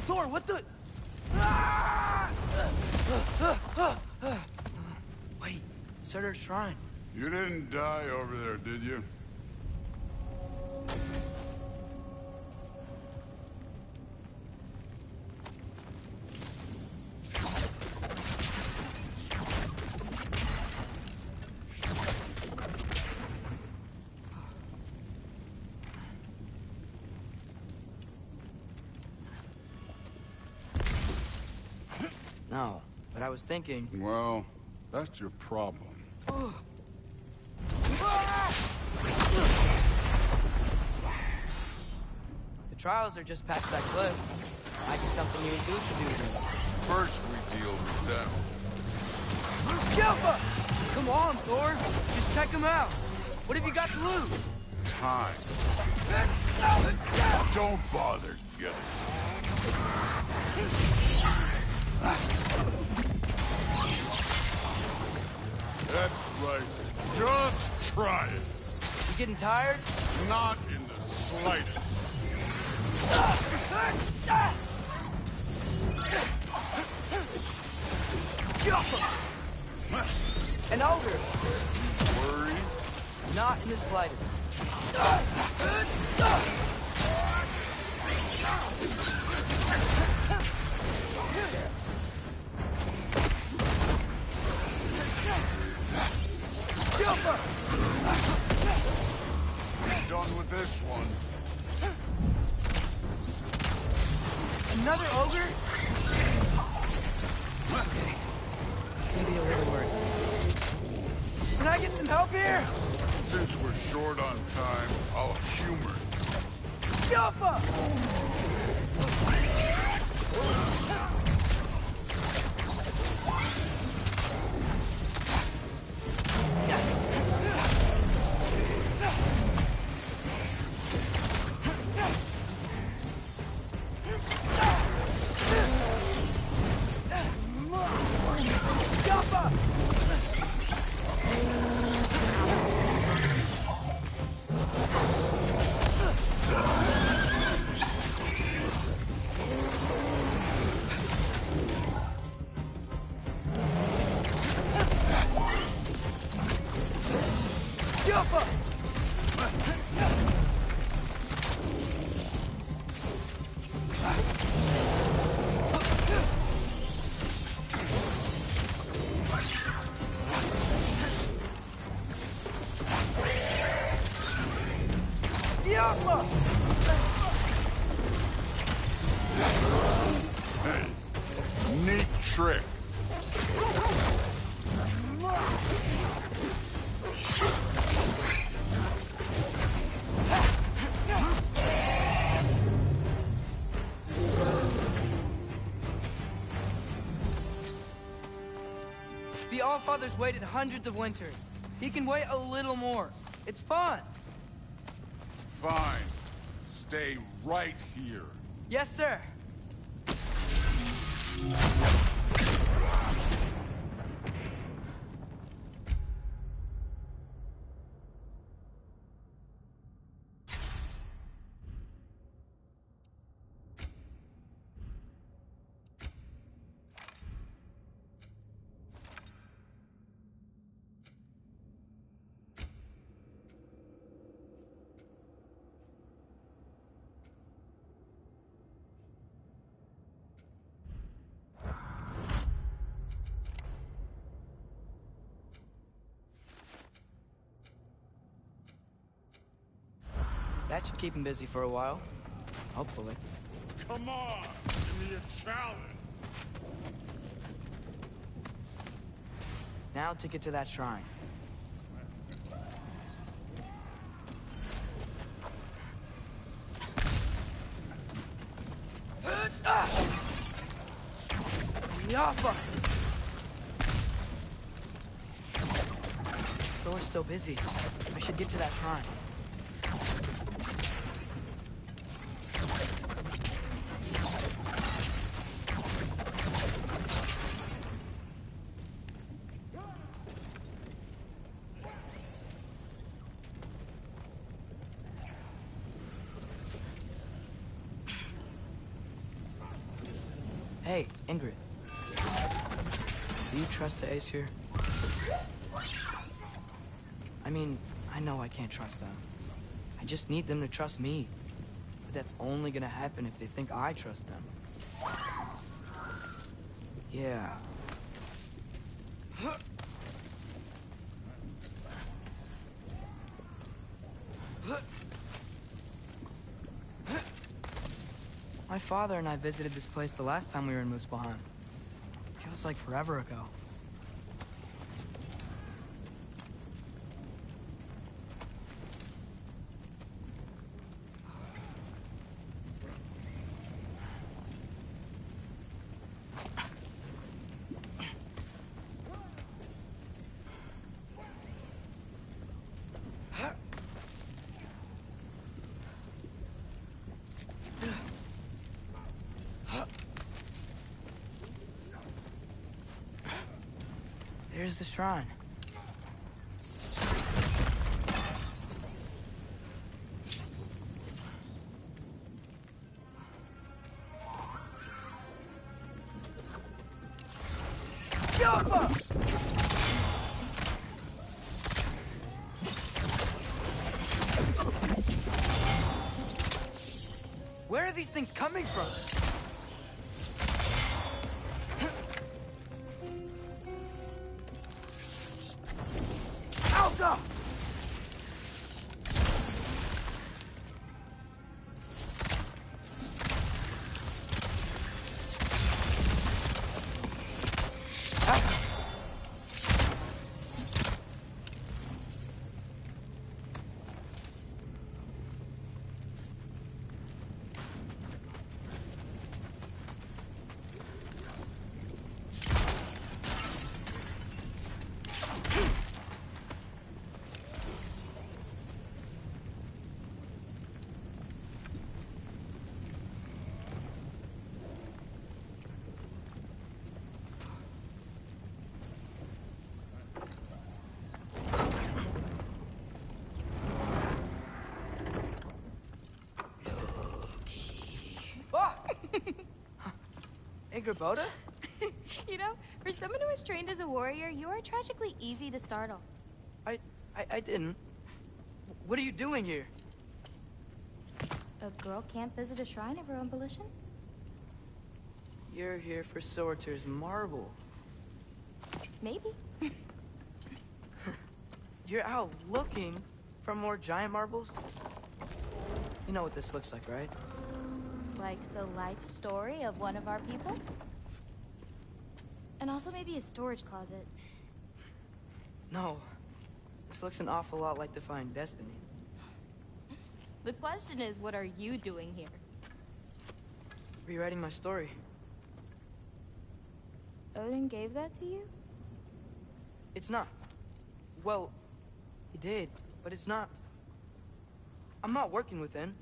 Thor, what the... Wait, Surtur's shrine. You didn't die over there, did you? No, but I was thinking... Well, that's your problem. The trials are just past that cliff. Might be something you and Goose should do. First we deal with them. Alpha! Come on, Thor. Just check them out. What have you got to lose? Time. Don't bother getting. That's right. Just try it. You getting tired? Not in the slightest. An ogre. Worry? Not in the slightest. Done with this one. Another ogre? Okay. Maybe a little worried. Can I get some help here? Since we're short on time, I'll humor you. Alpha! Hey, neat trick. The Allfather's waited hundreds of winters. He can wait a little more. It's fun. Fine. Stay right here. Yes, sir. That should keep him busy for a while. Hopefully. Come on, give me a challenge. Now to get to that shrine. Yafa! Thor's still busy. I should get to that shrine. Hey, Ingrid. Do you trust the Ace here? I mean, I know I can't trust them. I just need them to trust me. But that's only gonna happen if they think I trust them. Yeah. My father and I visited this place the last time we were in Muspelheim. Feels like forever ago. There's the shrine. Yappa! Where are these things coming from? Alga! Ingrid? You know, for someone who was trained as a warrior, you are tragically easy to startle. I didn't. What are you doing here? A girl can't visit a shrine of her own volition? You're here for Sorter's marble. Maybe. You're out looking for more giant marbles? You know what this looks like, right? Like the life story of one of our people? And also maybe a storage closet. No. This looks an awful lot like Defying Destiny. The question is, what are you doing here? Rewriting my story. Odin gave that to you? It's not. Well, he did, but it's not. I'm not working with him.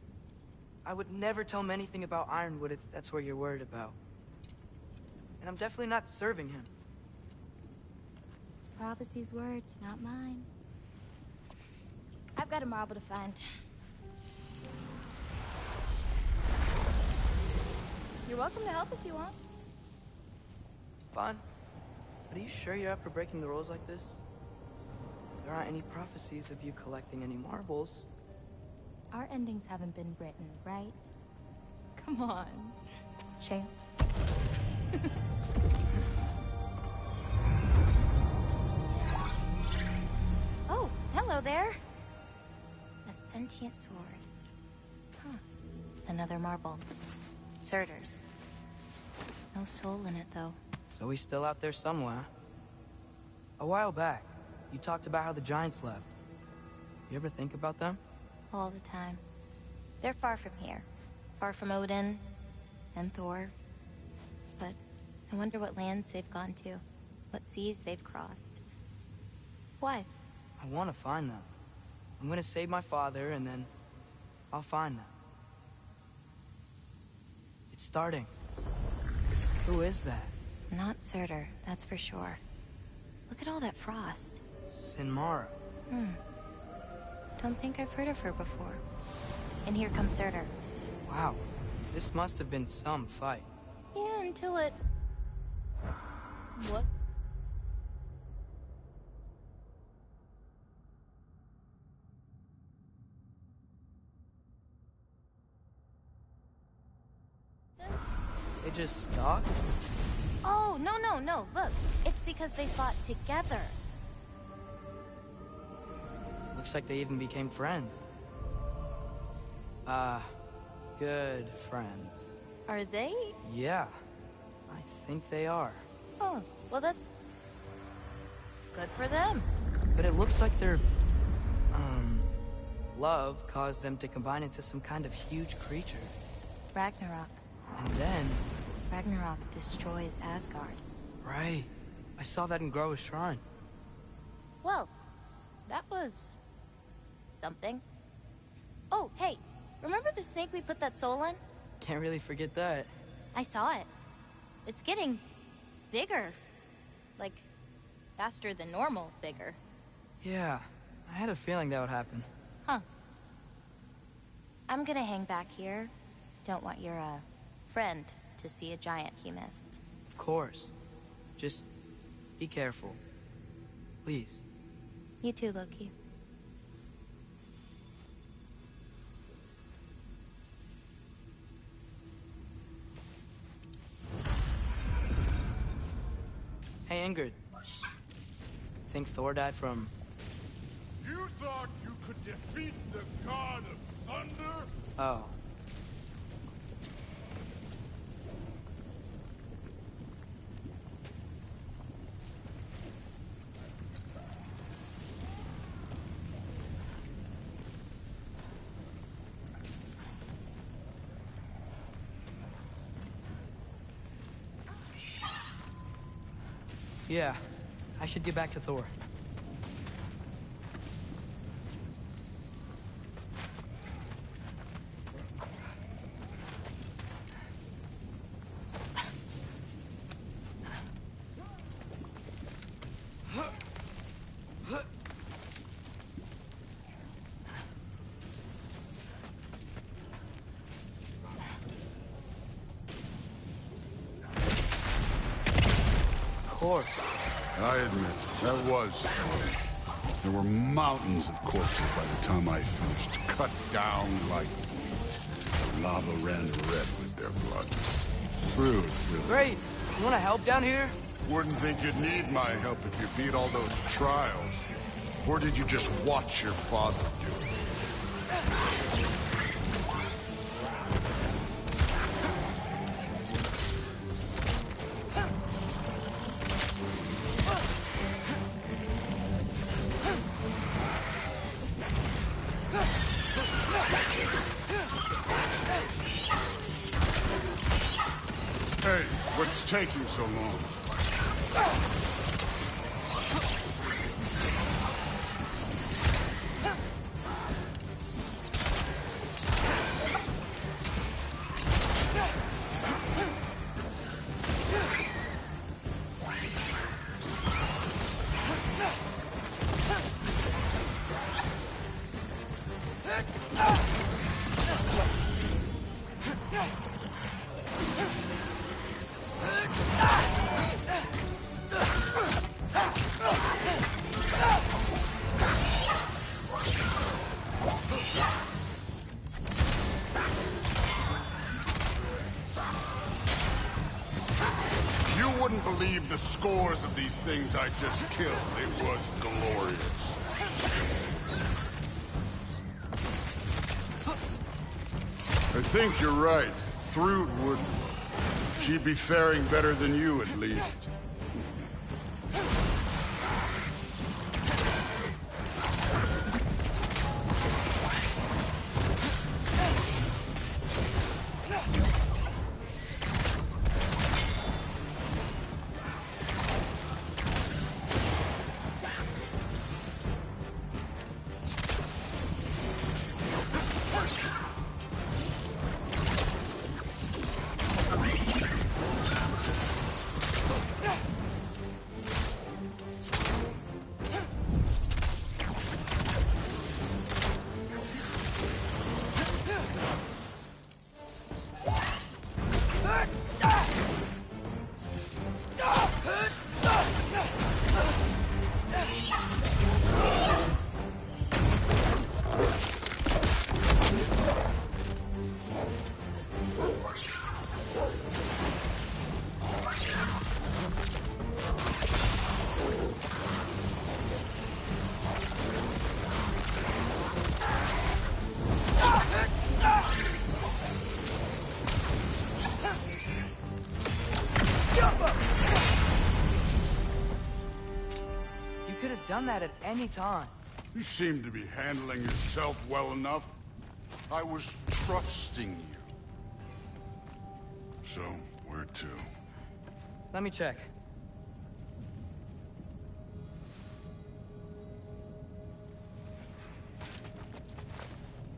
I would never tell him anything about Ironwood if that's what you're worried about. and I'm definitely not serving him. It's prophecy's words, not mine. I've got a marble to find. You're welcome to help if you want. Fine. But are you sure you're up for breaking the rules like this? There aren't any prophecies of you collecting any marbles. Our endings haven't been written, right? Come on, champ. Oh, hello there. A sentient sword. Huh. Another marble. Surtur's. No soul in it, though. So he's still out there somewhere. A while back, you talked about how the giants left. You ever think about them? All the time. They're far from here. Far from Odin and Thor. But I wonder what lands they've gone to. What seas they've crossed. Why? I want to find them. I'm gonna save my father, and then I'll find them. It's starting. Who is that? Not Surtur, that's for sure. Look at all that frost. Sinmara. Don't think I've heard of her before. And here comes Surtur. Wow. This must have been some fight. Yeah, until it... What? They just stopped? Oh, no. Look, it's because they fought together. Looks like they even became friends. Good friends. Are they? Yeah, I think they are. Oh, well that's... good for them. But it looks like their, love caused them to combine into some kind of huge creature. Ragnarok. And then... Ragnarok destroys Asgard. Right. I saw that in Groa's shrine. Well, that was... something. Oh, hey, remember the snake we put that soul in? Can't really forget that. I saw it. It's getting... bigger. Like, faster than normal bigger. Yeah, I had a feeling that would happen. Huh. I'm gonna hang back here. Don't want your, friend to see a giant he missed. Of course. Just be careful. Please. You too, Loki. Hey, Ingrid. Think Thor died from... You thought you could defeat the god of thunder? Oh. Yeah, I should get back to Thor. I admit, that was fun. There were mountains of corpses by the time I finished, cut down like meat. The lava ran red with their blood. Rude, really. Great! You wanna help down here? Wouldn't think you'd need my help if you beat all those trials. Or did you just watch your father do it? Hey, what's taking so long? believe the scores of these things I just killed. It was glorious. I think you're right. Thrud wouldn't. She'd be faring better than you, at least. Done that at any time. You seem to be handling yourself well enough. I was trusting you. So, where to? Let me check.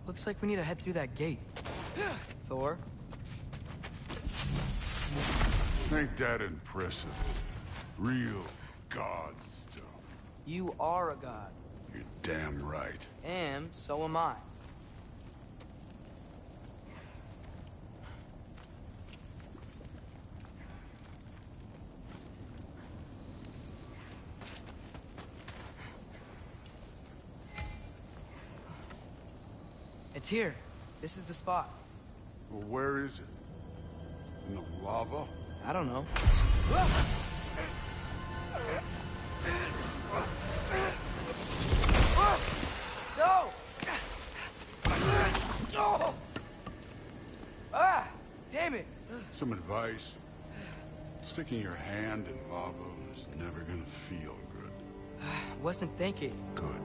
Looks like we need to head through that gate. Thor? Ain't that impressive? Real god stuff. You are a god. You're damn right. And so am I. It's here. This is the spot. Well, where is it? In the lava? I don't know. No! No! Ah! Damn it! Some advice. Sticking your hand in lava is never gonna feel good. Wasn't thinking. Good.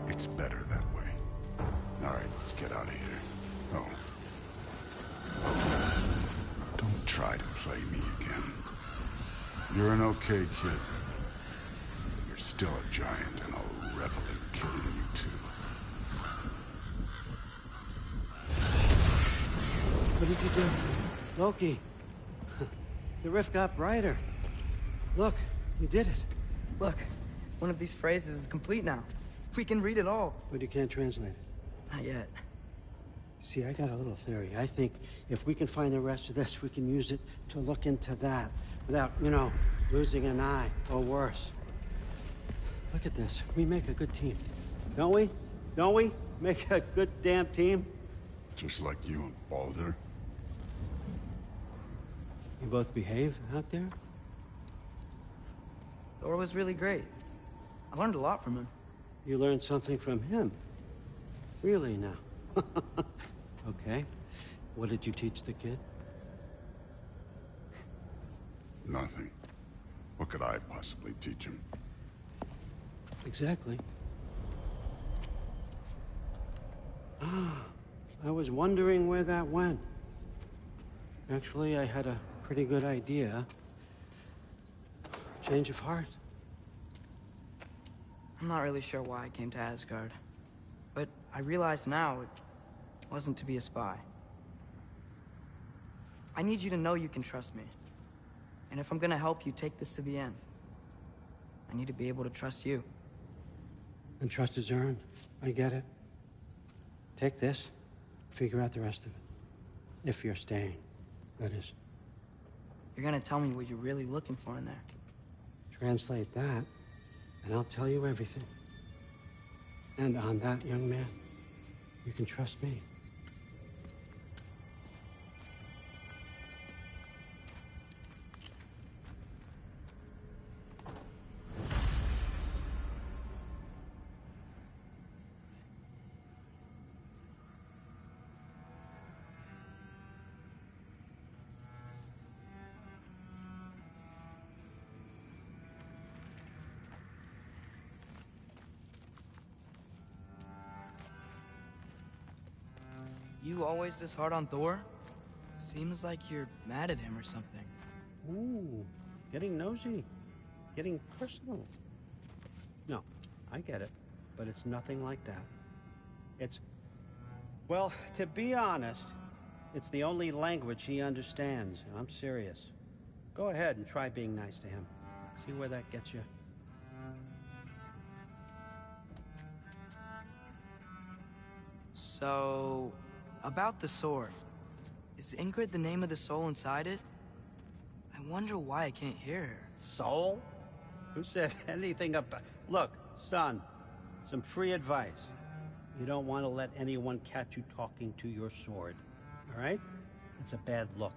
It's better that way. All right, let's get out of here. Oh. Don't try to play me again. You're an okay kid. You're still a giant, and I'll revel in killing you too. What did you do? Loki. The rift got brighter. Look, you did it. Look, one of these phrases is complete now. We can read it all. But you can't translate it. Not yet. See, I got a little theory. I think if we can find the rest of this, we can use it to look into that without, you know, losing an eye or worse. Look at this. We make a good team. Don't we? Don't we? Make a good damn team? Just like you and Baldur. You both behave out there? Thor was really great. I learned a lot from him. You learned something from him? Really now? Okay. What did you teach the kid? Nothing. What could I possibly teach him? Exactly. I was wondering where that went. Actually, I had a pretty good idea. Change of heart. I'm not really sure why I came to Asgard. But I realize now it wasn't to be a spy. I need you to know you can trust me. And if I'm gonna help you take this to the end, I need to be able to trust you. And trust is earned. I get it. Take this, figure out the rest of it. If you're staying, that is. You're gonna tell me what you're really looking for in there. Translate that, and I'll tell you everything. And on that, young man, you can trust me. You always this hard on Thor? Seems like you're mad at him or something. Ooh, getting nosy. Getting personal. No, I get it. But it's nothing like that. It's... Well, to be honest, it's the only language he understands. And I'm serious. Go ahead and try being nice to him. See where that gets you. So, about the sword. Is Ingrid the name of the soul inside it? I wonder why I can't hear her. Soul? Who said anything about... Look, son, some free advice. You don't want to let anyone catch you talking to your sword. All right? It's a bad look.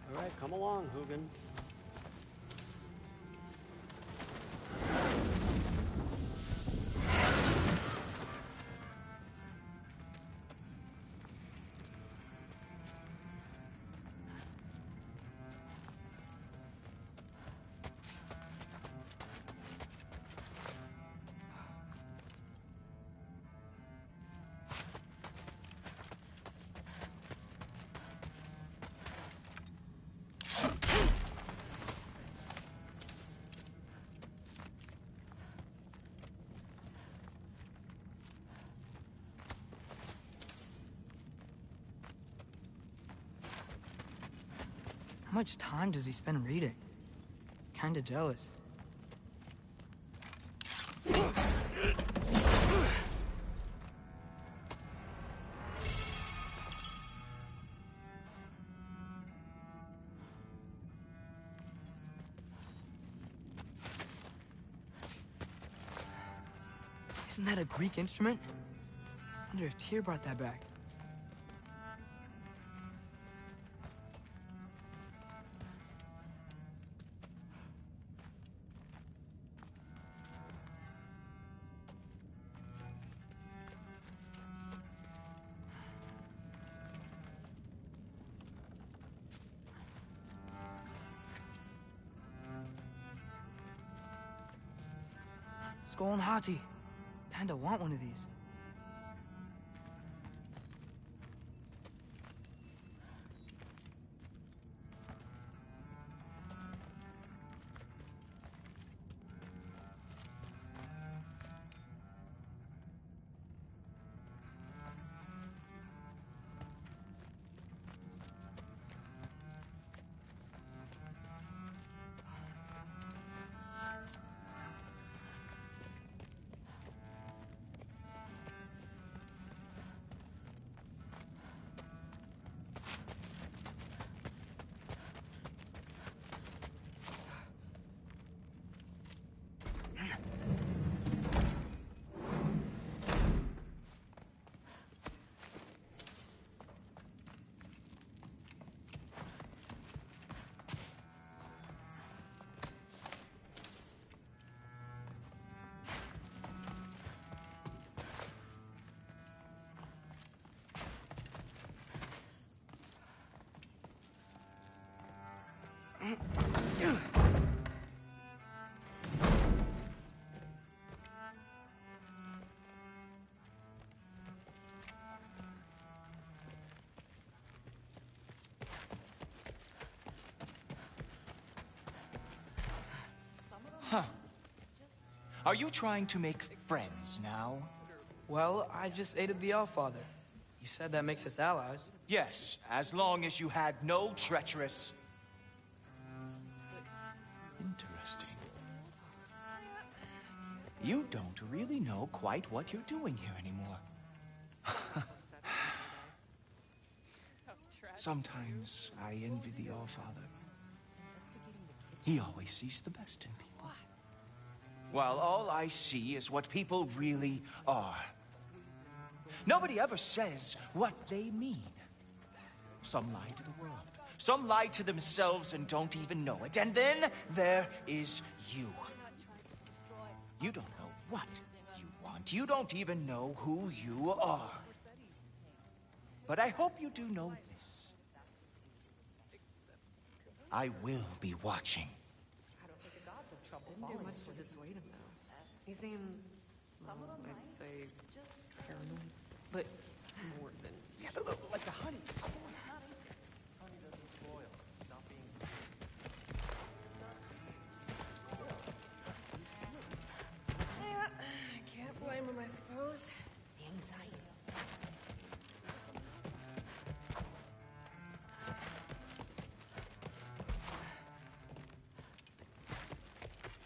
All right, come along, Hugin. How much time does he spend reading? Kinda jealous. Isn't that a Greek instrument? I wonder if Tyr brought that back. Skull and Hati. Kinda want one of these. Huh. Are you trying to make friends now? Well, I just aided the Allfather. You said that makes us allies. Yes, as long as you had no treacherous... Interesting. You don't really know quite what you're doing here anymore. Sometimes I envy the Allfather. He always sees the best in people. While all I see is what people really are. Nobody ever says what they mean. Some lie to the world. Some lie to themselves and don't even know it. And then there is you. You don't know what you want. You don't even know who you are. But I hope you do know this. I will be watching. Didn't do much to dissuade him, though. He seems, well, I'd say, paranoid. But more than... Yeah, like the honeys. Honey doesn't spoil. Stop being... Yeah, I can't blame him, I suppose. The anxiety.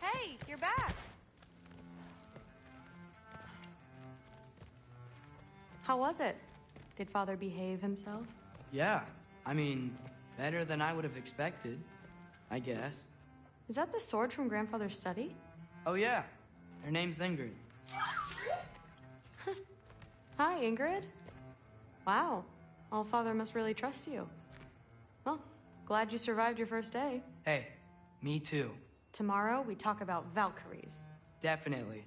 Hey, you're back. How was it? Did Father behave himself? Yeah, I mean, better than I would have expected, I guess. Is that the sword from Grandfather's study? Oh yeah, her name's Ingrid. Hi, Ingrid. Wow, Allfather must really trust you. Well, glad you survived your first day. Hey, me too. Tomorrow, we talk about Valkyries. Definitely.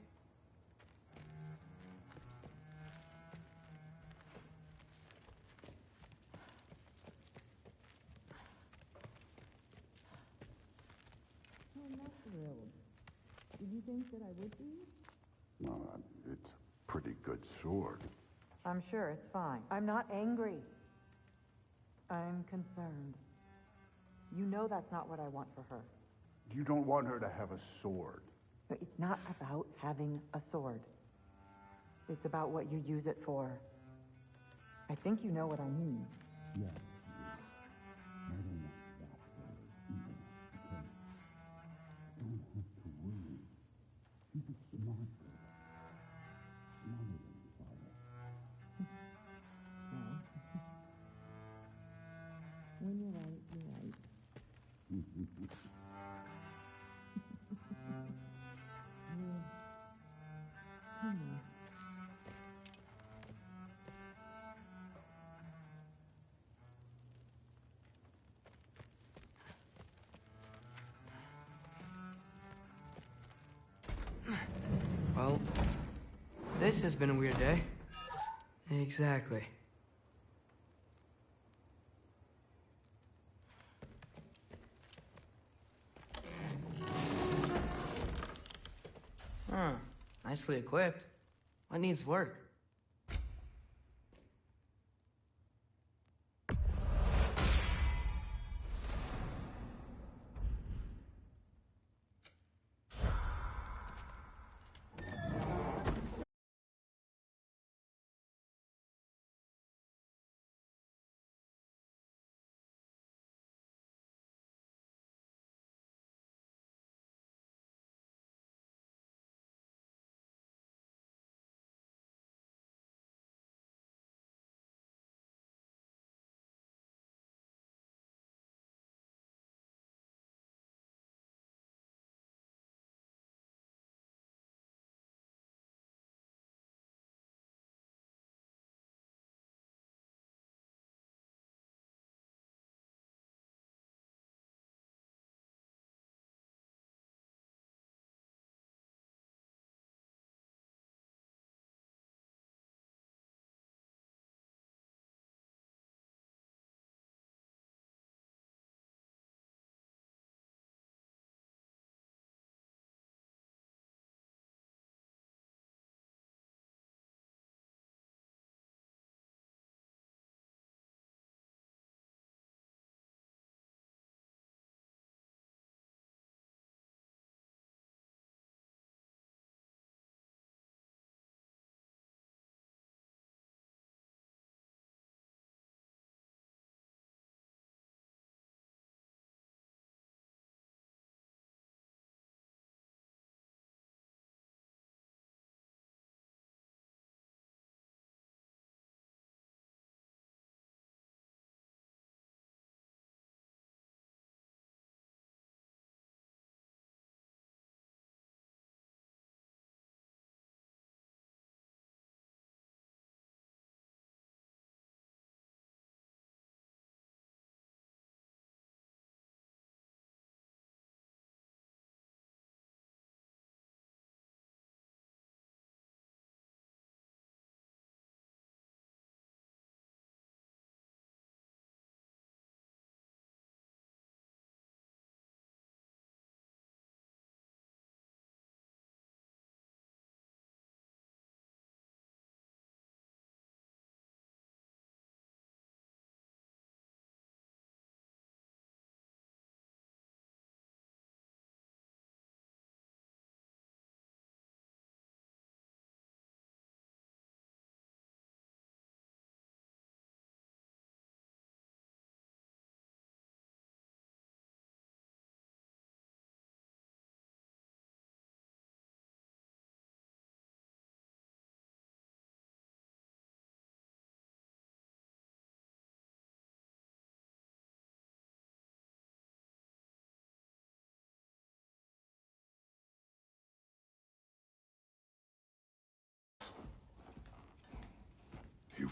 I'm not thrilled. Did you think that I would be? Well, it's a pretty good sword. I'm sure it's fine. I'm not angry. I'm concerned. You know that's not what I want for her. You don't want her to have a sword. But it's not about having a sword. It's about what you use it for. I think you know what I mean. Yeah. I don't want that for her either, because you don't have to worry. She's a smart girl. Smarter than your father. Well, when you're right, you're right. Well, this has been a weird day. Exactly. Huh. Nicely equipped. What needs work?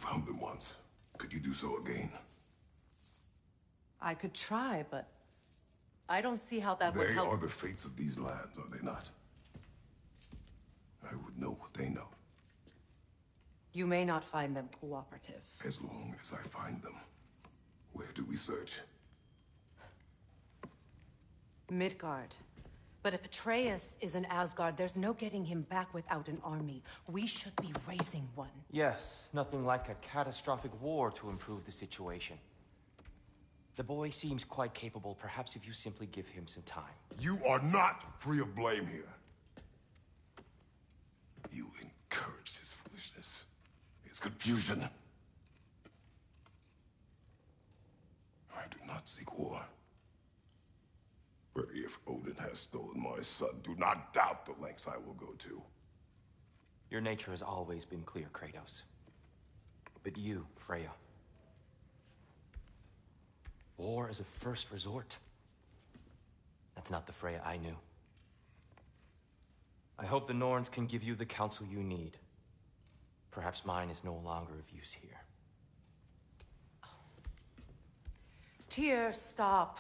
found them once. Could you do so again? I could try, but I don't see how that would They help. are the fates of these lands, are they not? I would know what they know. You may not find them cooperative. As long as I find them. Where do we search? Midgard. But if Atreus is in Asgard, there's no getting him back without an army. We should be raising one. Yes, nothing like a catastrophic war to improve the situation. The boy seems quite capable. Perhaps if you simply give him some time. You are not free of blame here. You encouraged his foolishness, his confusion. I do not seek war. But if Odin has stolen my son, do not doubt the lengths I will go to. Your nature has always been clear, Kratos. But you, Freya. War is a first resort. That's not the Freya I knew. I hope the Norns can give you the counsel you need. Perhaps mine is no longer of use here. Tyr, stop.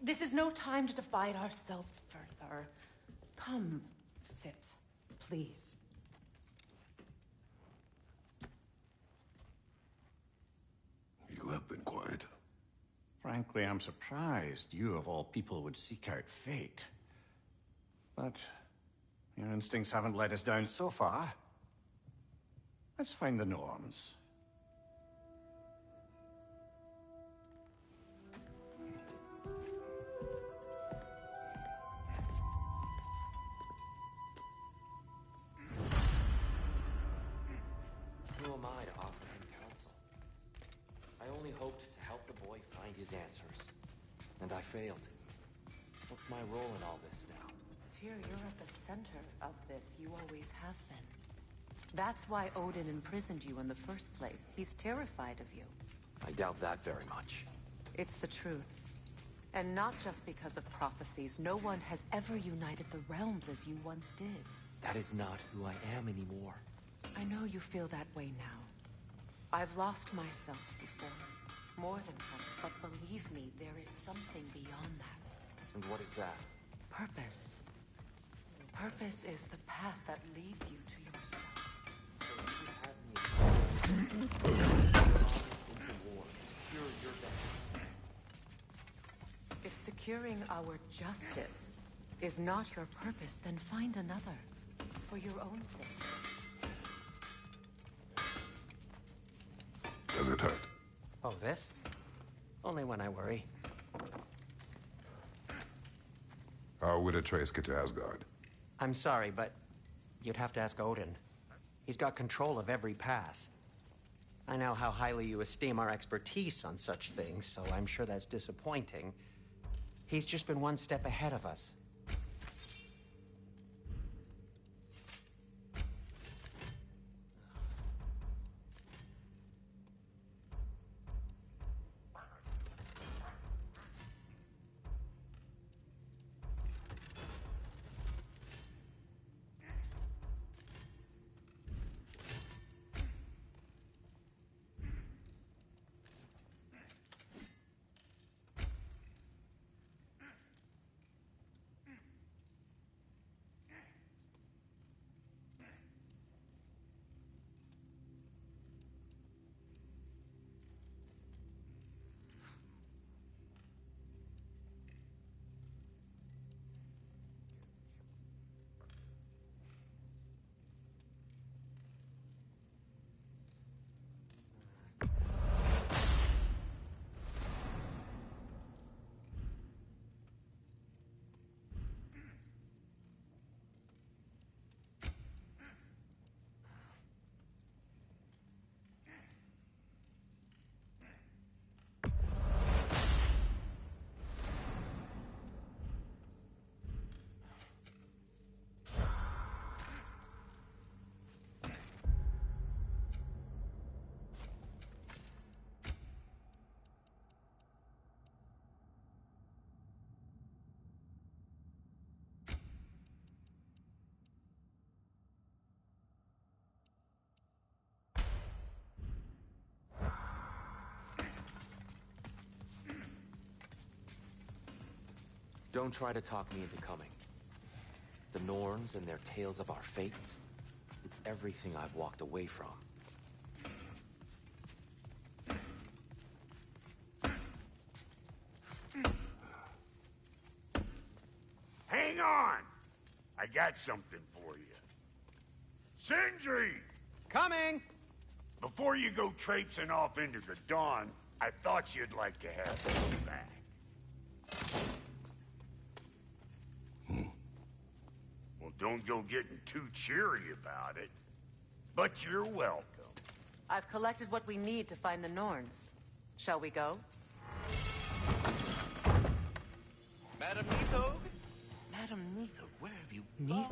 This is no time to divide ourselves further. Come, sit, please. You have been quiet. Frankly, I'm surprised you, of all people, would seek out fate. But your instincts haven't let us down so far. Let's find the Norns. Who am I to offer him counsel? I only hoped to help the boy find his answers. And I failed. What's my role in all this now? Tyr, you're at the center of this. You always have been. That's why Odin imprisoned you in the first place. He's terrified of you. I doubt that very much. It's the truth. And not just because of prophecies. No one has ever united the realms as you once did. That is not who I am anymore. I know you feel that way now. I've lost myself before. More than once, but believe me, there is something beyond that. And what is that? Purpose. Purpose is the path that leads you to yourself. So you have me into war, secure your destiny. If securing our justice is not your purpose, then find another. For your own sake. Does it hurt? Oh, this? Only when I worry. How would Atreus get to Asgard? I'm sorry, but you'd have to ask Odin. He's got control of every path. I know how highly you esteem our expertise on such things, so I'm sure that's disappointing. He's just been one step ahead of us. Don't try to talk me into coming. The Norns and their tales of our fates, it's everything I've walked away from. Hang on! I got something for you. Sindri! Coming! Before you go traipsing off into the dawn, I thought you'd like to have this back. Well, don't go getting too cheery about it. But you're welcome. I've collected what we need to find the Norns. Shall we go? Madam Nithog? Madam Nithog, where have you gone?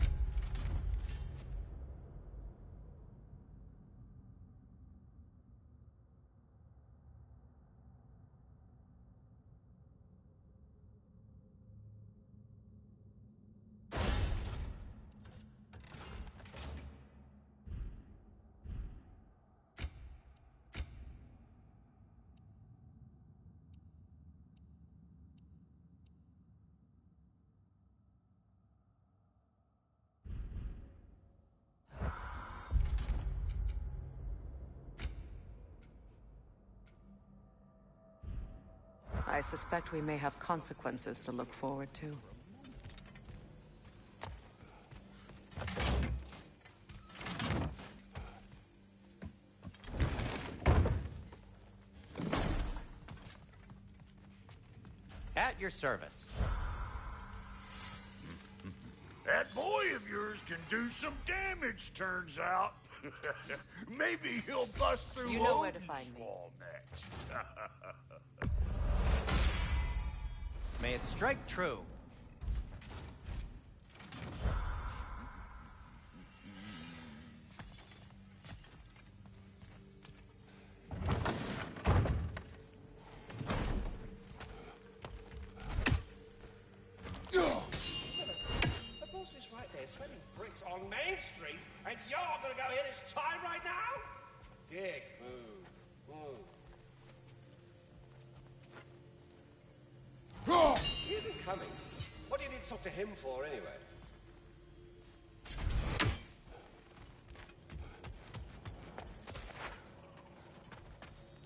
I suspect we may have consequences to look forward to. At your service. That boy of yours can do some damage, turns out. Maybe he'll bust through You know where to Odin's find me. wall next. May it strike true. The boss is right there, sweating bricks on Main Street, and you're gonna go hit his time right now? Dick move. He isn't coming. What do you need to talk to him for, anyway?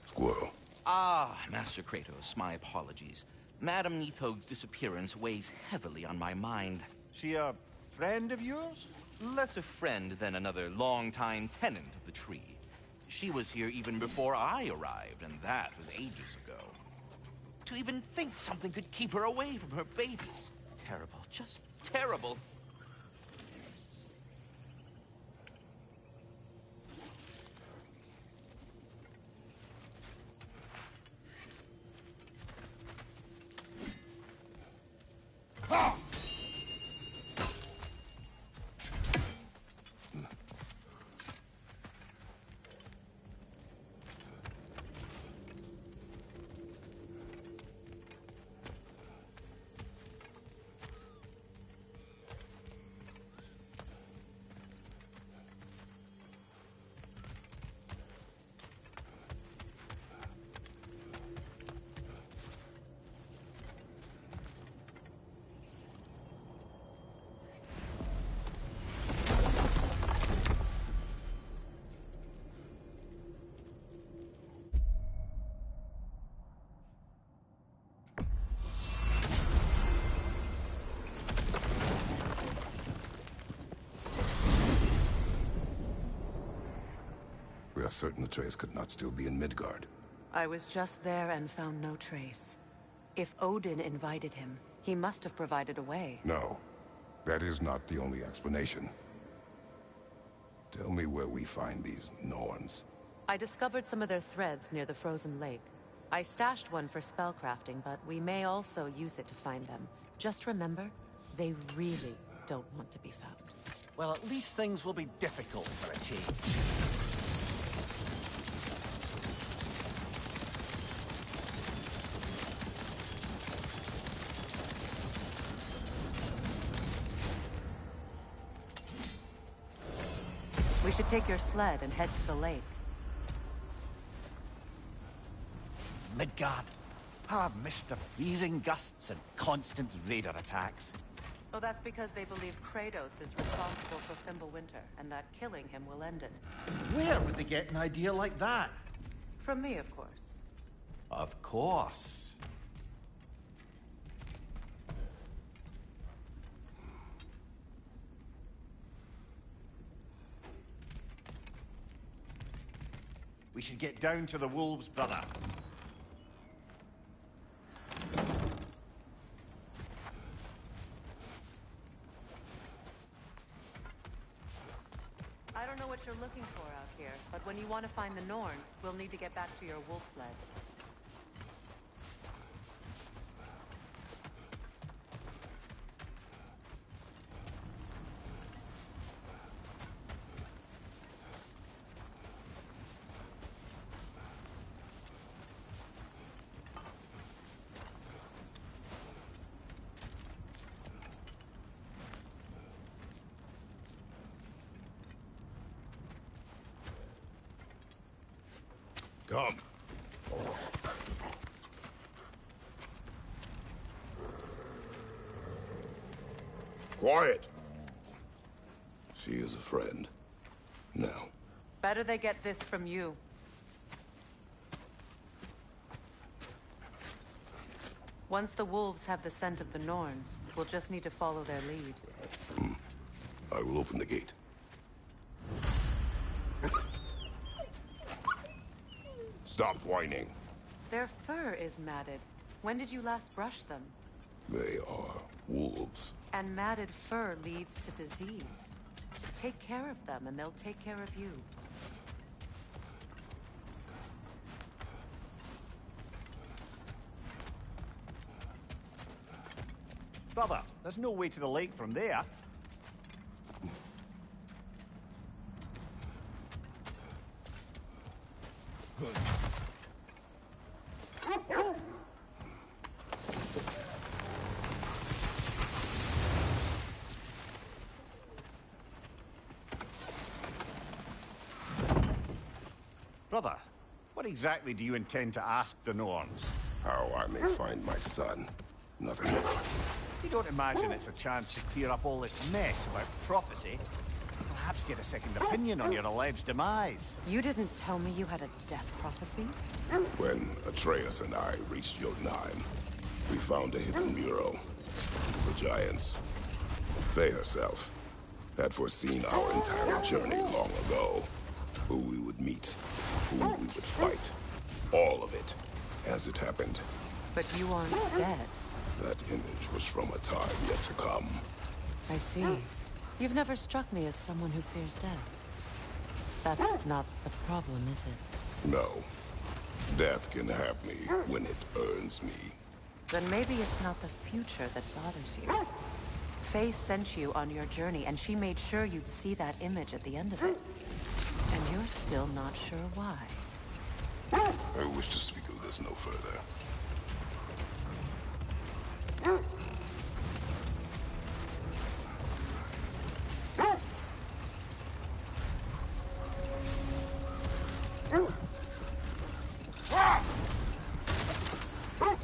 Squirrel. Ah, Master Kratos, my apologies. Madam Nithog's disappearance weighs heavily on my mind. She a friend of yours? Less a friend than another longtime tenant of the tree. She was here even before I arrived, and that was ages ago. To even think something could keep her away from her babies. Terrible, just terrible. We are certain Atreus could not still be in Midgard. I was just there and found no trace. If Odin invited him, he must have provided a way. No, that is not the only explanation. Tell me where we find these Norns. I discovered some of their threads near the frozen lake. I stashed one for spellcrafting, but we may also use it to find them. Just remember, they really don't want to be found. Well, at least things will be difficult for a change. We should take your sled and head to the lake. Midgard. Amidst the freezing gusts and constant raider attacks. Oh, that's because they believe Kratos is responsible for Fimbulwinter, and that killing him will end it. Where would they get an idea like that? From me, of course. Of course. We should get down to the wolves, brother. I don't know what you're looking for out here, but when you want to find the Norns, we'll need to get back to your wolf sled. Come. Quiet. She is a friend. Now. Better they get this from you. Once the wolves have the scent of the Norns, we'll just need to follow their lead. I will open the gate. Stop whining. Their fur is matted. When did you last brush them? They are wolves. And matted fur leads to disease. Take care of them, and they'll take care of you. Brother, there's no way to the lake from there. Brother, what exactly do you intend to ask the Norns? How I may find my son. Nothing more. You don't imagine it's a chance to clear up all this mess about prophecy? Perhaps get a second opinion on your alleged demise. You didn't tell me you had a death prophecy? When Atreus and I reached Jotunheim, we found a hidden mural. The Giants. Faye herself had foreseen our entire journey long ago. Who we would meet, who we would fight. All of it, as it happened. But you aren't dead. That image was from a time yet to come. I see. You've never struck me as someone who fears death. That's not the problem, is it? No. Death can have me when it earns me. Then maybe it's not the future that bothers you. Faye sent you on your journey, and she made sure you'd see that image at the end of it. And you're still not sure why. I wish to speak of this no further.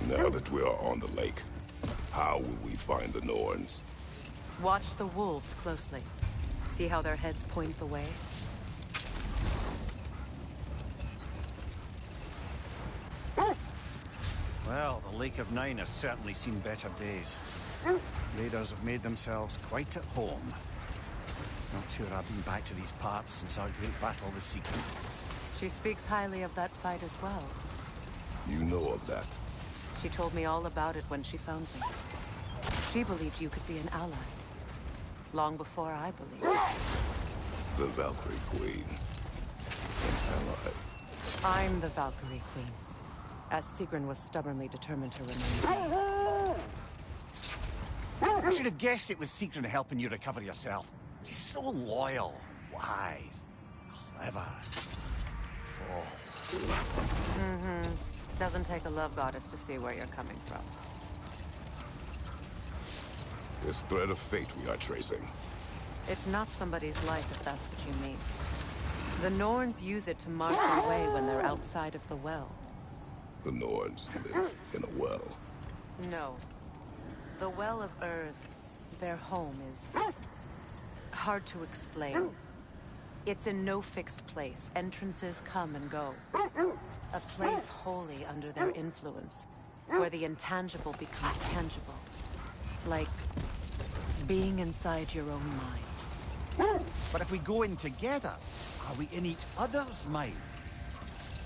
Now that we are on the lake, how will we find the Norns? Watch the wolves closely. See how their heads point the way? Well, the Lake of Nine has certainly seen better days. Raiders have made themselves quite at home. Not sure I've been back to these parts since our great battle with Secret. She speaks highly of that fight as well. You know of that? She told me all about it when she found me. She believed you could be an ally. Long before I believed. The Valkyrie Queen. An ally. I'm the Valkyrie Queen. As Sigrun was stubbornly determined to remain. I should have guessed it was Sigrun helping you recover yourself. She's so loyal, wise, clever. Oh. Mm-hmm. Doesn't take a love goddess to see where you're coming from. This thread of fate we are tracing. It's not somebody's life, if that's what you mean. The Norns use it to mark their way when they're outside of the well. The Norns live in a well. No. The Well of Earth, their home, is hard to explain. It's in no fixed place. Entrances come and go. A place wholly under their influence, where the intangible becomes tangible. Like being inside your own mind. But if we go in together, are we in each other's minds?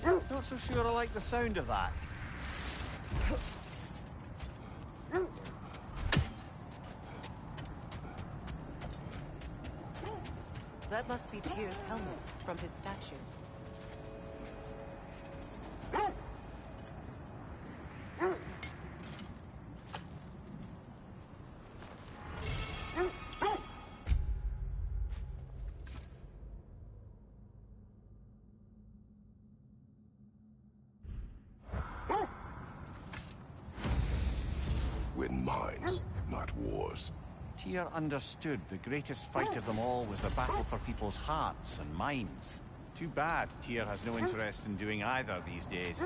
Not so sure I like the sound of that. That must be Tyr's helmet from his statue. Win minds, not wars. Tyr understood the greatest fight of them all was the battle for people's hearts and minds. Too bad Tyr has no interest in doing either these days.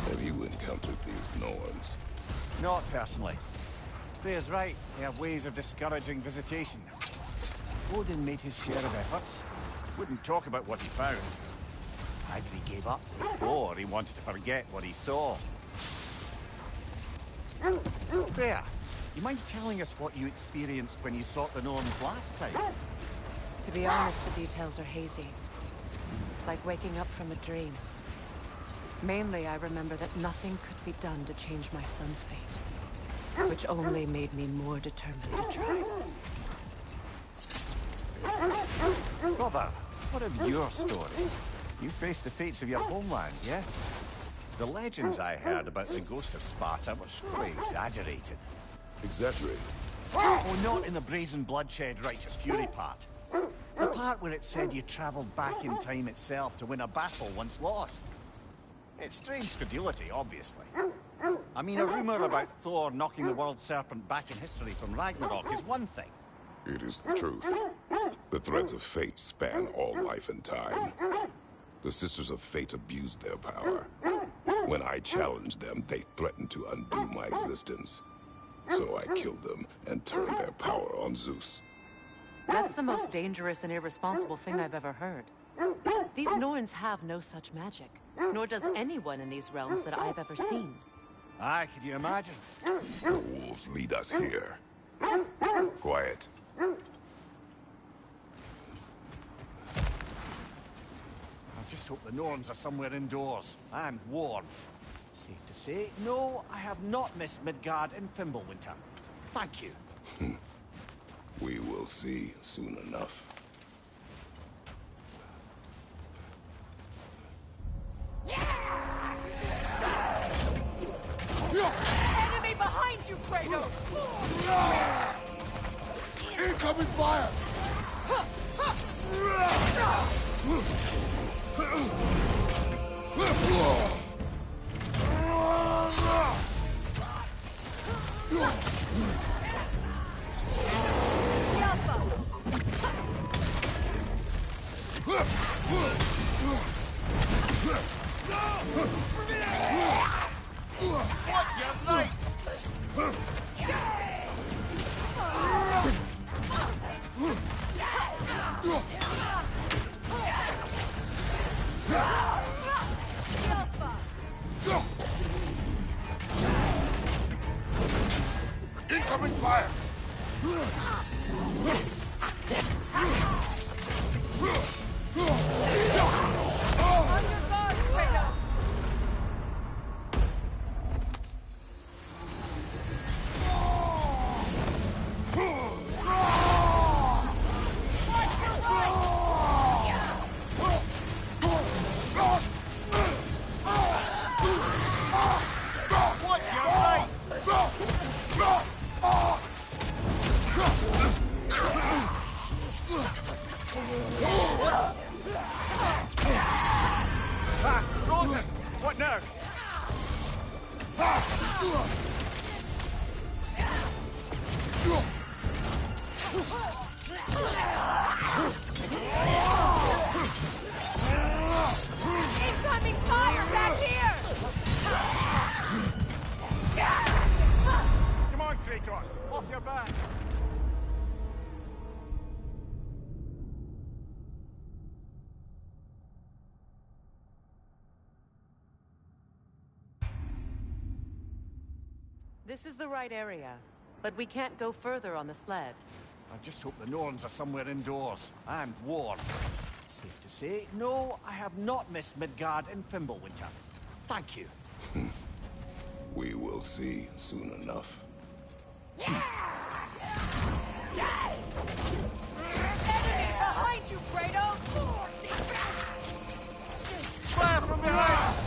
Have you encountered these Norns? Not personally. Freya's right. They have ways of discouraging visitation. Odin made his share of efforts. Wouldn't talk about what he found. Either he gave up, or he wanted to forget what he saw. Freya, you mind telling us what you experienced when you sought the Norns last time? To be honest, the details are hazy. Like waking up from a dream. Mainly, I remember that nothing could be done to change my son's fate. Which only made me more determined to try. Brother, what of your story? You faced the fates of your homeland, yeah? The legends I heard about the ghost of Sparta were surely exaggerated. Exaggerated? Oh, not in the brazen bloodshed righteous fury part. The part where it said you travelled back in time itself to win a battle once lost. It's strange credulity, obviously. I mean, a rumour about Thor knocking the world serpent back in history from Ragnarok is one thing. It is the truth. The threads of fate span all life and time. The Sisters of Fate abused their power. When I challenged them, they threatened to undo my existence. So I killed them and turned their power on Zeus. That's the most dangerous and irresponsible thing I've ever heard. These Norns have no such magic, nor does anyone in these realms that I've ever seen. Aye, can you imagine? The wolves lead us here. Quiet. I just hope the Norns are somewhere indoors, and warm. Safe to say, no, I have not missed Midgard in Fimbulwinter. Thank you. We will see soon enough. Enemy behind you, Kratos! Incoming fire! What's your light? Incoming fire! Watch your right! Incoming fire back here! Come on, Kratos! Off your back! This is the right area, but we can't go further on the sled. I just hope the Norns are somewhere indoors and warm. Safe to say, no, I have not missed Midgard in Fimbulwinter. Thank you. We will see soon enough. Enemy behind you, Kratos! Fire from behind!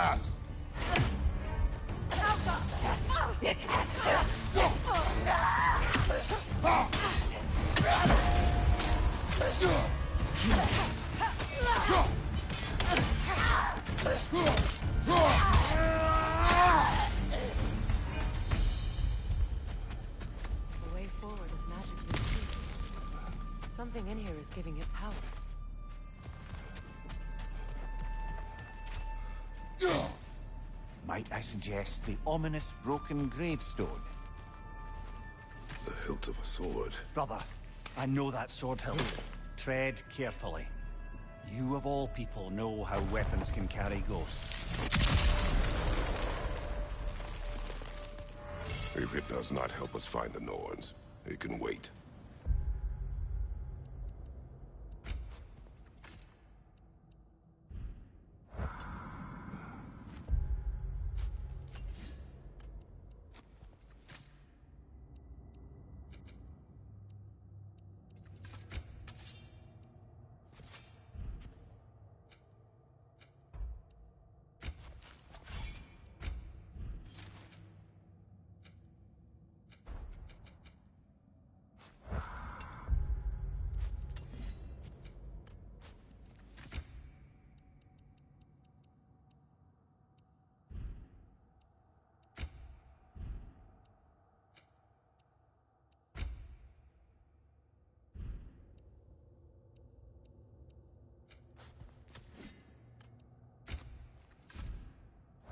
last. The way forward is magically sweet. Something in here is giving it power. Might I suggest the ominous broken gravestone? The hilt of a sword. Brother, I know that sword hilt. Tread carefully. You of all people know how weapons can carry ghosts. If it does not help us find the Norns, it can wait.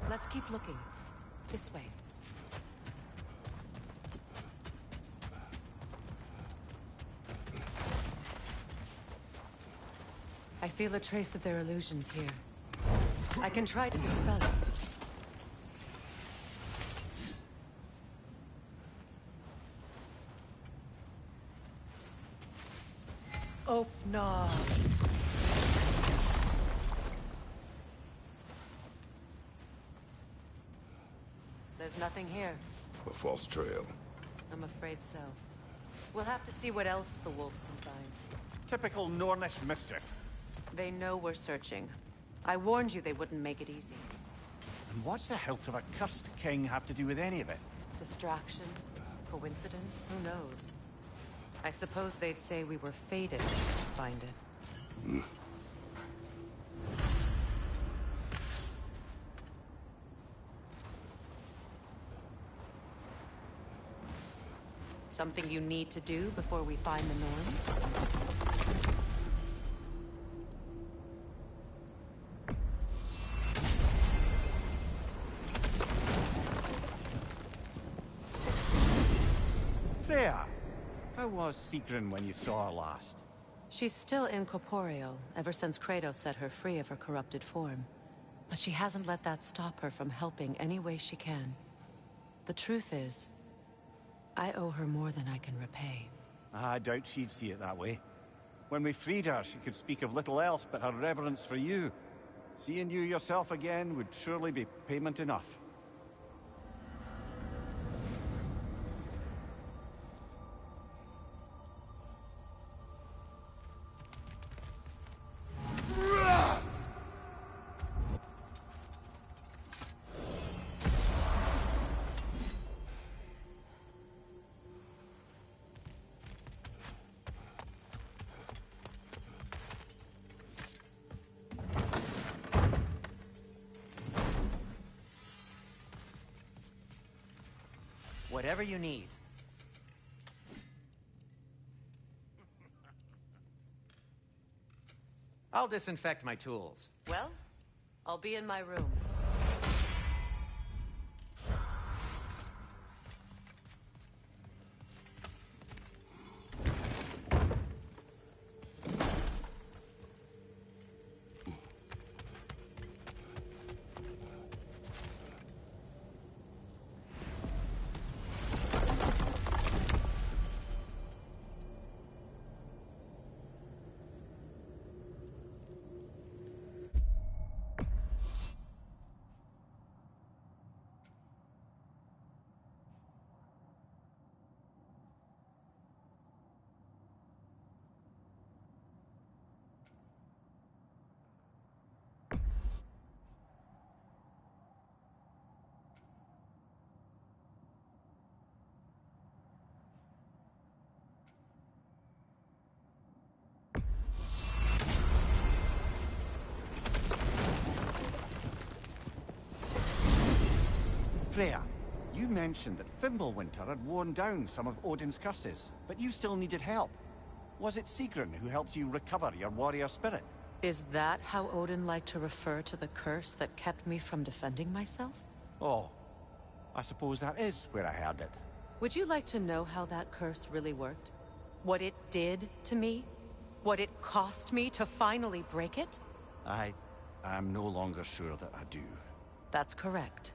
Let's keep looking. This way. I feel a trace of their illusions here. I can try to dispel it. Oh, no. There's nothing here. A false trail. I'm afraid so. We'll have to see what else the wolves can find. Typical Nornish mischief. They know we're searching. I warned you they wouldn't make it easy. And what's the hilt of a cursed king have to do with any of it? Distraction? Coincidence? Who knows? I suppose they'd say we were fated to find it. Something you need to do before we find the Norns? Freya, how was Sigrun when you saw her last? She's still incorporeal, ever since Kratos set her free of her corrupted form. But she hasn't let that stop her from helping any way she can. The truth is, I owe her more than I can repay. I doubt she'd see it that way. When we freed her, she could speak of little else but her reverence for you. Seeing you yourself again would surely be payment enough. Whatever you need. I'll disinfect my tools. Well, I'll be in my room. Freya, you mentioned that Fimbulwinter had worn down some of Odin's curses, but you still needed help. Was it Sigrun who helped you recover your warrior spirit? Is that how Odin liked to refer to the curse that kept me from defending myself? Oh, I suppose that is where I heard it. Would you like to know how that curse really worked? What it did to me? What it cost me to finally break it? I'm no longer sure that I do. That's correct.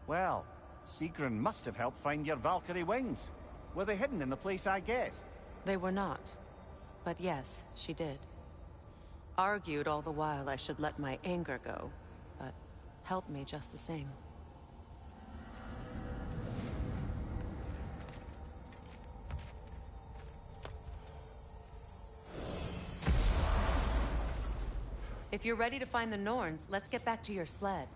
Well, Sigrun must have helped find your Valkyrie wings. Were they hidden in the place I guessed? They were not. But yes, she did. Argued all the while I should let my anger go, but helped me just the same. If you're ready to find the Norns, let's get back to your sled.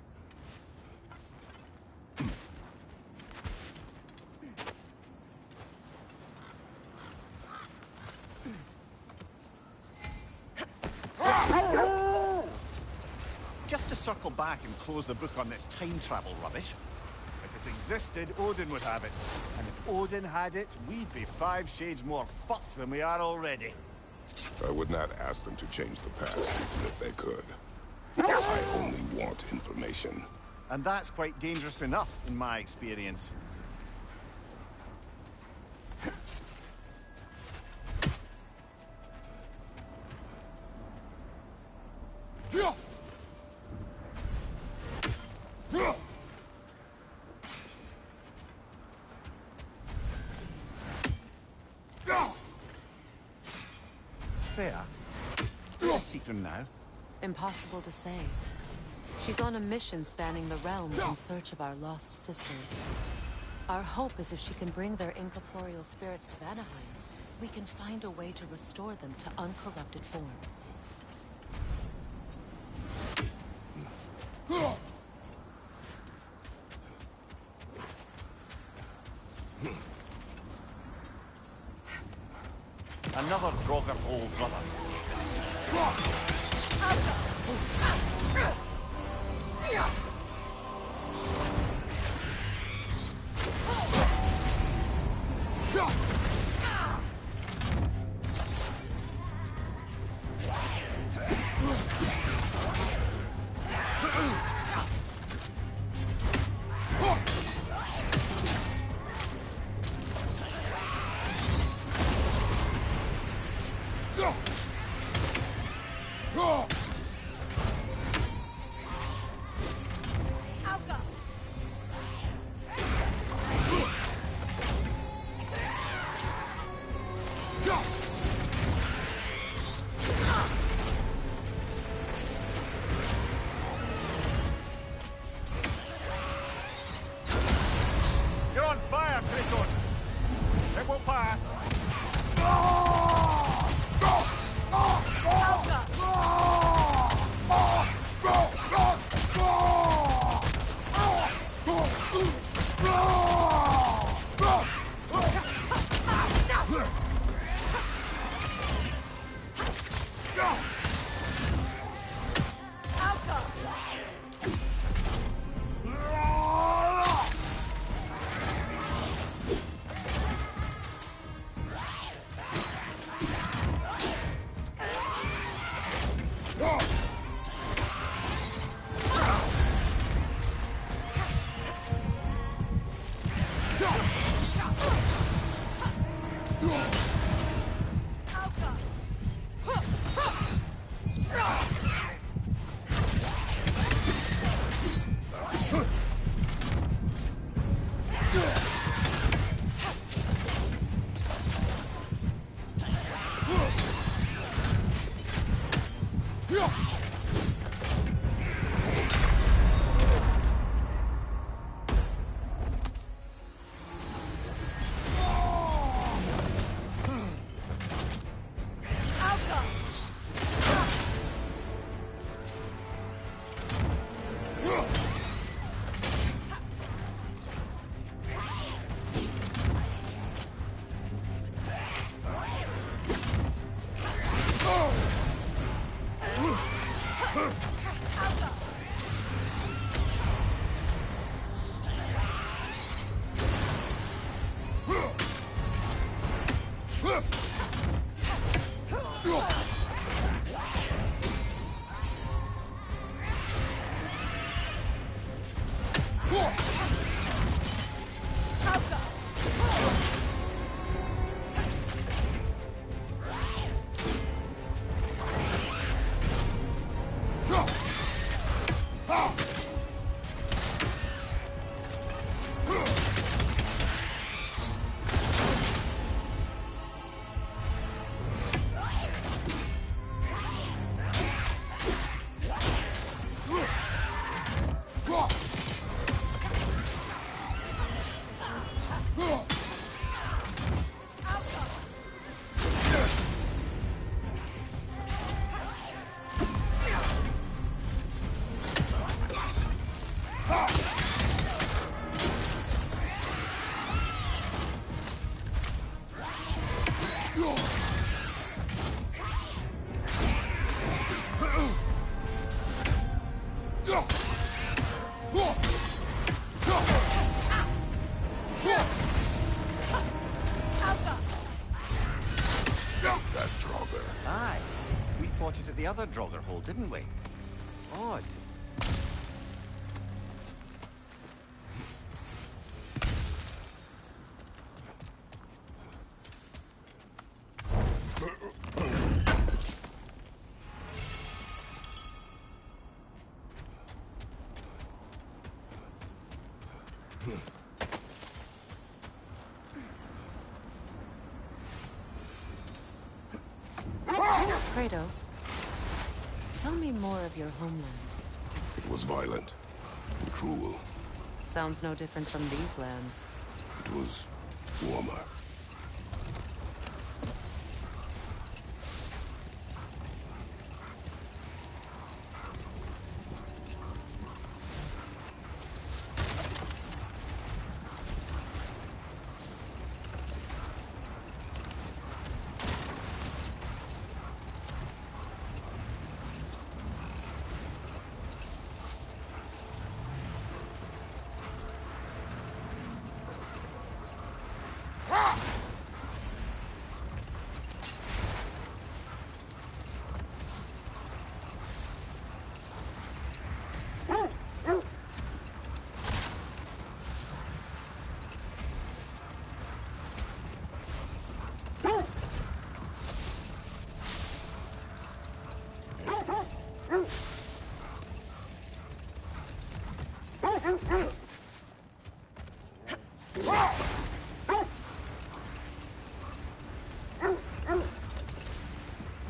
Just to circle back and close the book on this time travel rubbish. If it existed, Odin would have it. And if Odin had it, we'd be 5 shades more fucked than we are already. I would not ask them to change the past, even if they could. I only want information. And that's quite dangerous enough, in my experience. Freya, where's Sigrun now? Impossible to say. She's on a mission spanning the realms in search of our lost sisters. Our hope is if she can bring their incorporeal spirits to Vanaheim, we can find a way to restore them to uncorrupted forms. Another Draugr old brother. You're on fire, Kratos! It will pass! the other Draugr hole, didn't we? Odd. Kratos, tell me more of your homeland. It was violent and cruel. Sounds no different from these lands. It was warmer.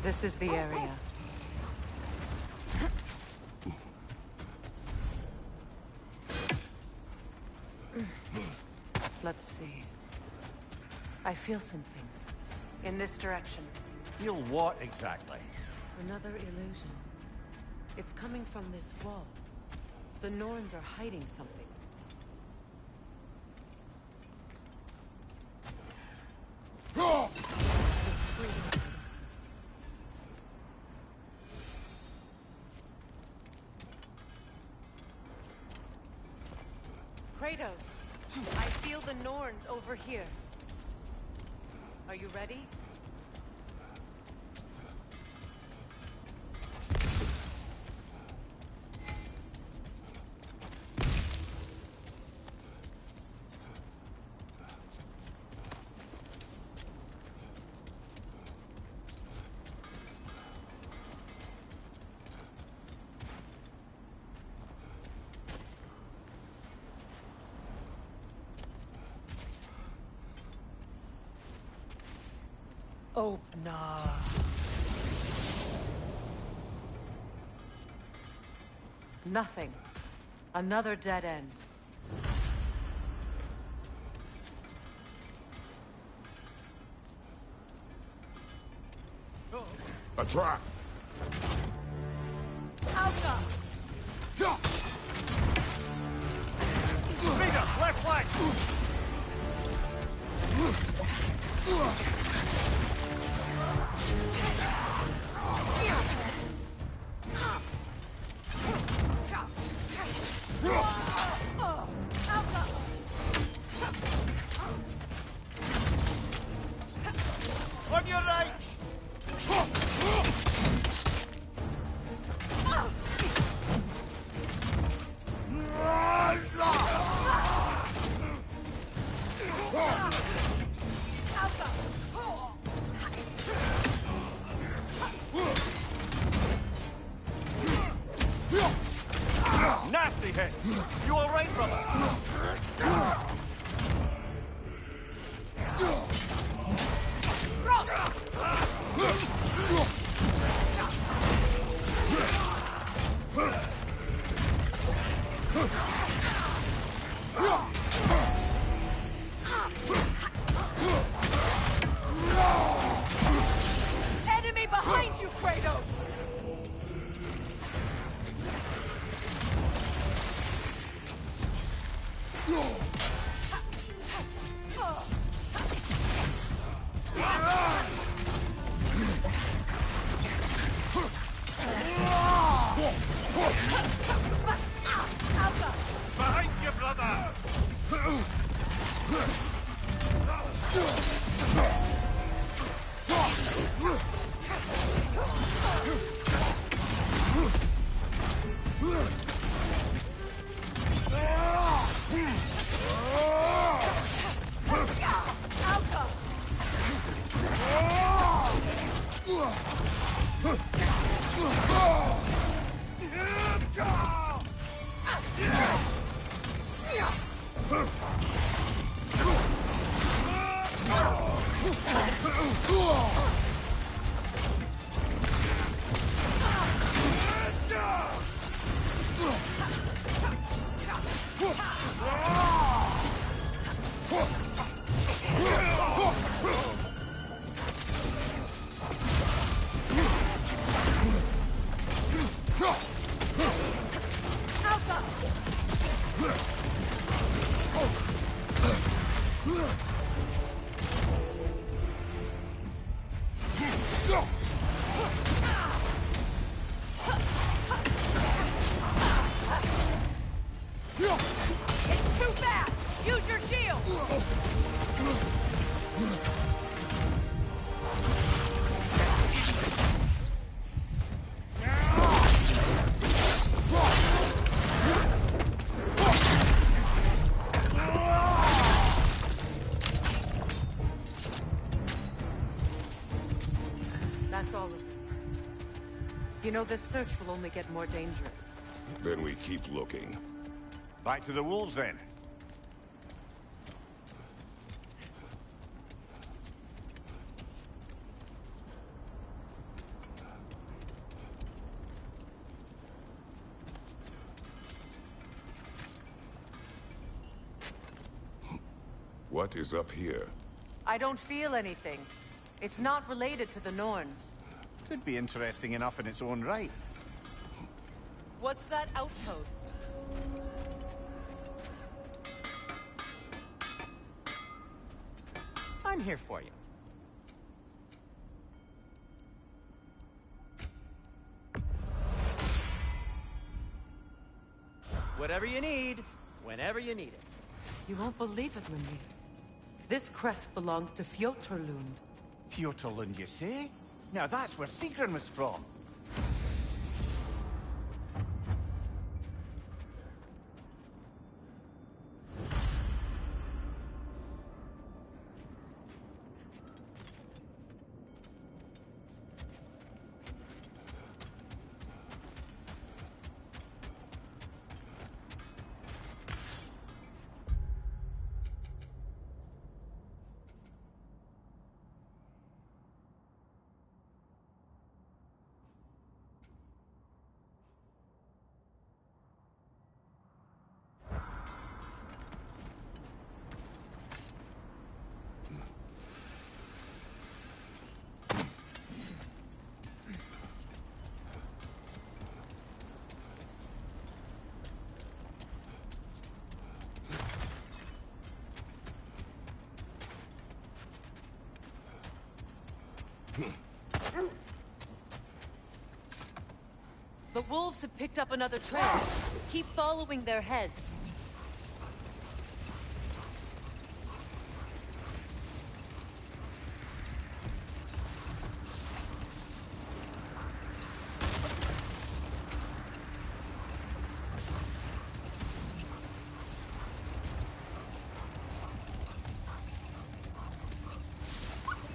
This is the area. Let's see. I feel something. In this direction. Feel what exactly? Another illusion. It's coming from this wall. The Norns are hiding something. Kratos, I feel the Norns over here. Are you ready? Open up. Nothing. Another dead end. A trap! Alka! Vega, left flank! On your right! Nasty hit! You all right, brother? Enemy behind you, Kratos! Behind you, brother! It's too fast! Use your shield! That's all of them. You know, this search will only get more dangerous. Then we keep looking. Back to the wolves, then. What is up here? I don't feel anything. It's not related to the Norns. Could be interesting enough in its own right. What's that outpost? I'm here for you. Whatever you need, whenever you need it. You won't believe it, Lindy. This crest belongs to Fjotorlund. Fjotorlund, you say? Now that's where Sigrun was from. The wolves have picked up another trail. Keep following their heads.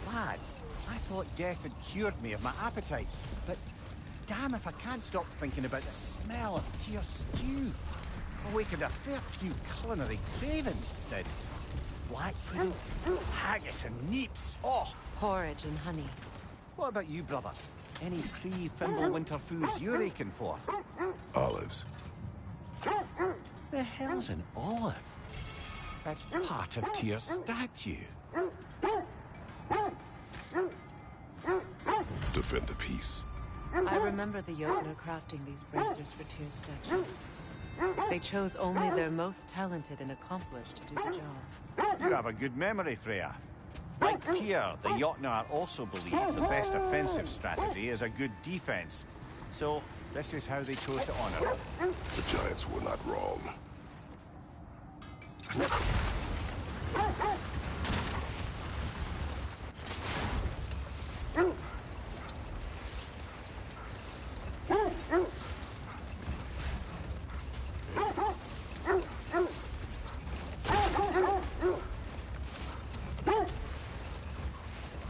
Lads, I thought death had cured me of my appetite, but damn if I can't stop thinking about the smell of Tyr stew. Awakened a fair few culinary cravings, did. Black pudding, haggis and neeps. Oh! Porridge and honey. What about you, brother? Any pre-Fimble winter foods you're aching for? Olives. The hell's an olive? That's part of Tyr's statue. Defend the peace. I remember the Jotnar crafting these bracers for Tyr's statue. They chose only their most talented and accomplished to do the job. You have a good memory, Freya. Like Tyr, the Jotnar also believe the best offensive strategy is a good defense. So, this is how they chose to honor it. The Giants were not wrong.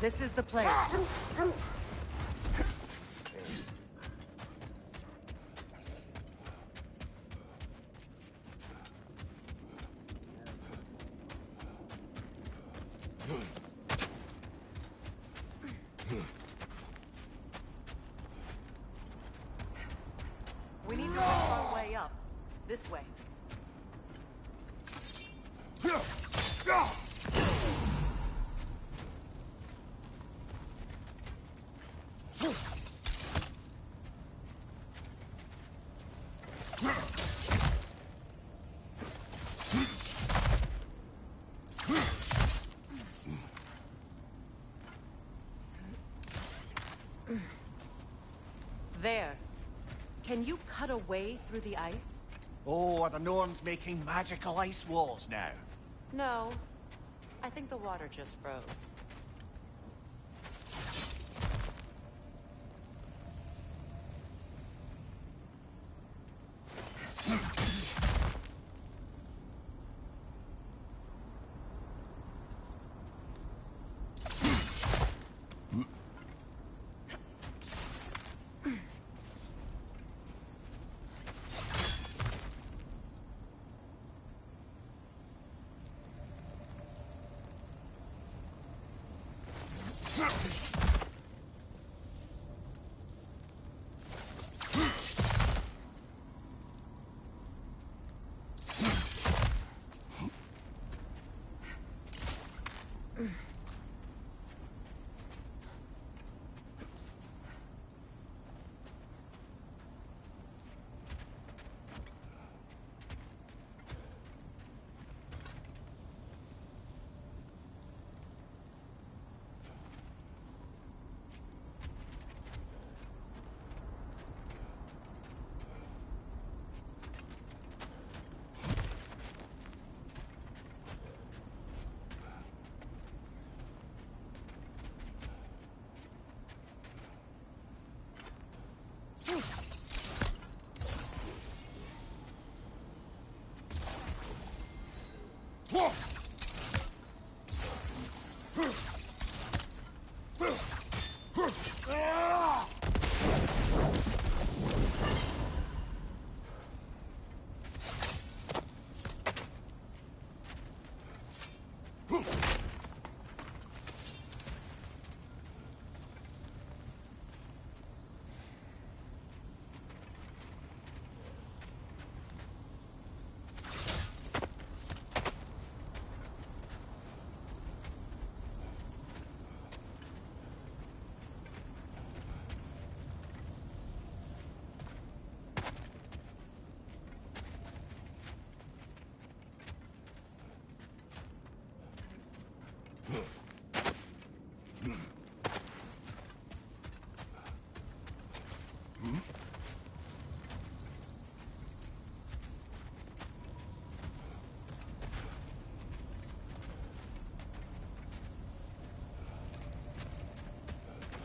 This is the place. There. Can you cut a way through the ice? Oh, are the Norns making magical ice walls now? No. I think the water just froze.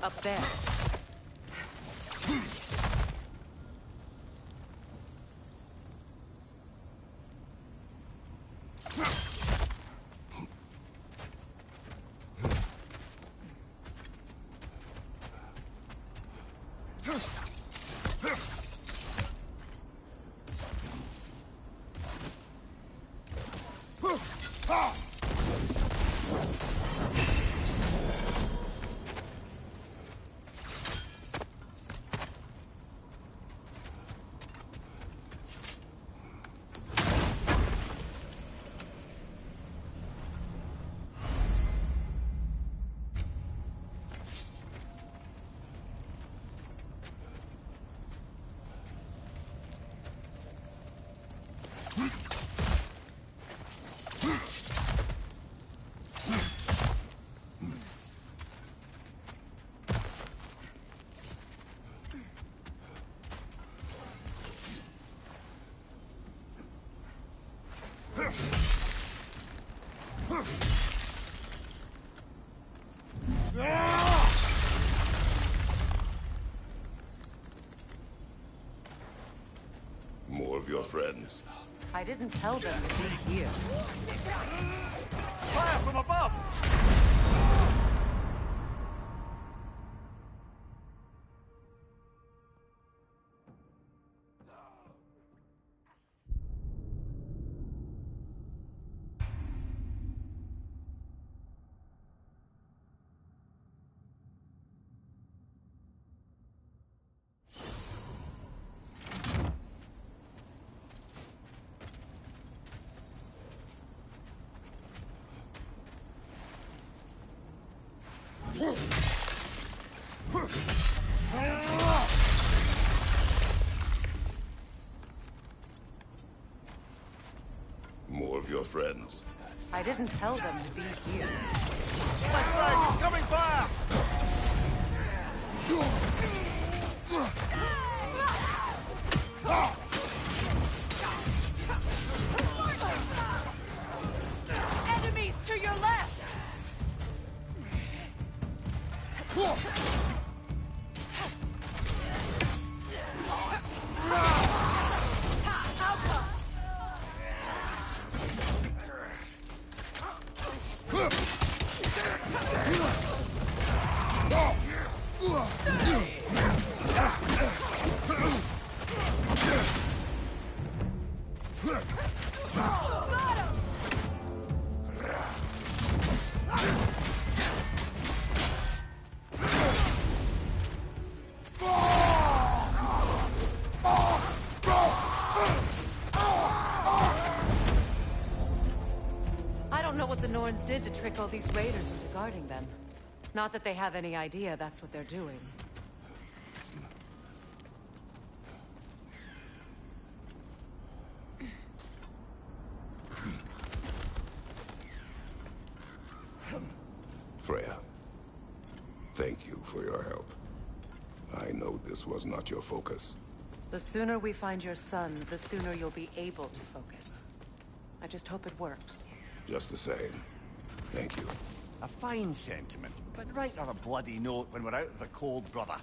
Up there. More of your friends. I didn't tell them to be here. Fire from above! More of your friends. I didn't tell them to be here. Coming fire! Enemies to your left! I don't know what the Norns did to trick all these raiders into guarding them. Not that they have any idea that's what they're doing. Freya, thank you for your help. I know this was not your focus. The sooner we find your son, the sooner you'll be able to focus. I just hope it works. Just the same. Thank you. A fine sentiment, but write her a bloody note when we're out of the cold, brother.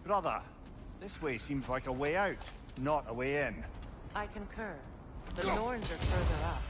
Brother, this way seems like a way out, not a way in. I concur. The Norns are further up.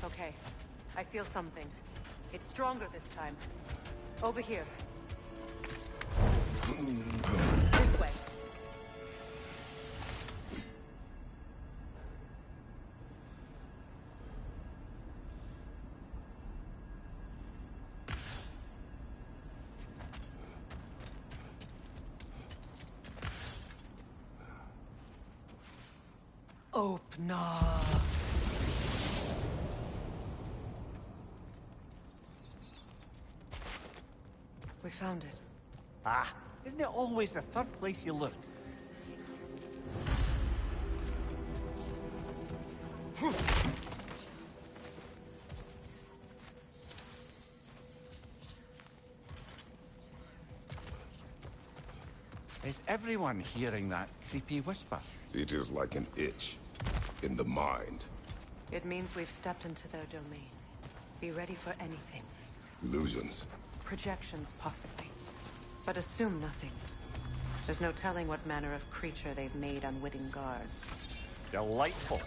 Okay, I feel something. It's stronger this time. Over here. This way. Open up. We found it. Ah, isn't it always the third place you look? Is everyone hearing that creepy whisper? It is like an itch in the mind. It means we've stepped into their domain. Be ready for anything. Illusions. Projections, possibly. But assume nothing. There's no telling what manner of creature they've made unwitting guards. Delightful.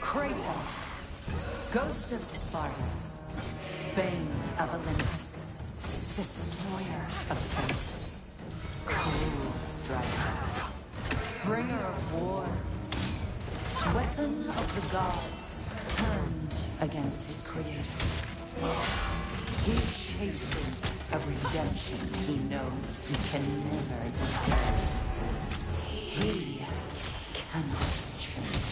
Kratos, Ghost of Sparta, Bane of Olympus, Destroyer of Fate, Cruel Striker, Bringer of War, Weapon of the Gods, turned against his creators. He chases a redemption he knows he can never deserve. He cannot change.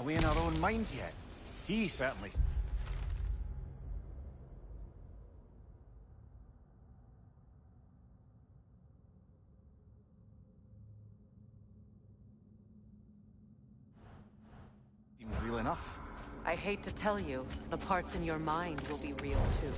away in our own minds yet. He certainly... seems real enough. I hate to tell you, the parts in your mind will be real too.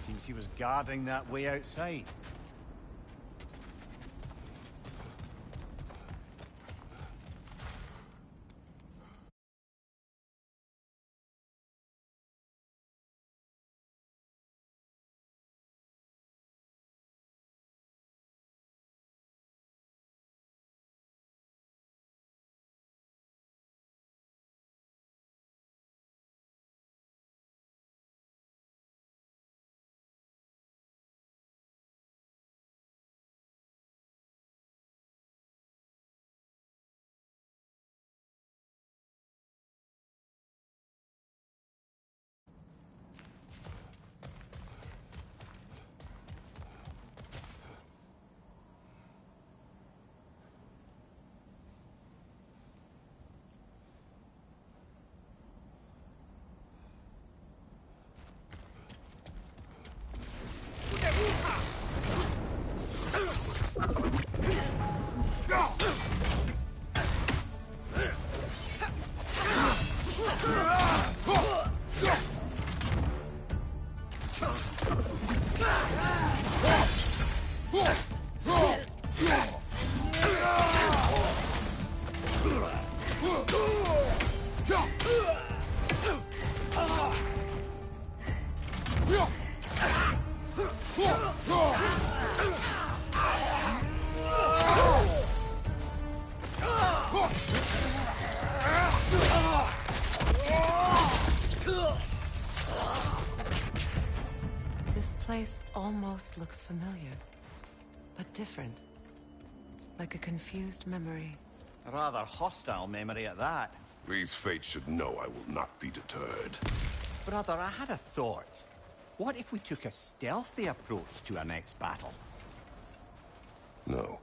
Seems he was guarding that way outside. This place almost looks familiar, but different. Like a confused memory. A rather hostile memory at that. These fates should know I will not be deterred. Brother, I had a thought. What if we took a stealthy approach to our next battle? No.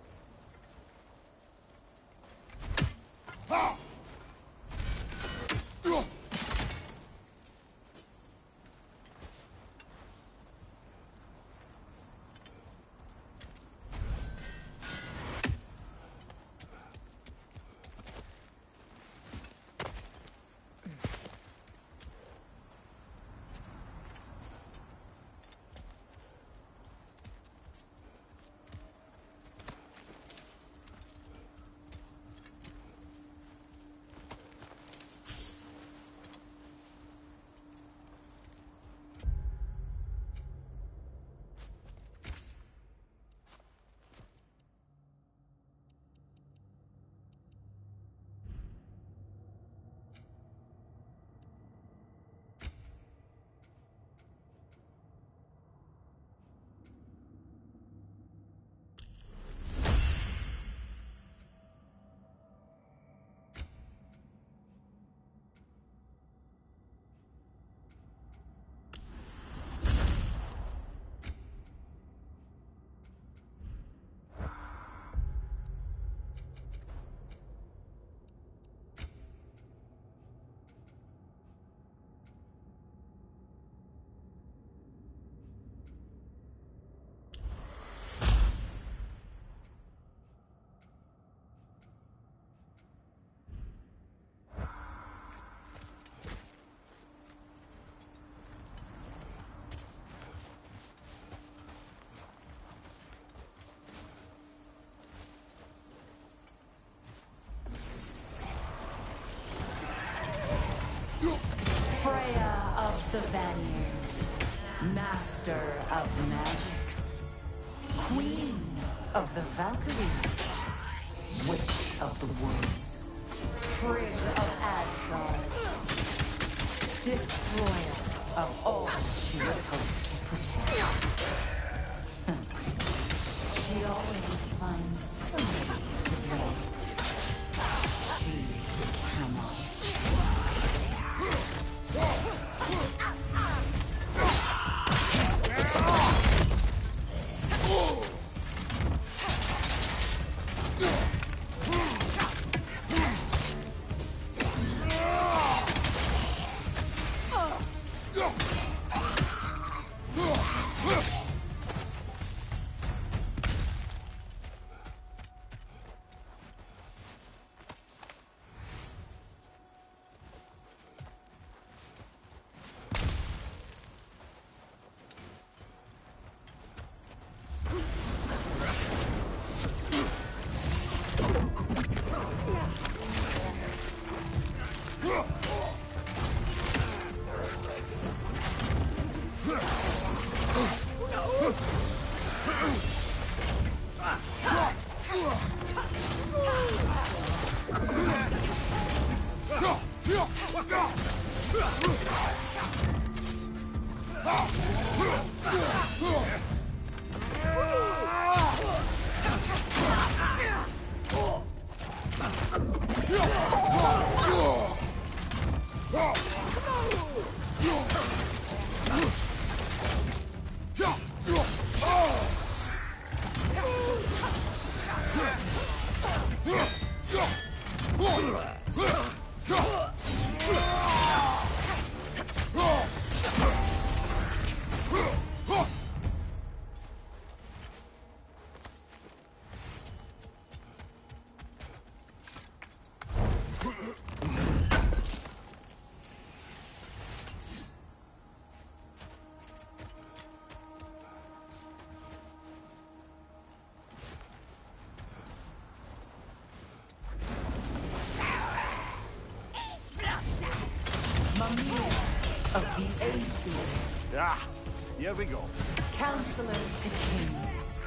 Freya of the Vanir, Master of Magics, Queen of the Valkyries, Witch of the Woods, Frigg of Asgard, Destroyer of all she would hope to protect. She always finds somebody to blame. She cannot Of the AC. Ah, here we go. Counselor to kings.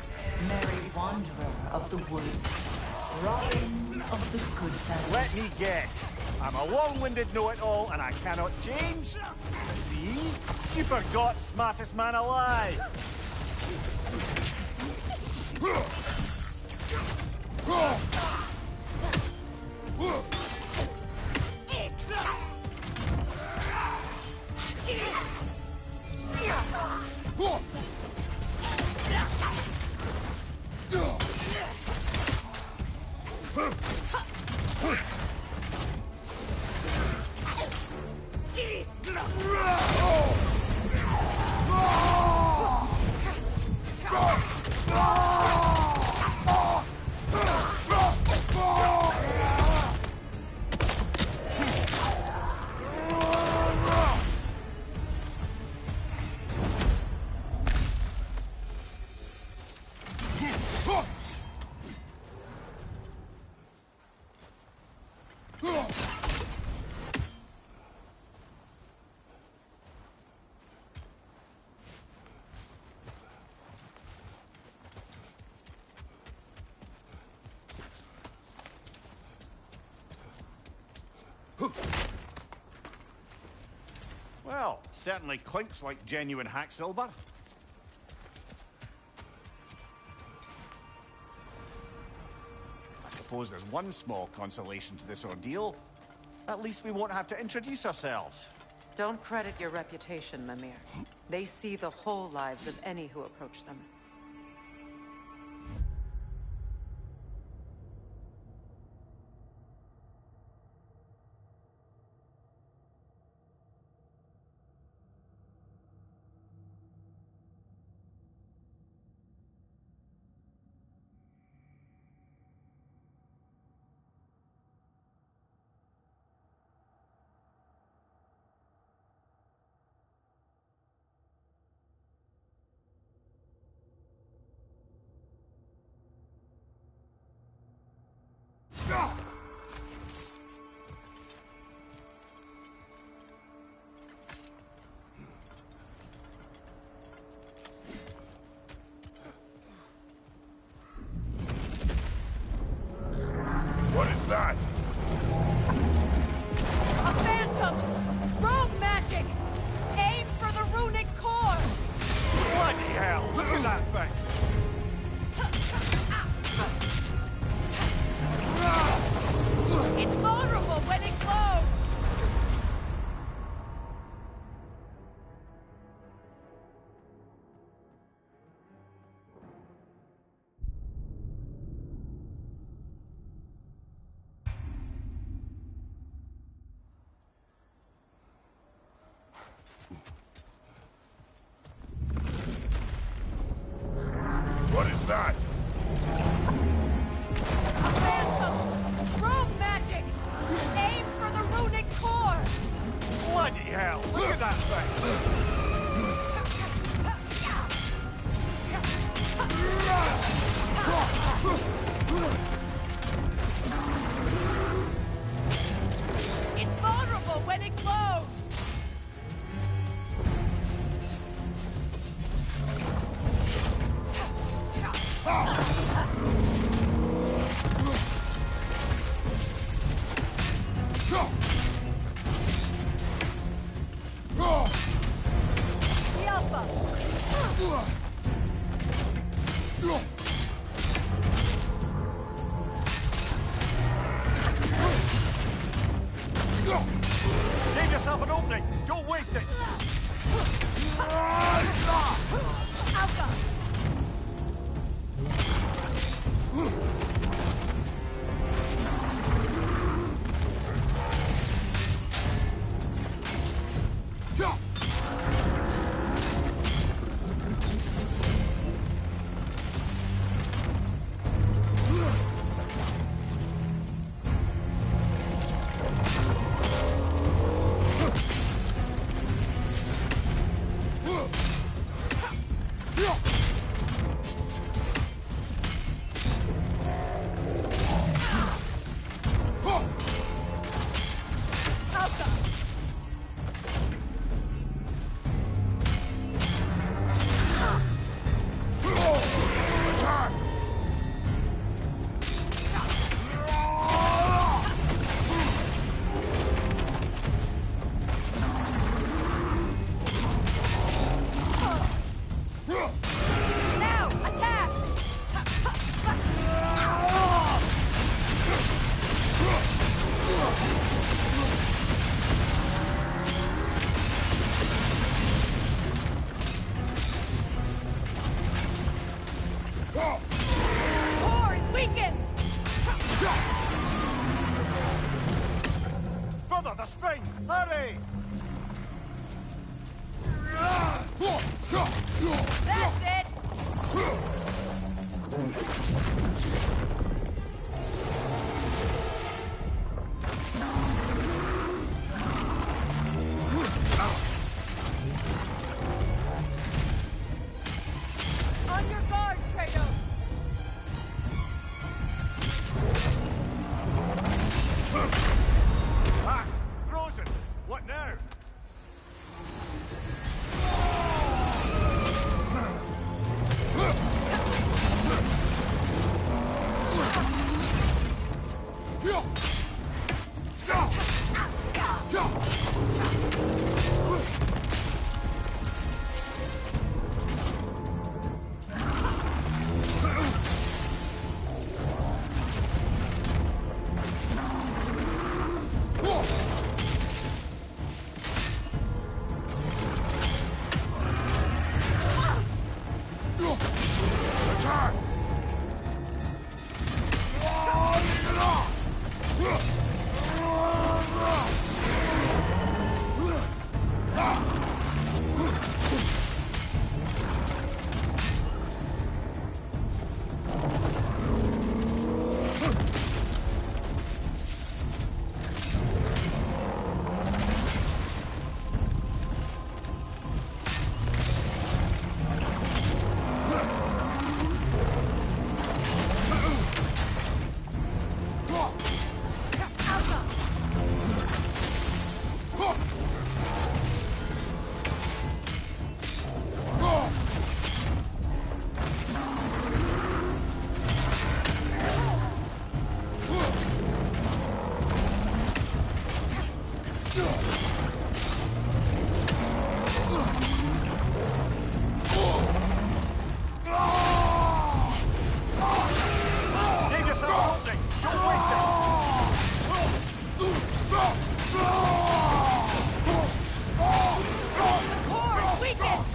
Merry wanderer of the woods. Robin of the good family. Let me guess. I'm a long-winded know-it-all and I cannot change? See? You forgot smartest man alive. Well, certainly clinks like genuine hack silver. I suppose there's one small consolation to this ordeal. At least we won't have to introduce ourselves. Don't credit your reputation, Mimir. They see the whole lives of any who approach them. What is that? A phantom! Rogue magic! Aim for the runic core! Bloody hell! Look at that thing! It's vulnerable when it glows! What is that? A phantom! Rogue magic! Aim for the runic core! Bloody hell! Look at that thing! It's vulnerable when it glows! waste it! Alpha! Now, attack! Core is weakened! Brother, the springs! Hurry! That's it! On your guard, Kratos! Ah! Frozen! What now? Give yourself something! Don't waste Core is weakened!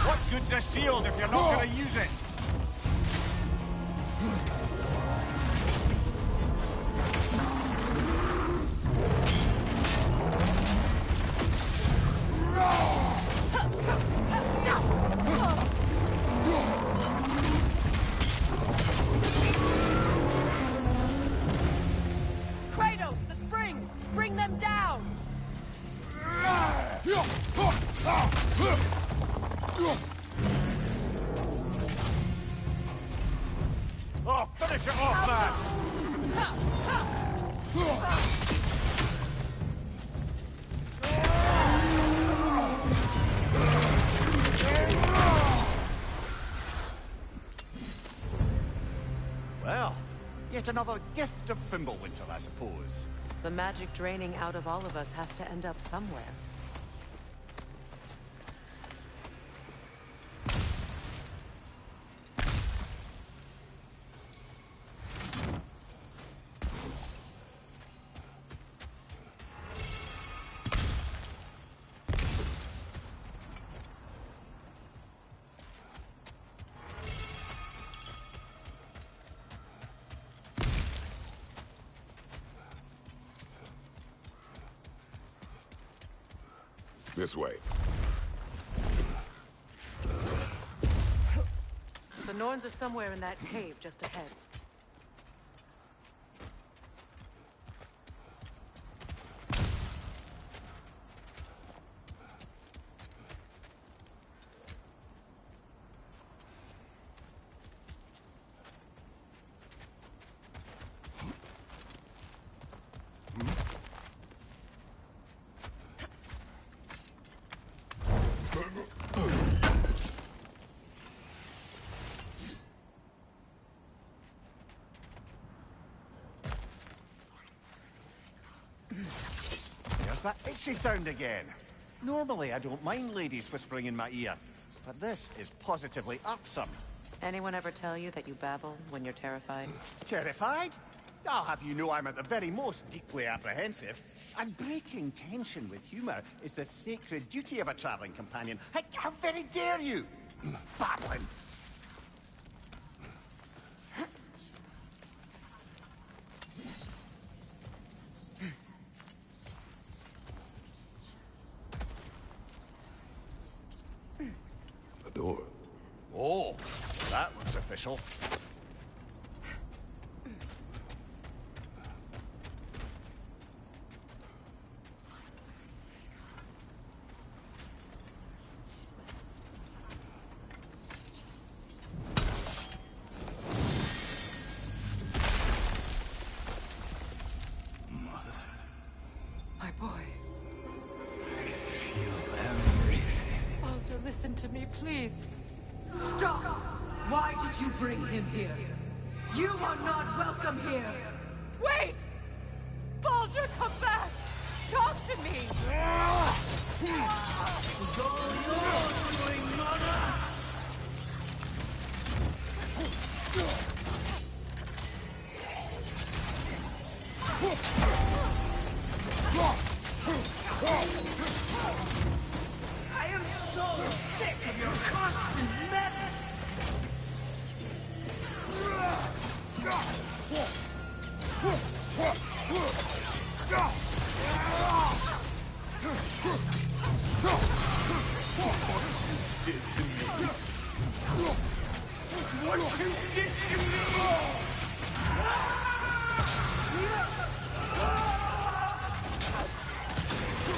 What good's a shield if you're not gonna use it? Yet another gift of Fimbulwinter, I suppose. The magic draining out of all of us has to end up somewhere. This way. The Norns are somewhere in that cave just ahead. There's that itchy sound again. Normally, I don't mind ladies whispering in my ear, but this is positively irksome. Anyone ever tell you that you babble when you're terrified? Terrified? I'll have you know I'm at the very most deeply apprehensive. And breaking tension with humour is the sacred duty of a travelling companion. How very dare you? Babbling! A door. Oh, that looks official. My boy. Feel everything. Baldur, listen to me, please. Stop! Why did you bring him here? You are not welcome here! Wait! Baldur, come back! Talk to me! It's all yours, doing, mother! I am so sick of your constant meddling! Did to me. What you did to me!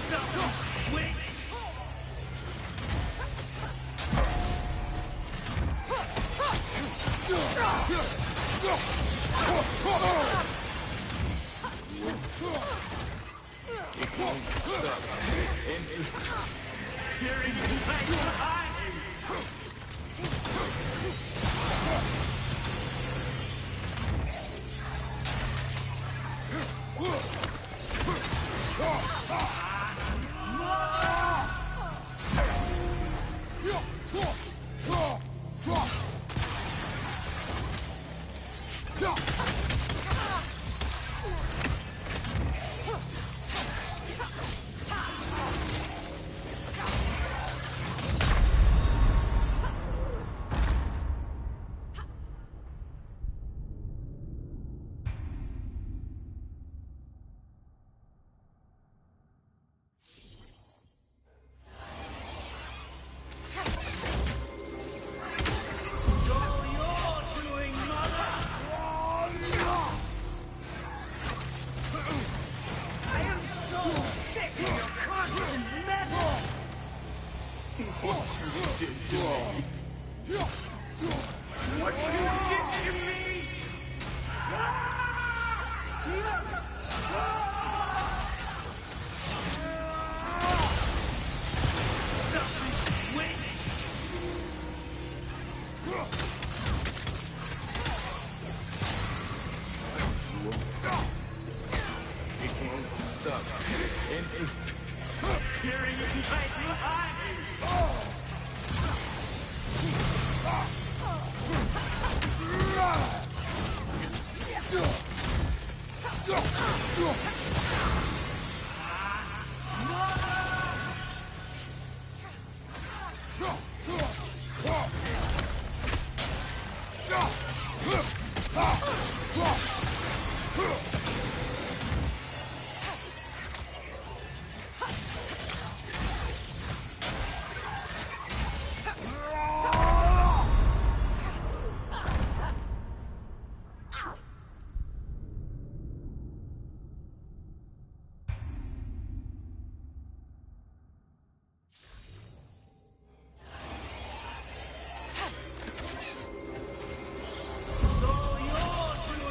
Selfish witch! Hearing you back behind! Interfering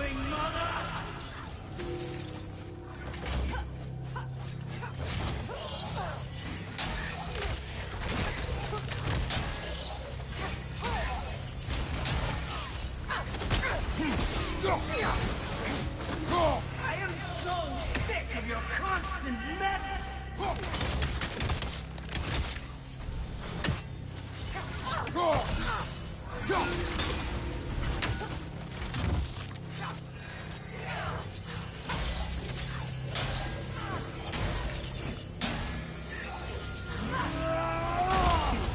in my life! I am so sick of your constant meddling!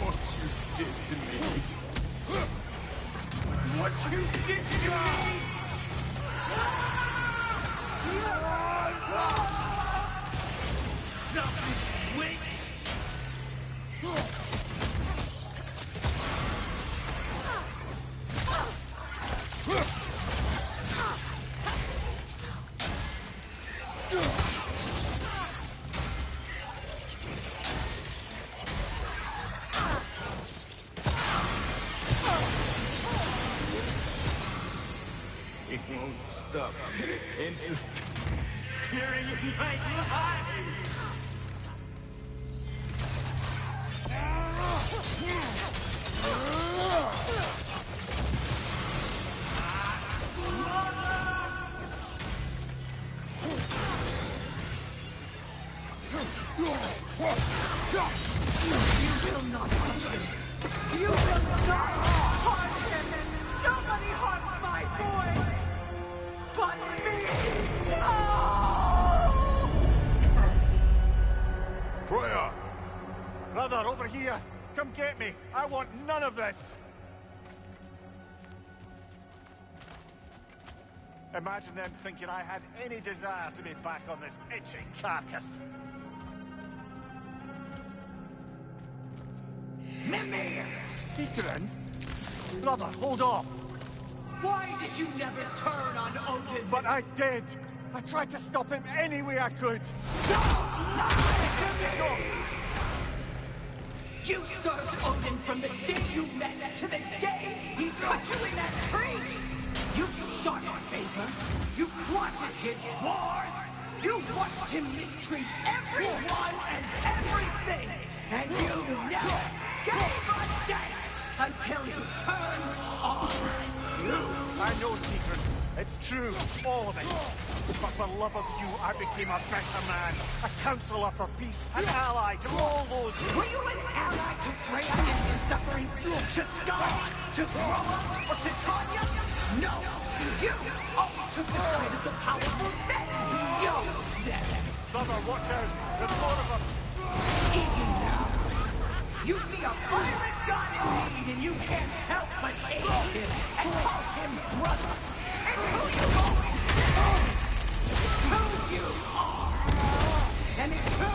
What you did to me! What you did to me! Selfish witch! It won't stop interfering in my life! You will not touch him! You will not harm him! Nobody harms my boy! But me! No! Freya! Brother, over here! Come get me! I want none of this! Imagine them thinking I had any desire to be back on this itching carcass. Mimir! Secret? Brother, hold off! Why did you never turn on Odin? But I did! I tried to stop him any way I could! Don't lie to me! You served Odin from the day you met to the day he put you in that tree! You sought his favor! You plotted his wars! You watched him mistreat everyone and everything! And you never gave a damn until you turned on you! I know, Secret. It's true, all of it. But for love of you, I became a better man, a counselor for peace, an ally to all those who... Were you an ally to Freya and the suffering? To Scar? To Roma? Or to Tanya? No! You always took the side of the powerful, then you used them! Brother, watch out! There's more of them! Even now, you see a pirate god in need and you can't help but aid him and call him brother! It's who you've always been! Who you are! And it's who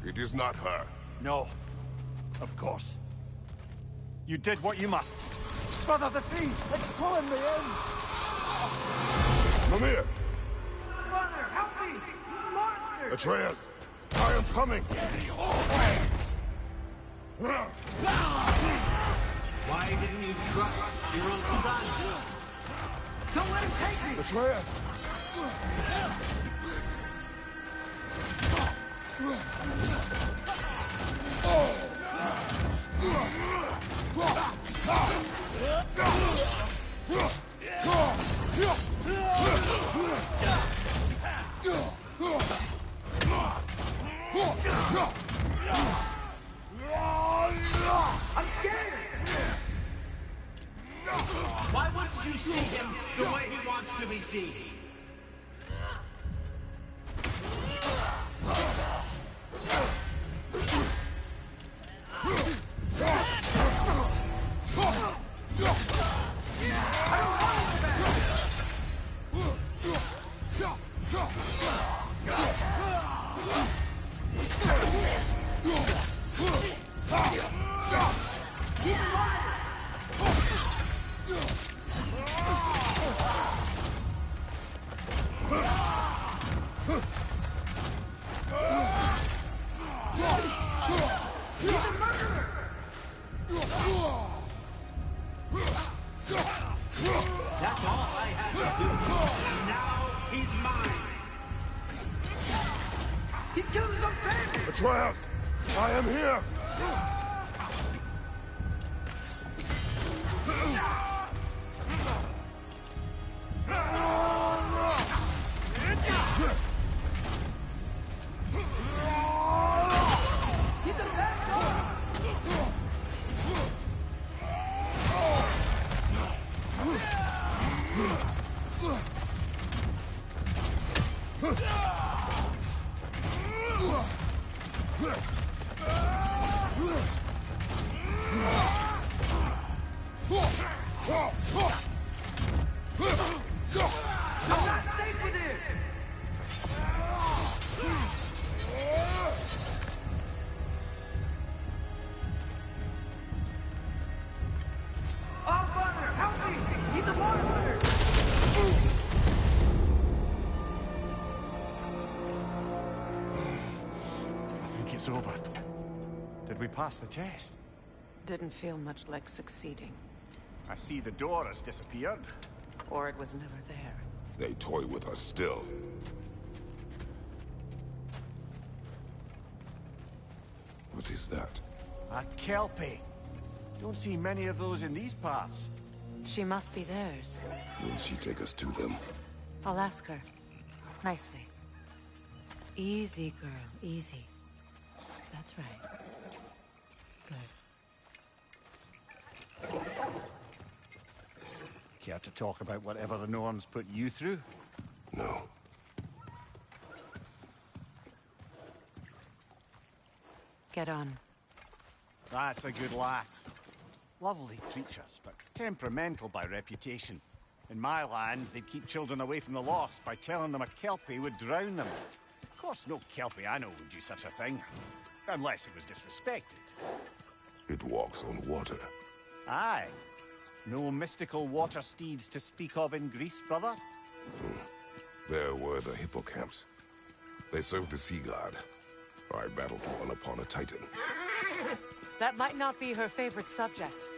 you... It is not her. No. Of course. You did what you must. Brother, the tree! It's pulling me in! Mimir! Brother, help me! Monster! Atreus! I am coming! Why didn't you trust your own son? Don't let him take me! Atreus! I'm scared! Why wouldn't you see him the way he wants to be seen? That's all I have to do. Now he's mine. He's killed his own family. Atreus, I am here. He's a bastard. I'm not safe with him. Oh, Father, help me! He's a monster! I think it's over. Did we pass the test? Didn't feel much like succeeding. I see the door has disappeared. Or it was never there. They toy with us still. What is that? A Kelpie. Don't see many of those in these parts. She must be theirs. Will she take us to them? I'll ask her. Nicely. Easy, girl. Easy. That's right. Good. Care to talk about whatever the Norns put you through? No. Get on. That's a good lass. Lovely creatures, but temperamental by reputation. In my land, they'd keep children away from the lost by telling them a Kelpie would drown them. Of course, no Kelpie I know would do such a thing. Unless it was disrespected. It walks on water. Aye. No mystical water steeds to speak of in Greece, brother? There were the hippocamps. They served the sea god. I battled one upon a titan. That might not be her favorite subject.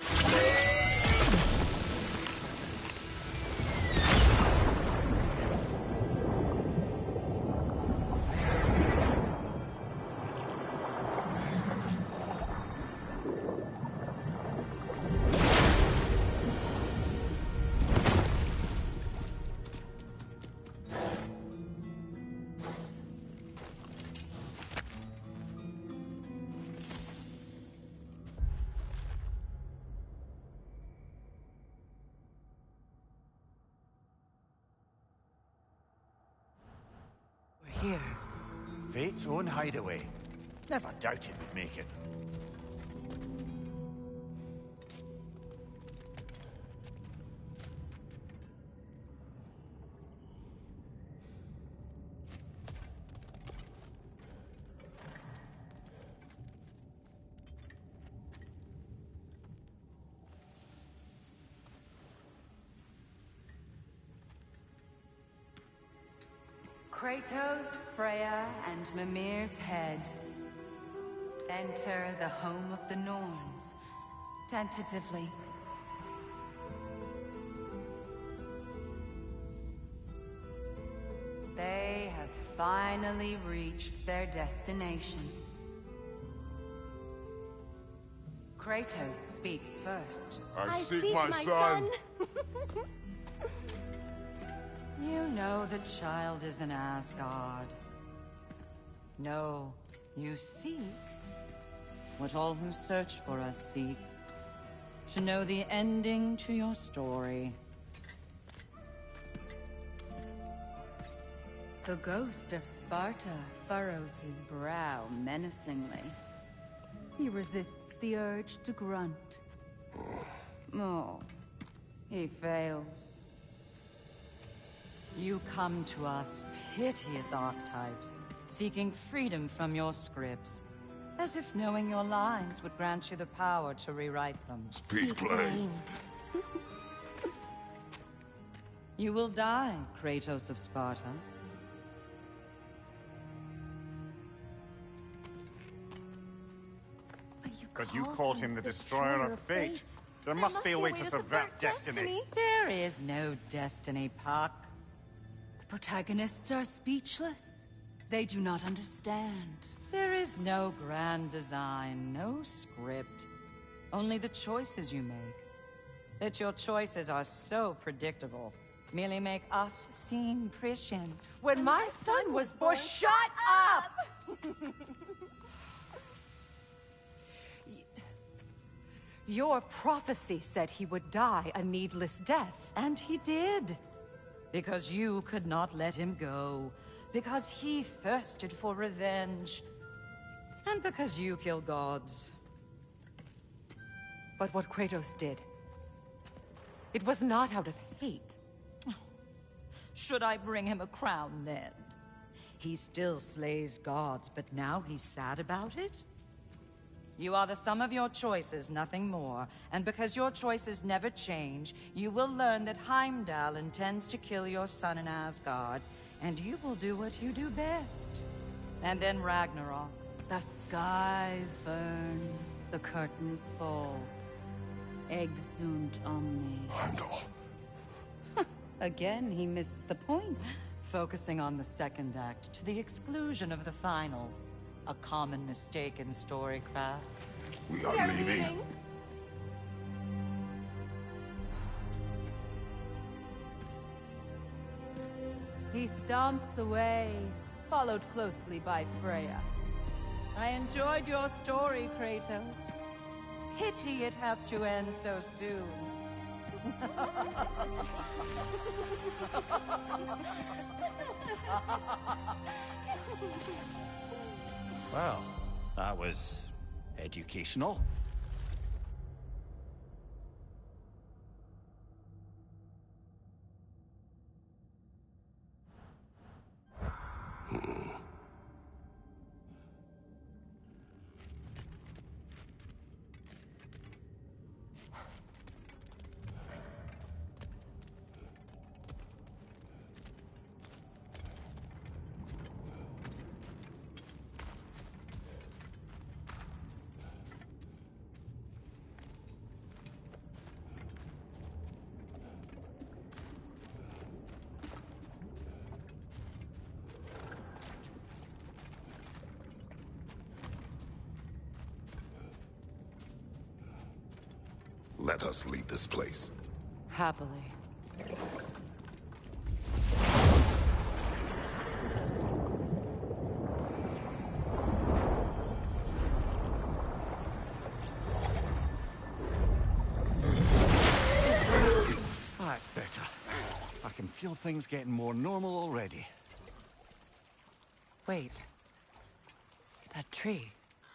Here. Fate's own hideaway. Never doubted we'd make it. Kratos, Freya, and Mimir's head. Enter the home of the Norns, tentatively. They have finally reached their destination. Kratos speaks first. I seek my son. You know the child is an Asgard. No, You seek what all who search for us seek. To know the ending to your story. The ghost of Sparta furrows his brow menacingly. He resists the urge to grunt. Oh, he fails. You come to us, piteous archetypes, seeking freedom from your scripts. As if knowing your lines would grant you the power to rewrite them. Speak plain. You will die, Kratos of Sparta. But you called him the Destroyer of Fate. There must be a way to subvert destiny. There is no destiny, Puck. The protagonists are speechless. They do not understand. There is no grand design, no script. Only the choices you make. That your choices are so predictable merely make us seem prescient. When my son was born, shut up! Your prophecy said he would die a needless death. And he did. Because you could not let him go. Because he thirsted for revenge. And because you kill gods. But what Kratos did, it was not out of hate. Should I bring him a crown then? He still slays gods, but now he's sad about it? You are the sum of your choices, nothing more. And because your choices never change, you will learn that Heimdall intends to kill your son in Asgard, and you will do what you do best. And then Ragnarok. The skies burn, the curtains fall. Exunt omnes. Heimdall. Again, he misses the point. Focusing on the second act to the exclusion of the final. A common mistake in storycraft. We are leaving. He stomps away, followed closely by Freya. I enjoyed your story, Kratos. Pity it has to end so soon. Well, that was educational. Let us leave this place. Happily. That's better. I can feel things getting more normal already. Wait. That tree.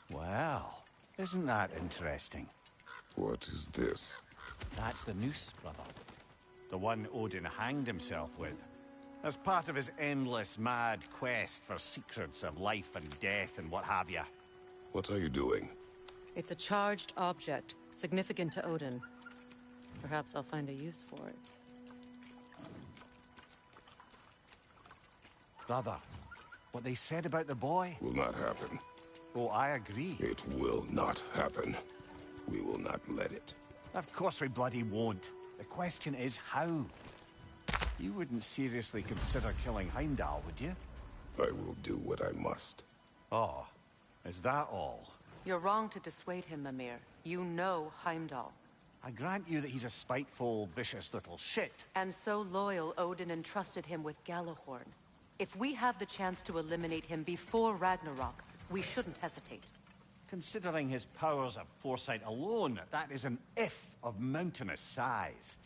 Well, isn't that interesting? What is this? That's the noose, brother. The one Odin hanged himself with. As part of his endless, mad quest for secrets of life and death and what have you. What are you doing? It's a charged object, significant to Odin. Perhaps I'll find a use for it. Brother, what they said about the boy? Will not happen. Oh, I agree. It will not happen. We will not let it. Of course we bloody won't. The question is how. You wouldn't seriously consider killing Heimdall, would you? I will do what I must. Oh, is that all? You're wrong to dissuade him, Mimir. You know Heimdall. I grant you that he's a spiteful, vicious little shit. And so loyal, Odin entrusted him with Galahorn. If we have the chance to eliminate him before Ragnarok, We shouldn't hesitate. Considering his powers of foresight alone, that is an if of mountainous size.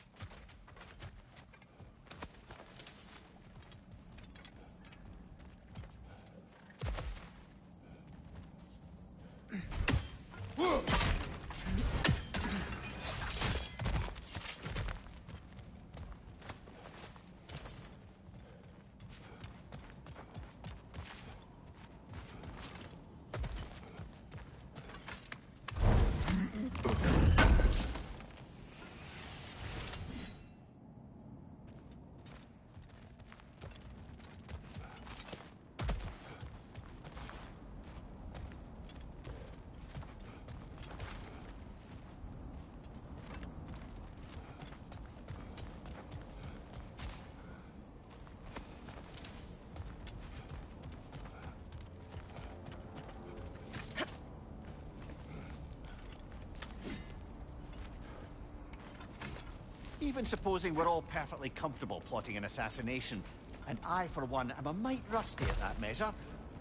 Even supposing we're all perfectly comfortable plotting an assassination, and I, for one, am a mite rusty at that measure,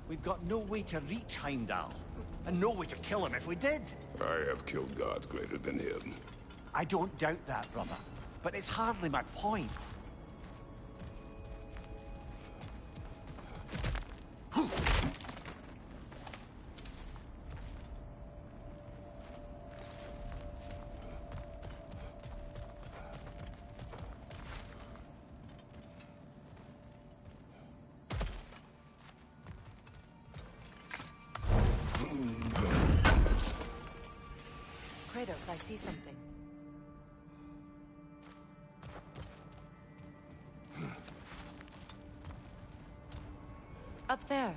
we've got no way to reach Heimdall, and no way to kill him if we did. I have killed gods greater than him. I don't doubt that, brother, but it's hardly my point. Kratos, I see something. Up there.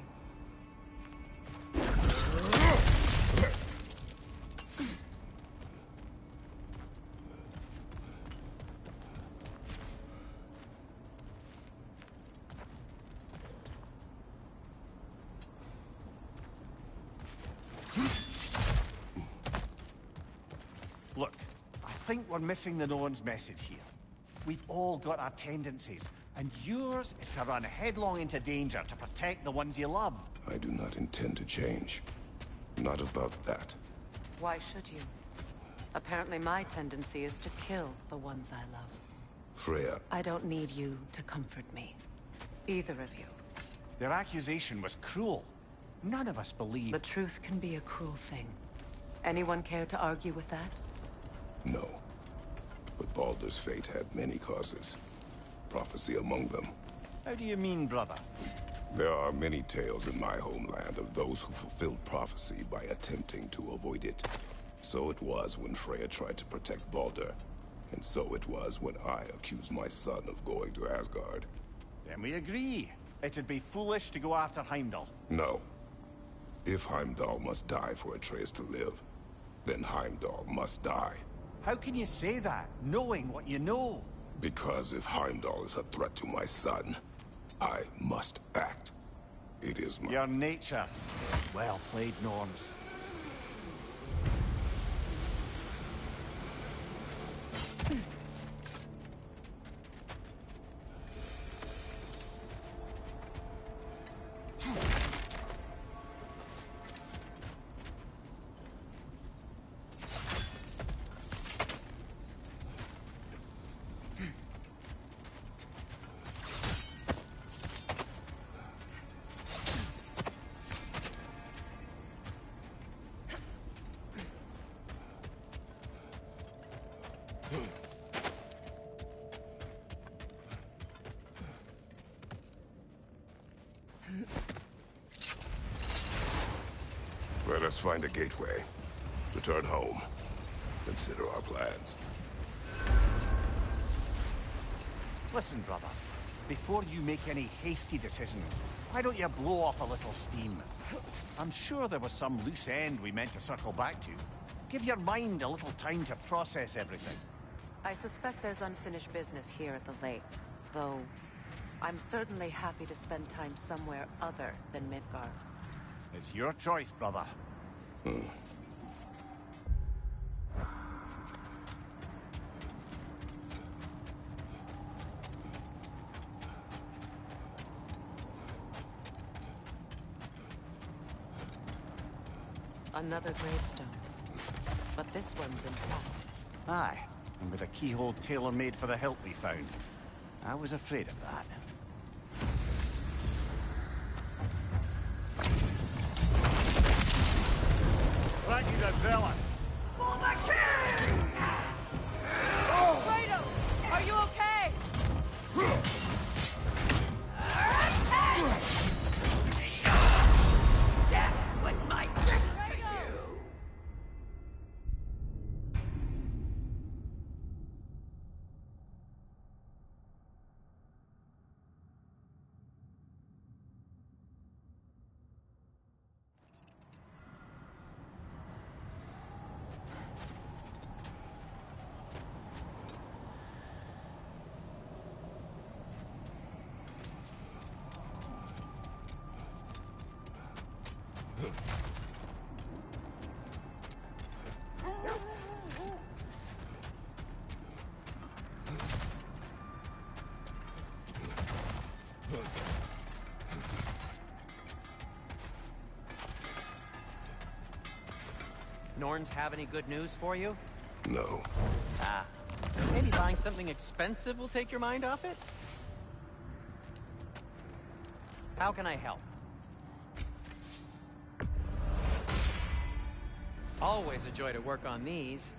Look, I think we're missing the Norn's message here. We've all got our tendencies, and yours is to run headlong into danger to protect the ones you love. I do not intend to change. Not about that. Why should you? Apparently my tendency is to kill the ones I love. Freya. I don't need you to comfort me. Either of you. Their accusation was cruel. None of us believe... The truth can be a cruel thing. Anyone care to argue with that? No. But Baldur's fate had many causes. Prophecy among them. How do you mean, brother? There are many tales in my homeland of those who fulfilled prophecy by attempting to avoid it. So it was when Freya tried to protect Baldur. And so it was when I accused my son of going to Asgard. Then we agree. It'd be foolish to go after Heimdall. No. If Heimdall must die for Atreus to live, then Heimdall must die. How can you say that, knowing what you know? Because if Heimdall is a threat to my son, I must act. It is my... Your nature. Well played, Norns. Let us find a gateway. Return home. Consider our plans. Listen, brother. Before you make any hasty decisions, why don't you blow off a little steam? I'm sure there was some loose end we meant to circle back to. Give your mind a little time to process everything. I suspect there's unfinished business here at the lake, though I'm certainly happy to spend time somewhere other than Midgard. It's your choice, brother. Another gravestone. But this one's intact. Aye, and with a keyhole tailor-made for the hilt we found. I was afraid of that. Thank you, that fella. For the king! Kratos, are you okay? Death was my gift to you! Norns have any good news for you? No. Ah. Maybe buying something expensive will take your mind off it? How can I help? Always a joy to work on these.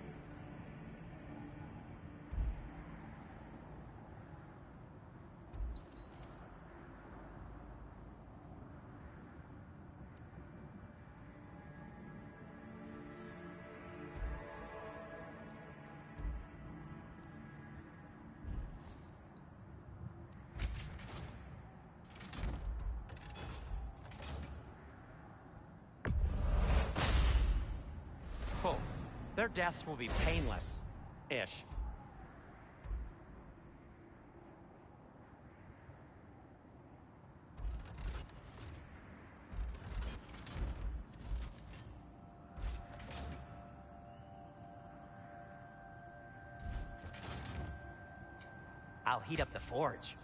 Oh, their deaths will be painless-ish. I'll heat up the forge.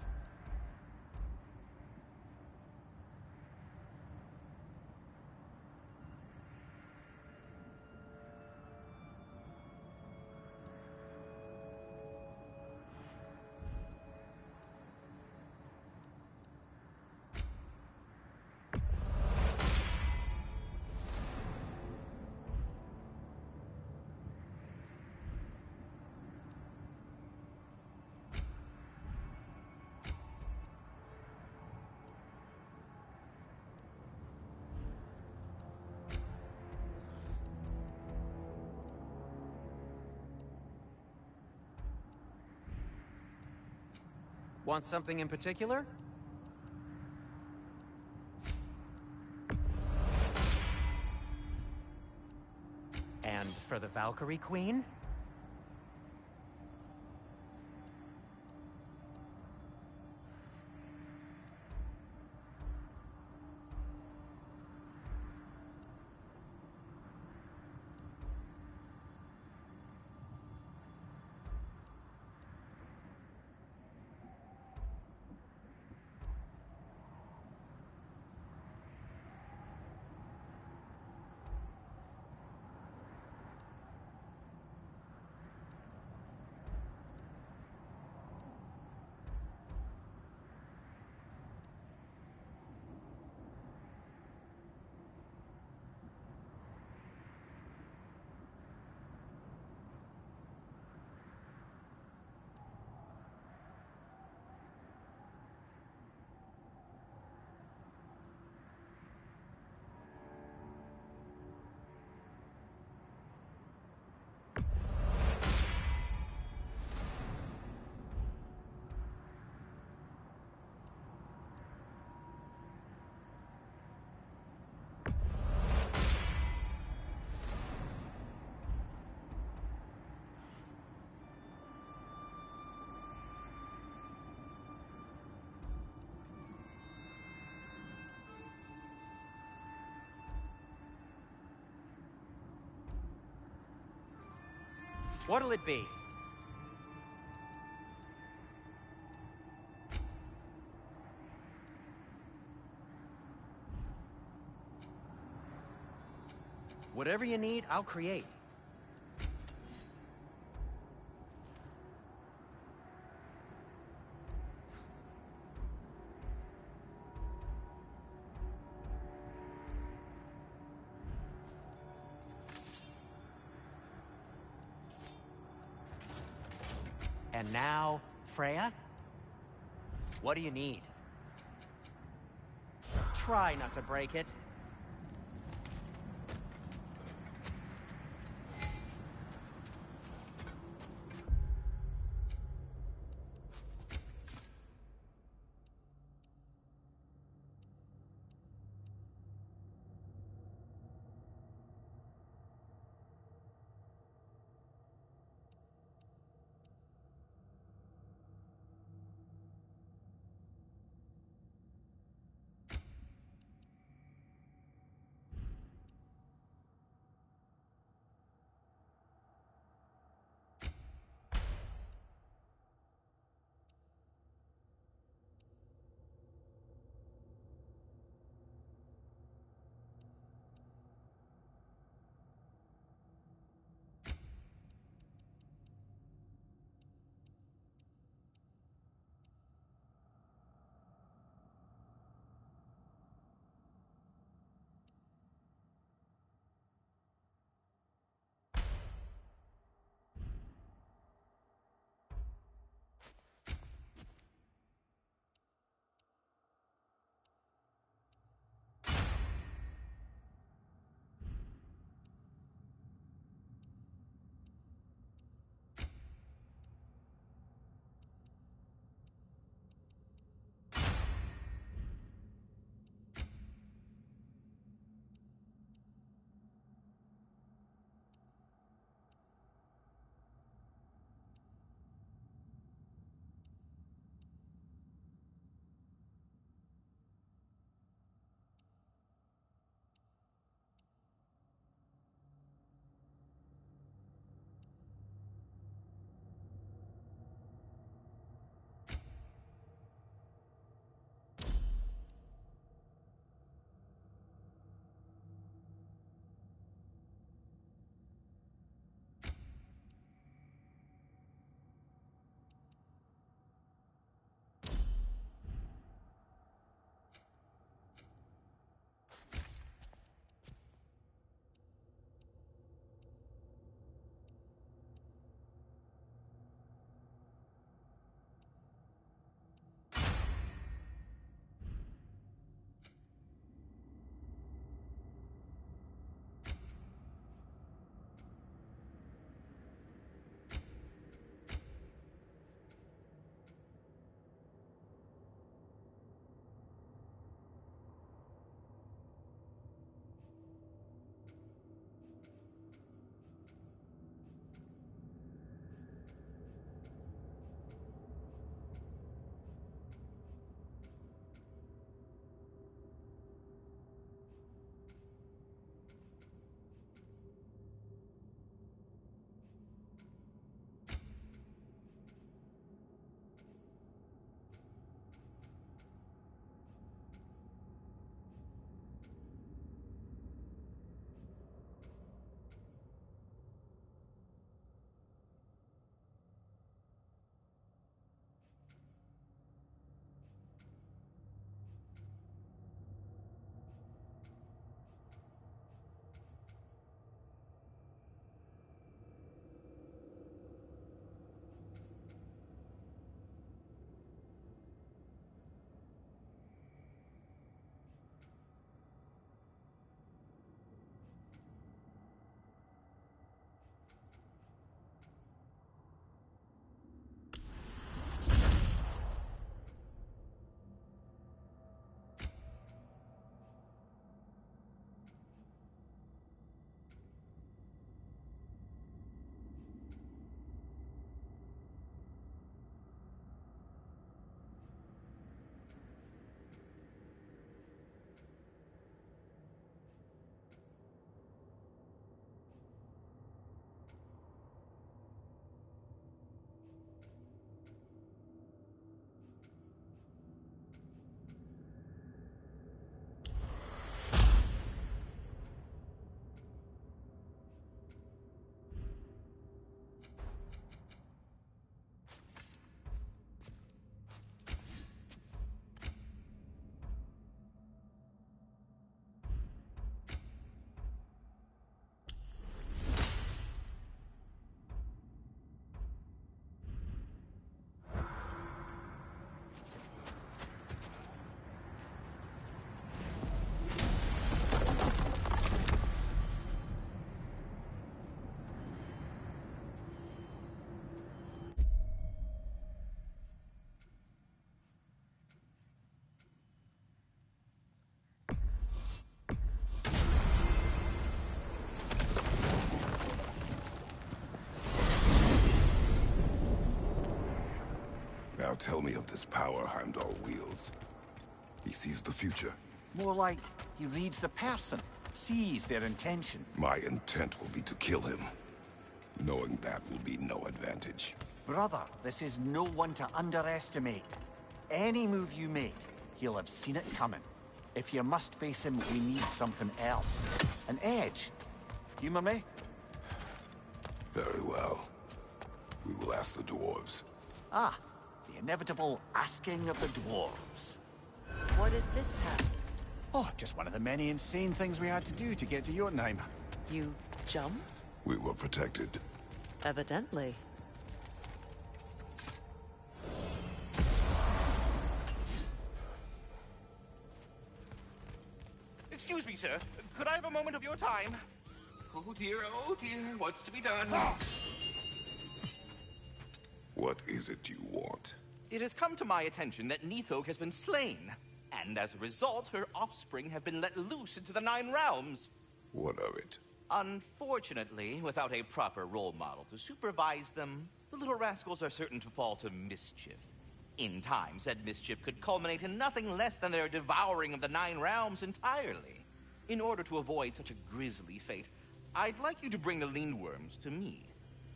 Want something in particular? And for the Valkyrie Queen? What'll it be? Whatever you need, I'll create. And now, Freya? What do you need? Try not to break it. tell me of this power Heimdall wields? He sees the future. More like he reads the person, sees their intention. My intent will be to kill him. Knowing that will be no advantage. Brother, this is no one to underestimate. Any move you make, he'll have seen it coming. If you must face him, we need something else. An edge. Humor me? Very well. We will ask the dwarves. Ah, the inevitable asking of the dwarves. What is this path? Oh, just one of the many insane things we had to do to get to Jotunheim. You jumped? We were protected. Evidently. Excuse me, sir. Could I have a moment of your time? Oh dear, what's to be done? What is it you want? It has come to my attention that Nithog has been slain, and as a result, her offspring have been let loose into the Nine Realms. What of it? Unfortunately, without a proper role model to supervise them, the little rascals are certain to fall to mischief. In time, said mischief could culminate in nothing less than their devouring of the Nine Realms entirely. In order to avoid such a grisly fate, I'd like you to bring the Lindworms to me.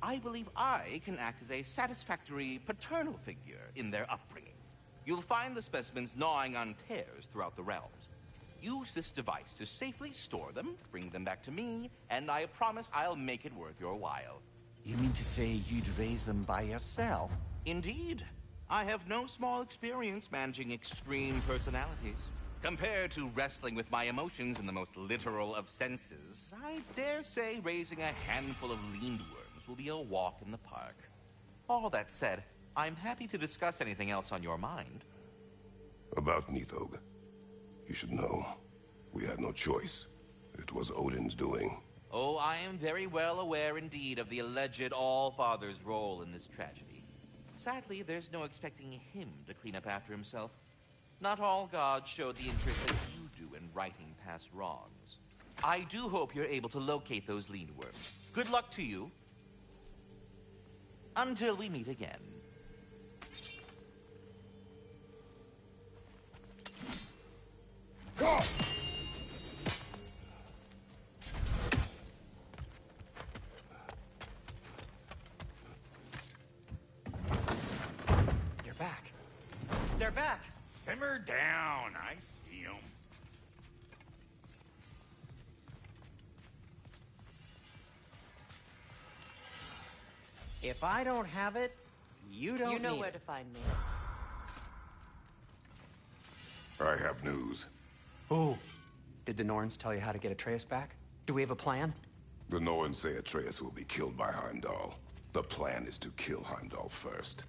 I believe I can act as a satisfactory paternal figure in their upbringing. You'll find the specimens gnawing on tears throughout the realms. Use this device to safely store them, bring them back to me, and I promise I'll make it worth your while. You mean to say you'd raise them by yourself? Indeed. I have no small experience managing extreme personalities. Compared to wrestling with my emotions in the most literal of senses, I dare say raising a handful of Lindworms will be a walk in the park. All that said, I'm happy to discuss anything else on your mind. About Nithog. You should know, we had no choice. It was Odin's doing. Oh, I am very well aware indeed of the alleged All-Father's role in this tragedy. Sadly, there's no expecting him to clean up after himself. Not all gods show the interest that you do in righting past wrongs. I do hope you're able to locate those Lindworms. Good luck to you. Until we meet again. Go! You're back. They're back. Simmer down. I see them. If I don't have it, you don't You know need where it. to find me. I have news. Oh. Did the Norns tell you how to get Atreus back? Do we have a plan? The Norns say Atreus will be killed by Heimdall. The plan is to kill Heimdall first.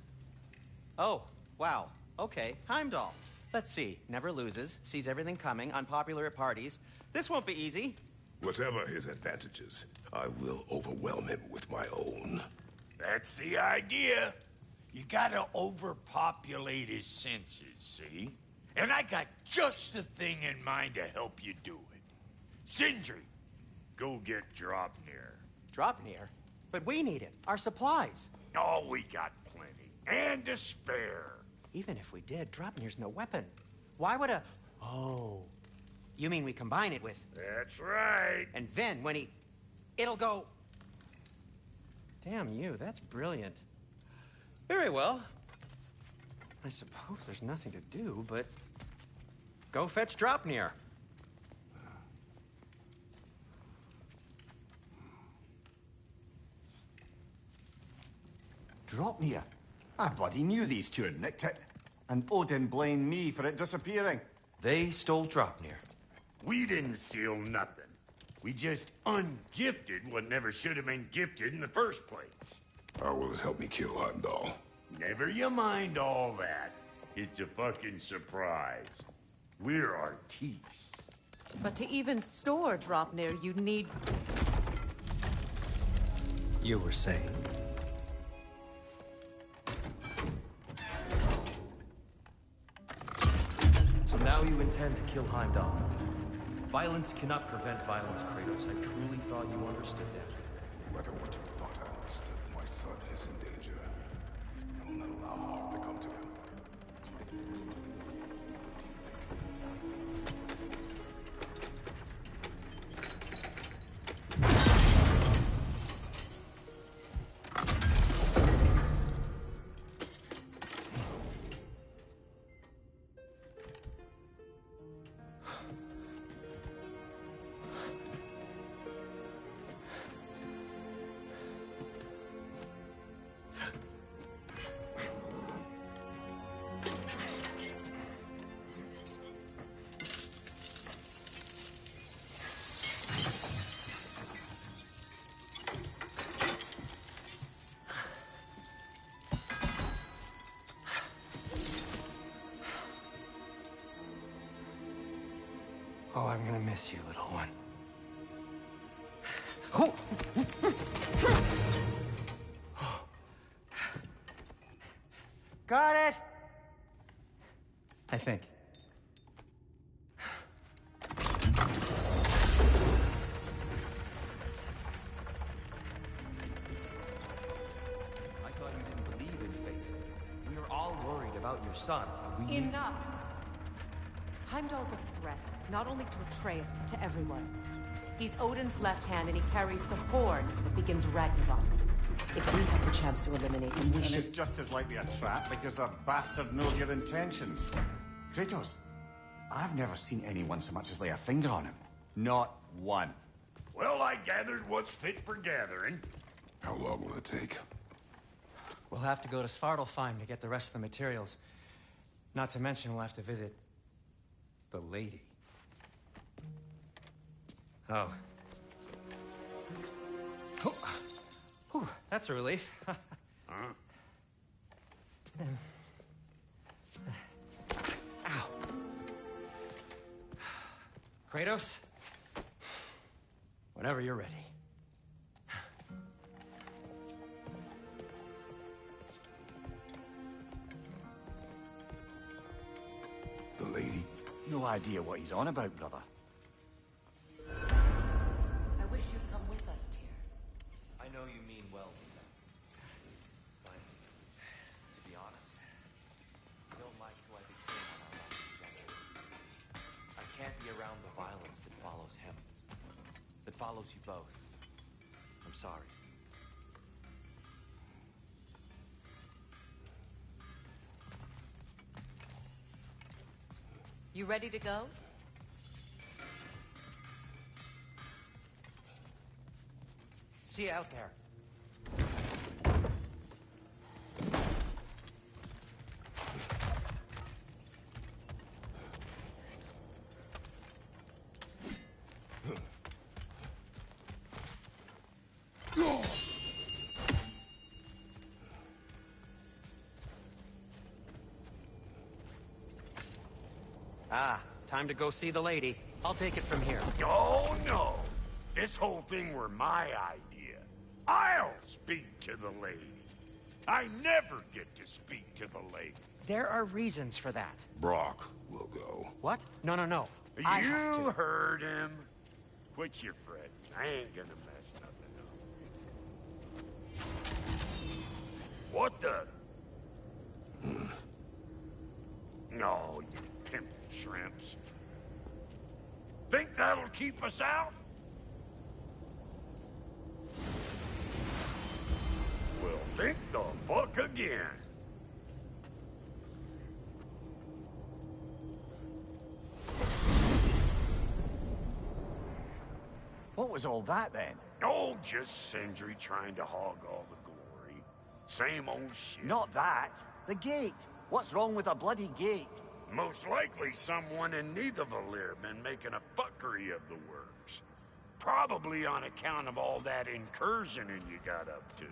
Oh, wow. Okay, Heimdall. Let's see. Never loses, sees everything coming, unpopular at parties. This won't be easy. Whatever his advantages, I will overwhelm him with my own. That's the idea. You gotta overpopulate his senses, see? And I got just the thing in mind to help you do it. Sindri, go get Draupnir. Draupnir? But we need it. Our supplies. Oh, we got plenty. And to spare. Even if we did, Draupnir's no weapon. Why would a... Oh. You mean we combine it with... That's right. And then when he... It'll go... Damn you, that's brilliant. Very well. I suppose there's nothing to do, but... Go fetch Draupnir. Draupnir? I bloody knew these two had nicked it. And Odin blamed me for it disappearing. They stole Draupnir. We didn't steal nothing. We just ungifted what never should have been gifted in the first place. How will it help me kill Heimdall? Never you mind all that. It's a fucking surprise. We're artistes. But to even store Draupnir, you'd need... You were saying? So now you intend to kill Heimdall. Violence cannot prevent violence, Kratos. I truly thought you understood that. No matter what you thought I understood, my son is in danger. I will not allow harm to come to him. Oh, I'm gonna miss you, little one. Got it! I think. I thought you didn't believe in fate. We were all worried about your son. and we Enough! Heimdall's a threat, not only to Atreus, but to everyone. He's Odin's left hand, and he carries the horn that begins Ragnarok. If we have the chance to eliminate him, we And should... it's just as likely a trap because the bastard knows your intentions. Kratos, I've never seen anyone so much as lay a finger on him. Not one. Well, I gathered what's fit for gathering. How long will it take? We'll have to go to Svartalfheim to get the rest of the materials. Not to mention we'll have to visit the lady. Oh. Whew, that's a relief. Huh? Ow. Kratos? Whenever you're ready. The lady? No idea what he's on about, brother. I wish you'd come with us, dear. I know you mean well, but to be honest, I don't like who I became on our last adventure. I can't be around the violence that follows him, that follows you both. I'm sorry. You ready to go? See you out there. Ah, time to go see the lady. I'll take it from here. Oh, no. This whole thing were my idea. I'll speak to the lady. I never get to speak to the lady. There are reasons for that. Brock will go. What? No, no, no. I have You to. heard him. Quit your fretting. I ain't gonna mess nothing up. What the? No, you pimp shrimps. Think that'll keep us out? Well, think the fuck again. What was all that, then? Oh, just Sindri trying to hog all the glory. Same old shit. Not that. The gate. What's wrong with a bloody gate? Most likely someone in Nidavellir been making a fuckery of the works. Probably on account of all that incursioning you got up to.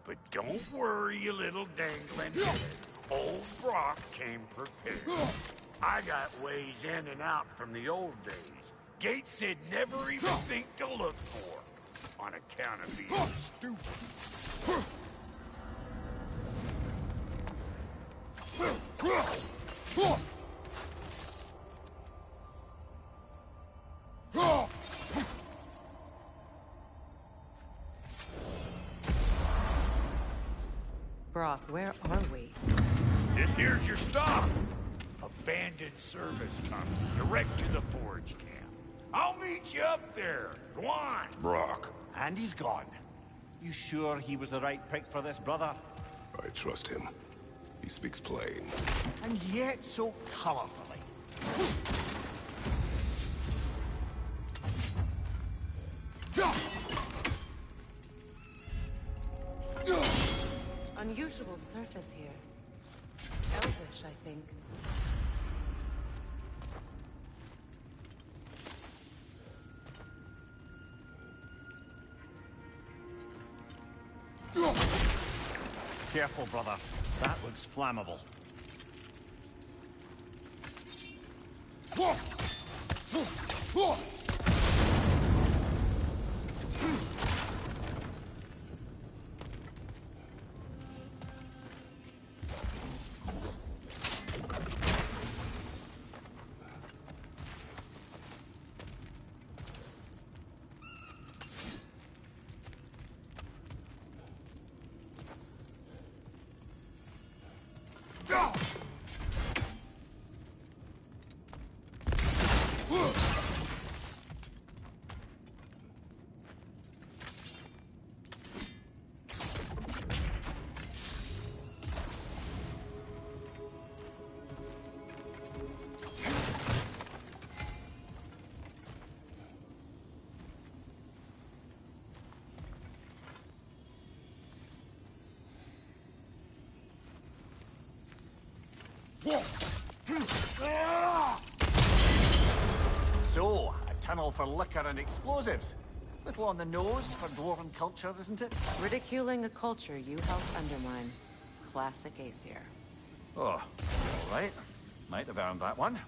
But don't worry, you little dangling head. Old Brock came prepared. I got ways in and out from the old days. Gates said never even think to look for, on account of being stupid. Brock, where are we? This here's your stop. Abandoned service tunnel, direct to the forge camp. I'll meet you up there. Go on. Brock, And he's gone. You sure he was the right pick for this, brother? I trust him. He speaks plain. And yet so colorfully. Unusual surface here. Elvish, I think. Careful, brother. That looks flammable. So, a tunnel for liquor and explosives. Little on the nose for dwarven culture, isn't it? Ridiculing a culture you helped undermine. Classic Aesir. Oh, all right. Might have earned that one.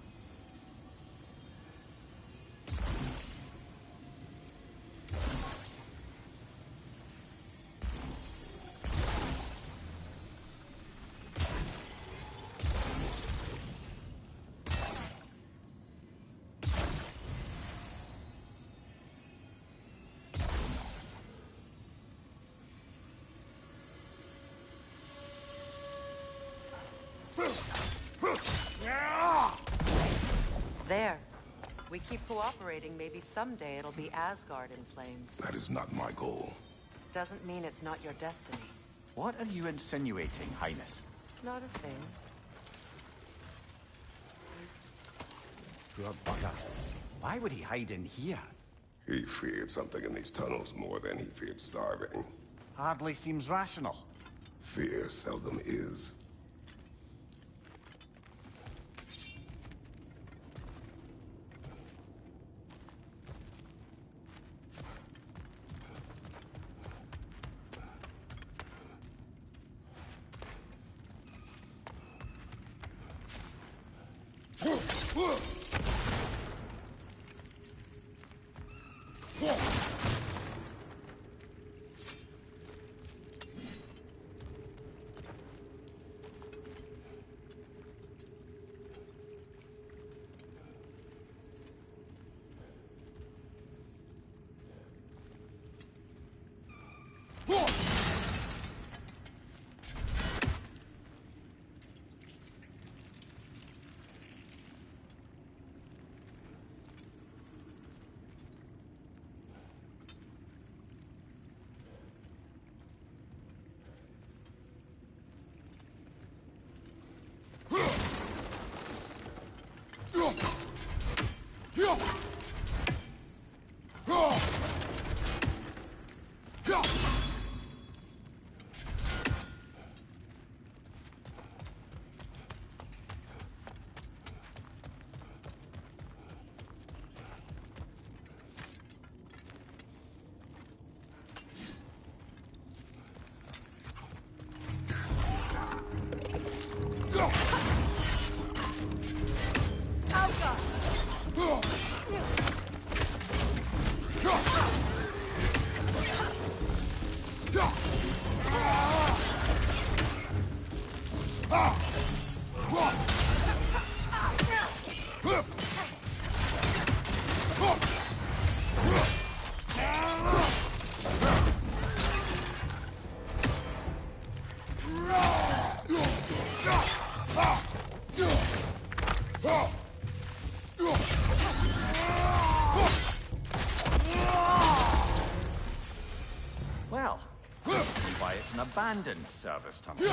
There. We keep cooperating, maybe someday it'll be Asgard in flames. That is not my goal. Doesn't mean it's not your destiny. What are you insinuating, Highness? Not a thing. Poor bugger. Why would he hide in here? He feared something in these tunnels more than he feared starving. Hardly seems rational. Fear seldom is. why it's an abandoned service tunnel.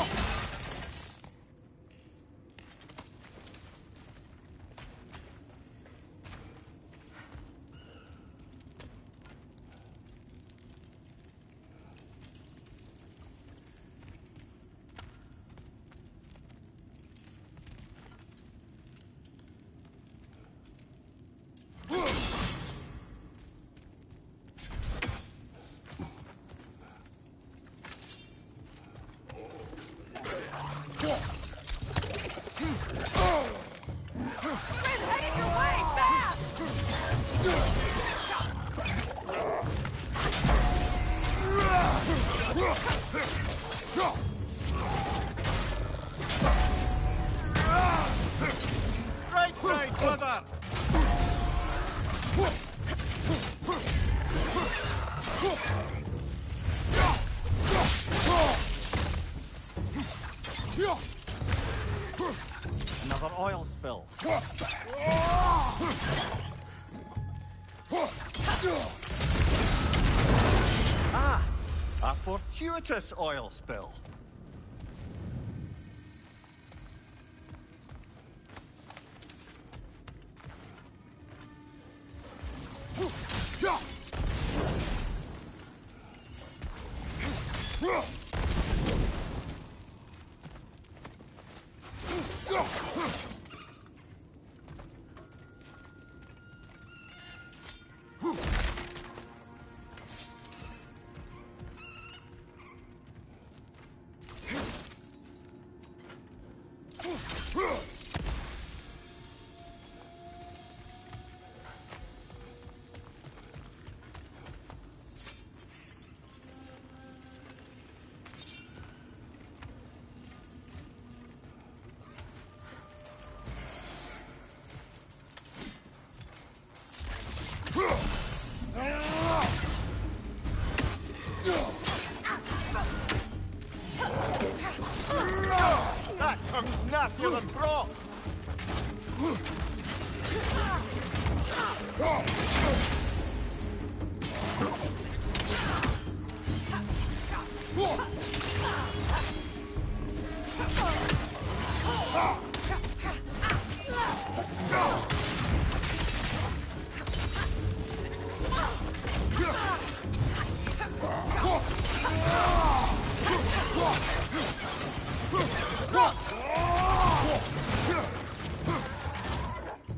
Right side, brother! Another oil spill. Ah, a fortuitous oil spill. That tongue's nastier than broth!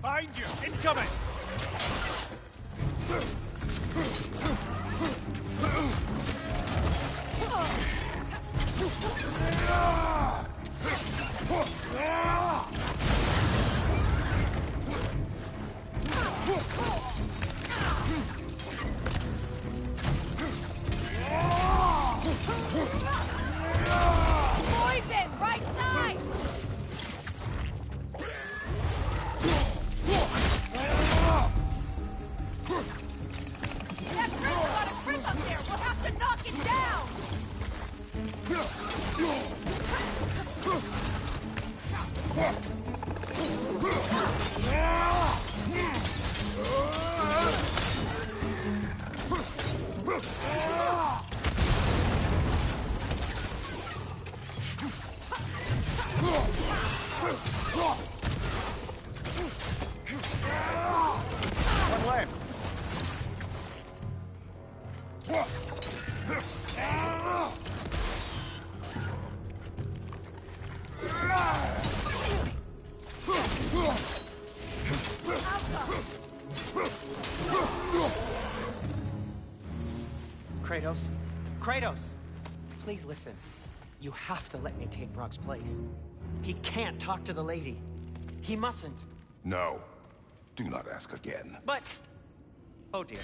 Behind you! Incoming! Poison! Right side! That Chris got a Chris up there! We'll have to knock it down! One left. Kratos? Kratos! Please listen. You have to let me take Rock's place. He can't talk to the lady. He mustn't. No. Do not ask again. But... Oh dear.